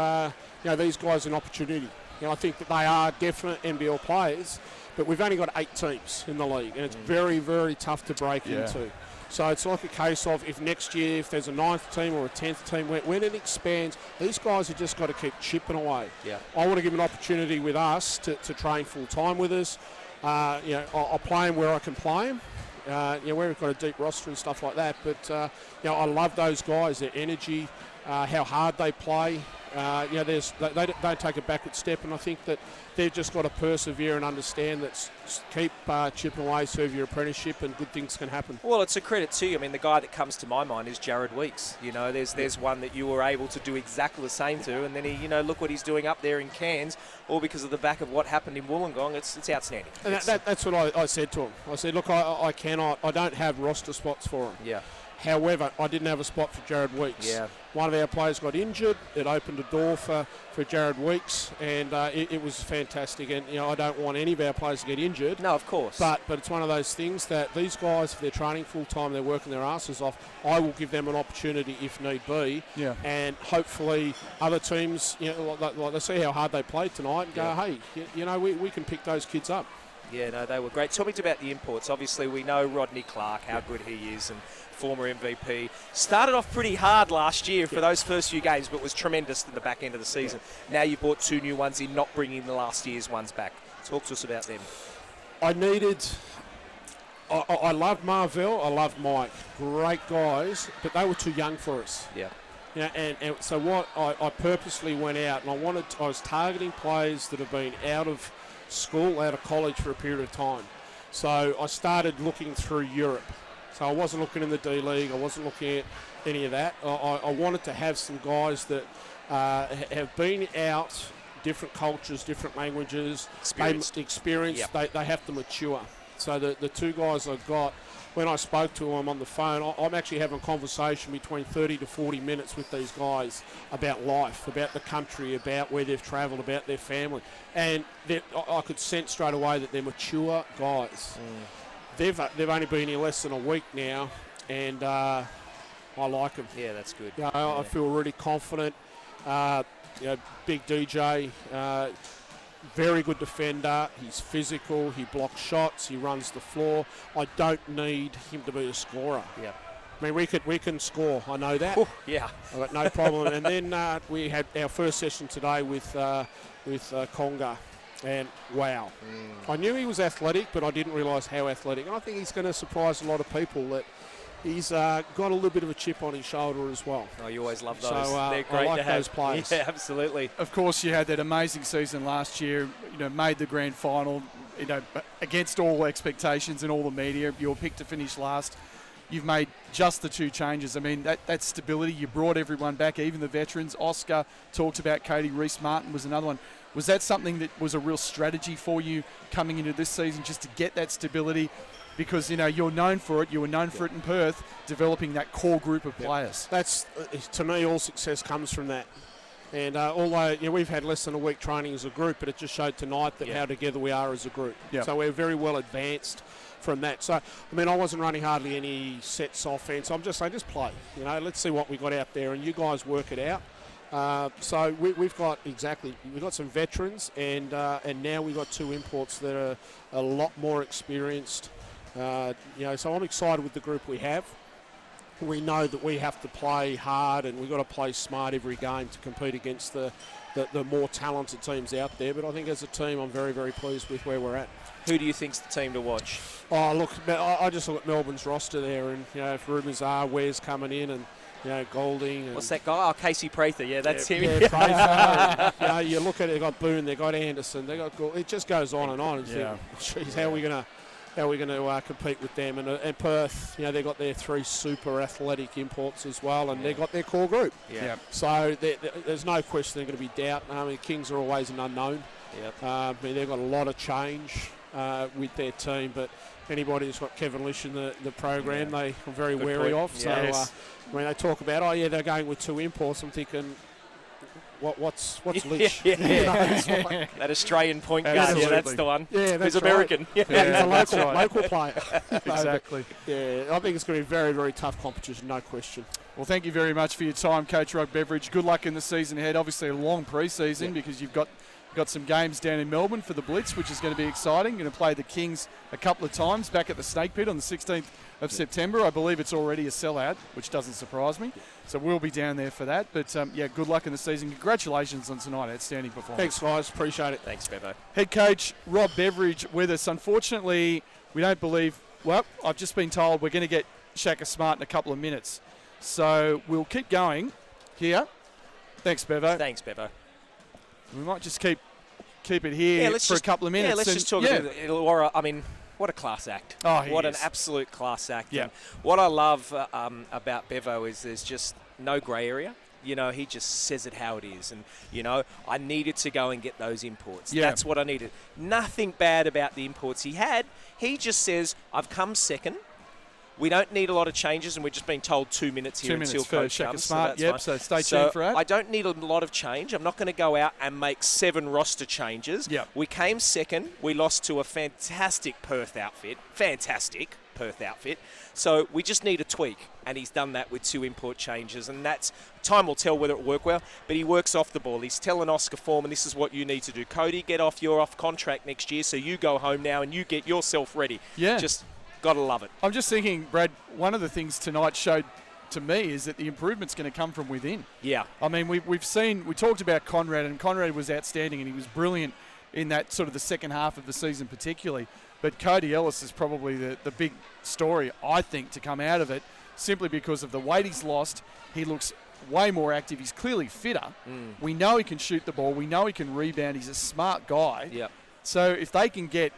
these guys an opportunity. I think that they are definite NBL players, but we've only got 8 teams in the league, and it's very, very tough to break into. So it's like a case of if next year, if there's a 9th team or a 10th team, when it expands, these guys have just got to keep chipping away. Yeah. I want to give them an opportunity with us to train full time with us. I'll play them where I can play them, we've got a deep roster and stuff like that. But I love those guys, their energy, how hard they play. They don't take a backward step, and I think that they've just got to persevere and understand that keep chipping away, serve your apprenticeship, and good things can happen. Well, it's a credit to you. I mean, the guy that comes to my mind is Jared Weeks. There's one that you were able to do exactly the same to, and then he, look what he's doing up there in Cairns, all because of the back of what happened in Wollongong. It's outstanding. And that's what I said to him. I said, look, I don't have roster spots for him. Yeah. However, I didn't have a spot for Jared Weeks. Yeah. One of our players got injured. It opened a door for Jared Weeks, and it was fantastic. And I don't want any of our players to get injured. No, of course. But it's one of those things that these guys, if they're training full time, they're working their asses off. I will give them an opportunity if need be. Yeah. And hopefully other teams, like they see how hard they played tonight, and go, hey, we can pick those kids up. Yeah, no, they were great. Tell me about the imports. Obviously, we know Rodney Clark, how good he is, and former MVP. Started off pretty hard last year for those first few games, but was tremendous in the back end of the season. Now you brought 2 new ones in, not bringing the last year's ones back. Talk to us about them. I loved Marvell, I loved Mike. Great guys, but they were too young for us. Yeah. And so what I purposely went out, and I was targeting players that have been out of school, out of college for a period of time. So I started looking through Europe. So I wasn't looking in the D-League, I wasn't looking at any of that. I wanted to have some guys that have been out, different cultures, different languages, experience. Yep. They have to mature. So the 2 guys I got, when I spoke to them on the phone, I'm actually having a conversation between 30 to 40 minutes with these guys about life, about the country, about where they've travelled, about their family. And I could sense straight away that they're mature guys. They've only been here less than a week now, and I like them. Yeah, that's good. I feel really confident. Big DJ, very good defender. He's physical. He blocks shots. He runs the floor. I don't need him to be a scorer. Yeah. I mean, we can score. I know that. Ooh, yeah. I've got no problem. And then we had our first session today with Conga. And wow. I knew he was athletic, but I didn't realise how athletic. And I think he's going to surprise a lot of people that he's got a little bit of a chip on his shoulder as well. Oh, you always love those. So they're great I like to have. those players. Yeah, absolutely. Of course, you had that amazing season last year, made the grand final, against all expectations and all the media. You were picked to finish last. You've made just the 2 changes. I mean, that stability, you brought everyone back, even the veterans. Oscar talked about Katie Reese-Martin was another one. Was that something that was a real strategy for you coming into this season, just to get that stability? Because, you're known for it. You were known for it in Perth, developing that core group of players. That's, to me, all success comes from that. And although we've had less than a week training as a group, but it just showed tonight that how together we are as a group. Yep. So we're very well advanced from that. So, I mean, I wasn't running hardly any sets offense. I'm just saying, just play. Let's see what we got out there, and you guys work it out. So we've got some veterans, and now we've got 2 imports that are a lot more experienced. So I'm excited with the group we have. We know that we have to play hard, and we've got to play smart every game to compete against the more talented teams out there. But I think as a team, I'm very, very pleased with where we're at. Who do you think's the team to watch? Oh, look, I just look at Melbourne's roster there, and if rumours are Ware's coming in, and Golding. What's that guy? Oh, Casey Prather. Yeah, that's him. Yeah, Prather. You look at it. They got Boone. They got Anderson. They got. It just goes on and on. And think, geez, how are we going to compete with them? And Perth, they got their 3 super athletic imports as well, and they got their core group. Yeah. So there's no question they're going to be doubt. I mean, Kings are always an unknown. Yep. They've got a lot of change with their team, but anybody who's got Kevin Lish in the program, they are very Good wary point. of. So Yes. when they talk about, they're going with 2 imports, I'm thinking, what's Lish? That Australian point guard, Absolutely. that's the one. Yeah, that's Who's American. Right. He's a right. local player. Exactly. I think it's going to be very, very tough competition, no question. Well, thank you very much for your time, Coach Rod Beveridge. Good luck in the season ahead. Obviously, a long pre-season because you've got some games down in Melbourne for the Blitz, which is going to be exciting. Going to play the Kings a couple of times back at the Snake Pit on the 16th of September. I believe it's already a sellout, which doesn't surprise me. So we'll be down there for that. But, good luck in the season. Congratulations on tonight. Outstanding performance. Thanks, guys. Appreciate it. Thanks, Bevo. Head coach Rob Beveridge with us. Unfortunately, we don't believe Well, I've just been told we're going to get Shaka Smart in a couple of minutes. So we'll keep going here. Thanks, Bevo. Thanks, Bevo. We might just keep it here for a couple of minutes. Yeah, let's just talk about Illawarra. I mean, what a class act. Oh, what an absolute class act. Yeah. And what I love about Bevo is there's just no grey area. You know, he just says it how it is. And, you know, I needed to go and get those imports. Yeah. That's what I needed. Nothing bad about the imports he had. He just says, I've come second. We don't need a lot of changes, and we've just been told 2 minutes here until Coach comes. Smart, so so stay tuned for that. I don't need a lot of change. I'm not going to go out and make 7 roster changes. Yep. We came second. We lost to a fantastic Perth outfit. So we just need a tweak, and he's done that with 2 import changes, and that's time will tell whether it worked well, but he works off the ball. He's telling Oscar Foreman, this is what you need to do. Cody, get off. You're off contract next year, so you go home now and you get yourself ready. Yeah. Just gotta love it. I'm just thinking, Brad, one of the things tonight showed to me is that the improvement's going to come from within. Yeah. I mean, we talked about Conrad, and Conrad was outstanding, and he was brilliant in that sort of the second half of the season particularly. But Cody Ellis is probably the big story, I think, to come out of it, simply because of the weight he's lost. He looks way more active. He's clearly fitter. We know he can shoot the ball. We know he can rebound. He's a smart guy. Yep. So if they can get,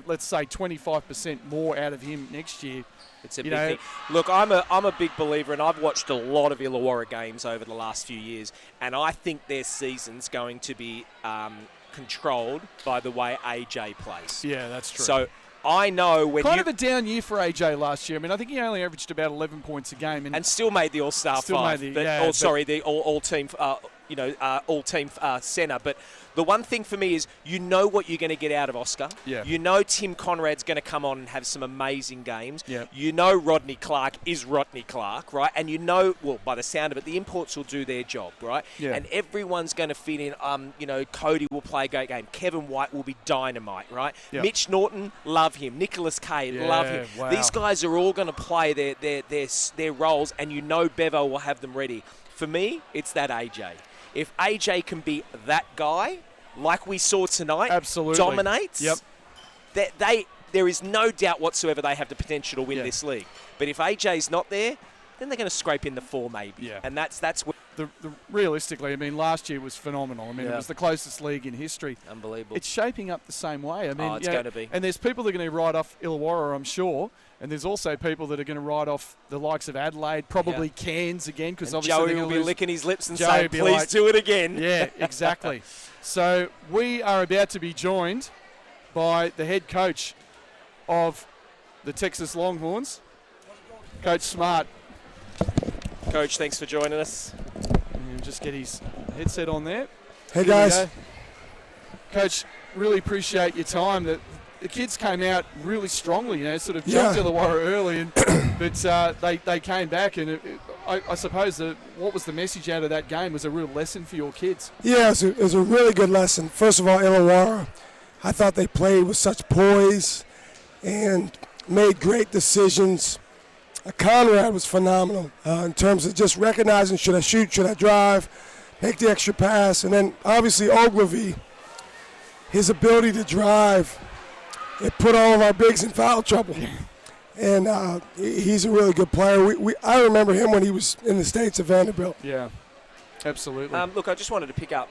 let's say 25% more out of him next year, it's a big thing. Look, I'm a big believer, and I've watched a lot of Illawarra games over the last few years, and I think their season's going to be controlled by the way AJ plays. Yeah, that's true. So I know when kind of a down year for AJ last year. I mean, I think he only averaged about 11 points a game, and still made the All-Star 5. The all-team. All-team centre. But the one thing for me is you know what you're going to get out of Oscar. Yeah. You know Tim Conrad's going to come on and have some amazing games. Yeah. You know Rodney Clark is Rodney Clark, right? And you know, well, by the sound of it, the imports will do their job, right? Yeah. And everyone's going to fit in. Cody will play a great game. Kevin White will be dynamite, right? Yeah. Mitch Norton, love him. Nicholas Kay, love him. Wow. These guys are all going to play their roles, and you know Bevo will have them ready. For me, it's that AJ. If AJ can be that guy, like we saw tonight, absolutely dominates, yep. There is no doubt whatsoever they have the potential to win this league. But if AJ's not there, then they're going to scrape in the 4 maybe. Yeah. And that's where realistically, I mean, last year was phenomenal. I mean, it was the closest league in history. Unbelievable. It's shaping up the same way. I mean, it's going to be. And there's people that are going to write off Illawarra, I'm sure. And there's also people that are going to write off the likes of Adelaide, probably Cairns again, because obviously Joey will be licking his lips and saying, please do it again. Yeah, exactly. So we are about to be joined by the head coach of the Texas Longhorns, Coach Smart. Coach, thanks for joining us. And just get his headset on there. Hey, guys. Coach, really appreciate your time. The kids came out really strongly, sort of jumped Illawarra early, but they came back, and I suppose what was the message out of that game was a real lesson for your kids. Yeah, it was a really good lesson. First of all, Illawarra, I thought they played with such poise and made great decisions. Conrad was phenomenal in terms of just recognizing, should I shoot, should I drive, make the extra pass, and then obviously Ogilvy, his ability to drive, it put all of our bigs in foul trouble. And he's a really good player. I remember him when he was in the States at Vanderbilt. Yeah, absolutely. Look, I just wanted to pick up,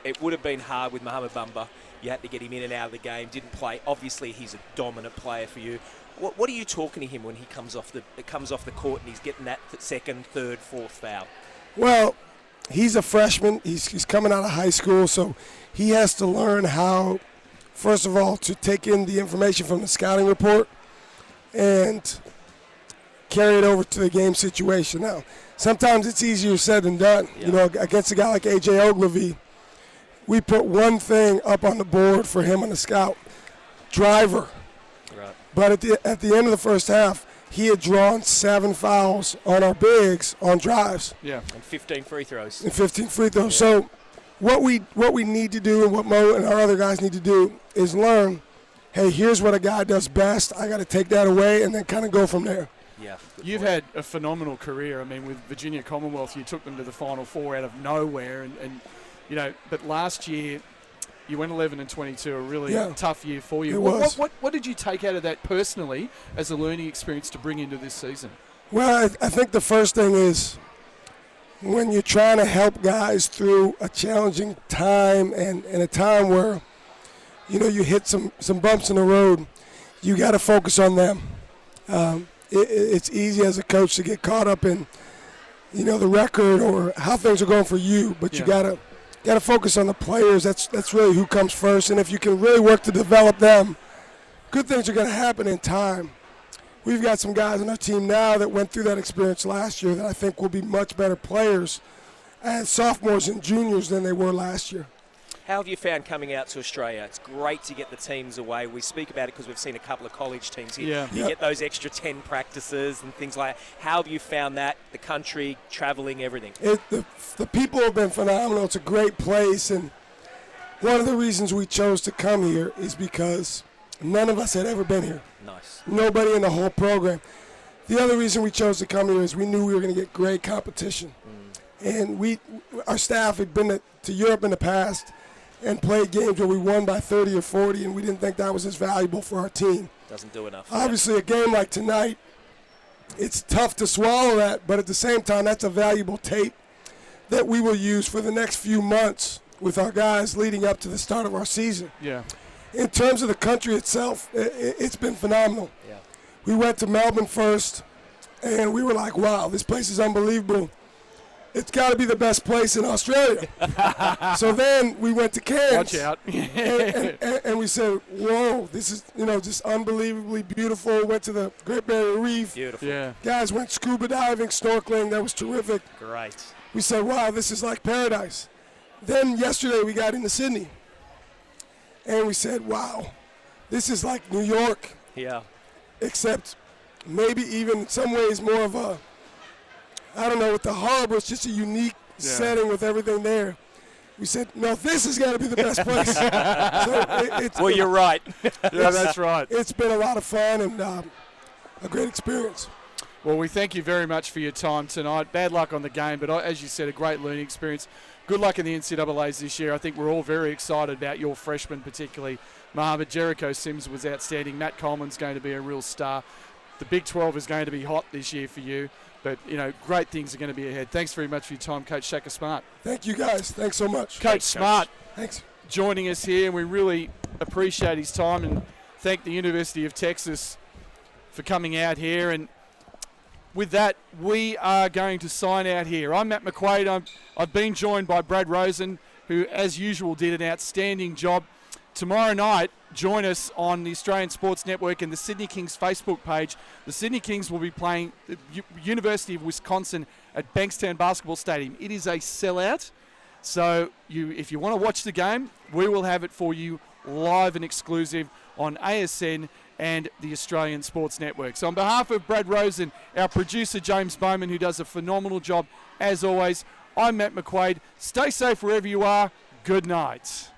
it would have been hard with Mohamed Bamba. You had to get him in and out of the game, didn't play. Obviously, he's a dominant player for you. What are you talking to him when he comes off the court and he's getting that second, third, fourth foul? Well, he's a freshman. He's coming out of high school, so he has to learn how, first of all, to take in the information from the scouting report and carry it over to the game situation. Now, sometimes it's easier said than done. Yeah. Against a guy like A.J. Ogilvy, we put one thing up on the board for him on the scout, driver. Right. But at the end of the first half, he had drawn 7 fouls on our bigs on drives. Yeah. And 15 free throws. Yeah. So what we need to do, and what Mo and our other guys need to do, is learn, hey, here's what a guy does best. I got to take that away and then kind of go from there. Yeah. You've had a phenomenal career. I mean, with Virginia Commonwealth, you took them to the Final Four out of nowhere, and but last year You went 11-22, a really Yeah. tough year for you. It was. What did you take out of that personally as a learning experience to bring into this season? Well, I think the first thing is when you're trying to help guys through a challenging time and a time where, you hit some bumps in the road, you got to focus on them. It's easy as a coach to get caught up in, the record or how things are going for you, but you got to focus on the players. That's really who comes first, and if you can really work to develop them, good things are going to happen in time. We've got some guys on our team now that went through that experience last year that I think will be much better players as sophomores and juniors than they were last year. How have you found coming out to Australia? It's great to get the teams away. We speak about it because we've seen a couple of college teams here. Yeah. You get those extra 10 practices and things like that. How have you found that? The country, travelling, everything? The people have been phenomenal. It's a great place, and one of the reasons we chose to come here is because none of us had ever been here. Nice. Nobody in the whole program. The other reason we chose to come here is we knew we were going to get great competition. And our staff had been to Europe in the past and played games where we won by 30 or 40, and we didn't think that was as valuable for our team. Doesn't do enough. Obviously, a game like tonight, it's tough to swallow that, but at the same time, that's a valuable tape that we will use for the next few months with our guys leading up to the start of our season. Yeah. In terms of the country itself, it's been phenomenal. Yeah. We went to Melbourne first, and we were like, wow, this place is unbelievable. It's got to be the best place in Australia. So then we went to Cairns. Watch out. and we said, whoa, this is, just unbelievably beautiful. Went to the Great Barrier Reef. Beautiful. Yeah. Guys went scuba diving, snorkeling. That was terrific. Great. We said, wow, this is like paradise. Then yesterday we got into Sydney. And we said, wow, this is like New York. Yeah. Except maybe even in some ways more of a, I don't know, with the harbor, it's just a unique setting with everything there. We said, no, this has got to be the best place. Well, you're right. Yeah, that's right. It's been a lot of fun and a great experience. Well, we thank you very much for your time tonight. Bad luck on the game, but as you said, a great learning experience. Good luck in the NCAAs this year. I think we're all very excited about your freshmen, particularly Mohamed. Jericho Sims was outstanding. Matt Coleman's going to be a real star. The Big 12 is going to be hot this year for you. But, great things are going to be ahead. Thanks very much for your time, Coach Shaka Smart. Thank you, guys. Thanks so much. Coach Smart Thanks. joining us here, and we really appreciate his time and thank the University of Texas for coming out here. And with that, we are going to sign out here. I'm Matt McQuaid. I've been joined by Brad Rosen, who, as usual, did an outstanding job. Tomorrow night, join us on the Australian Sports Network and the Sydney Kings Facebook page. The Sydney Kings will be playing the University of Wisconsin at Bankstown Basketball Stadium. It is a sellout, so if you want to watch the game, we will have it for you live and exclusive on ASN and the Australian Sports Network. So on behalf of Brad Rosen, our producer James Bowman, who does a phenomenal job as always, I'm Matt McQuaid. Stay safe wherever you are. Good night.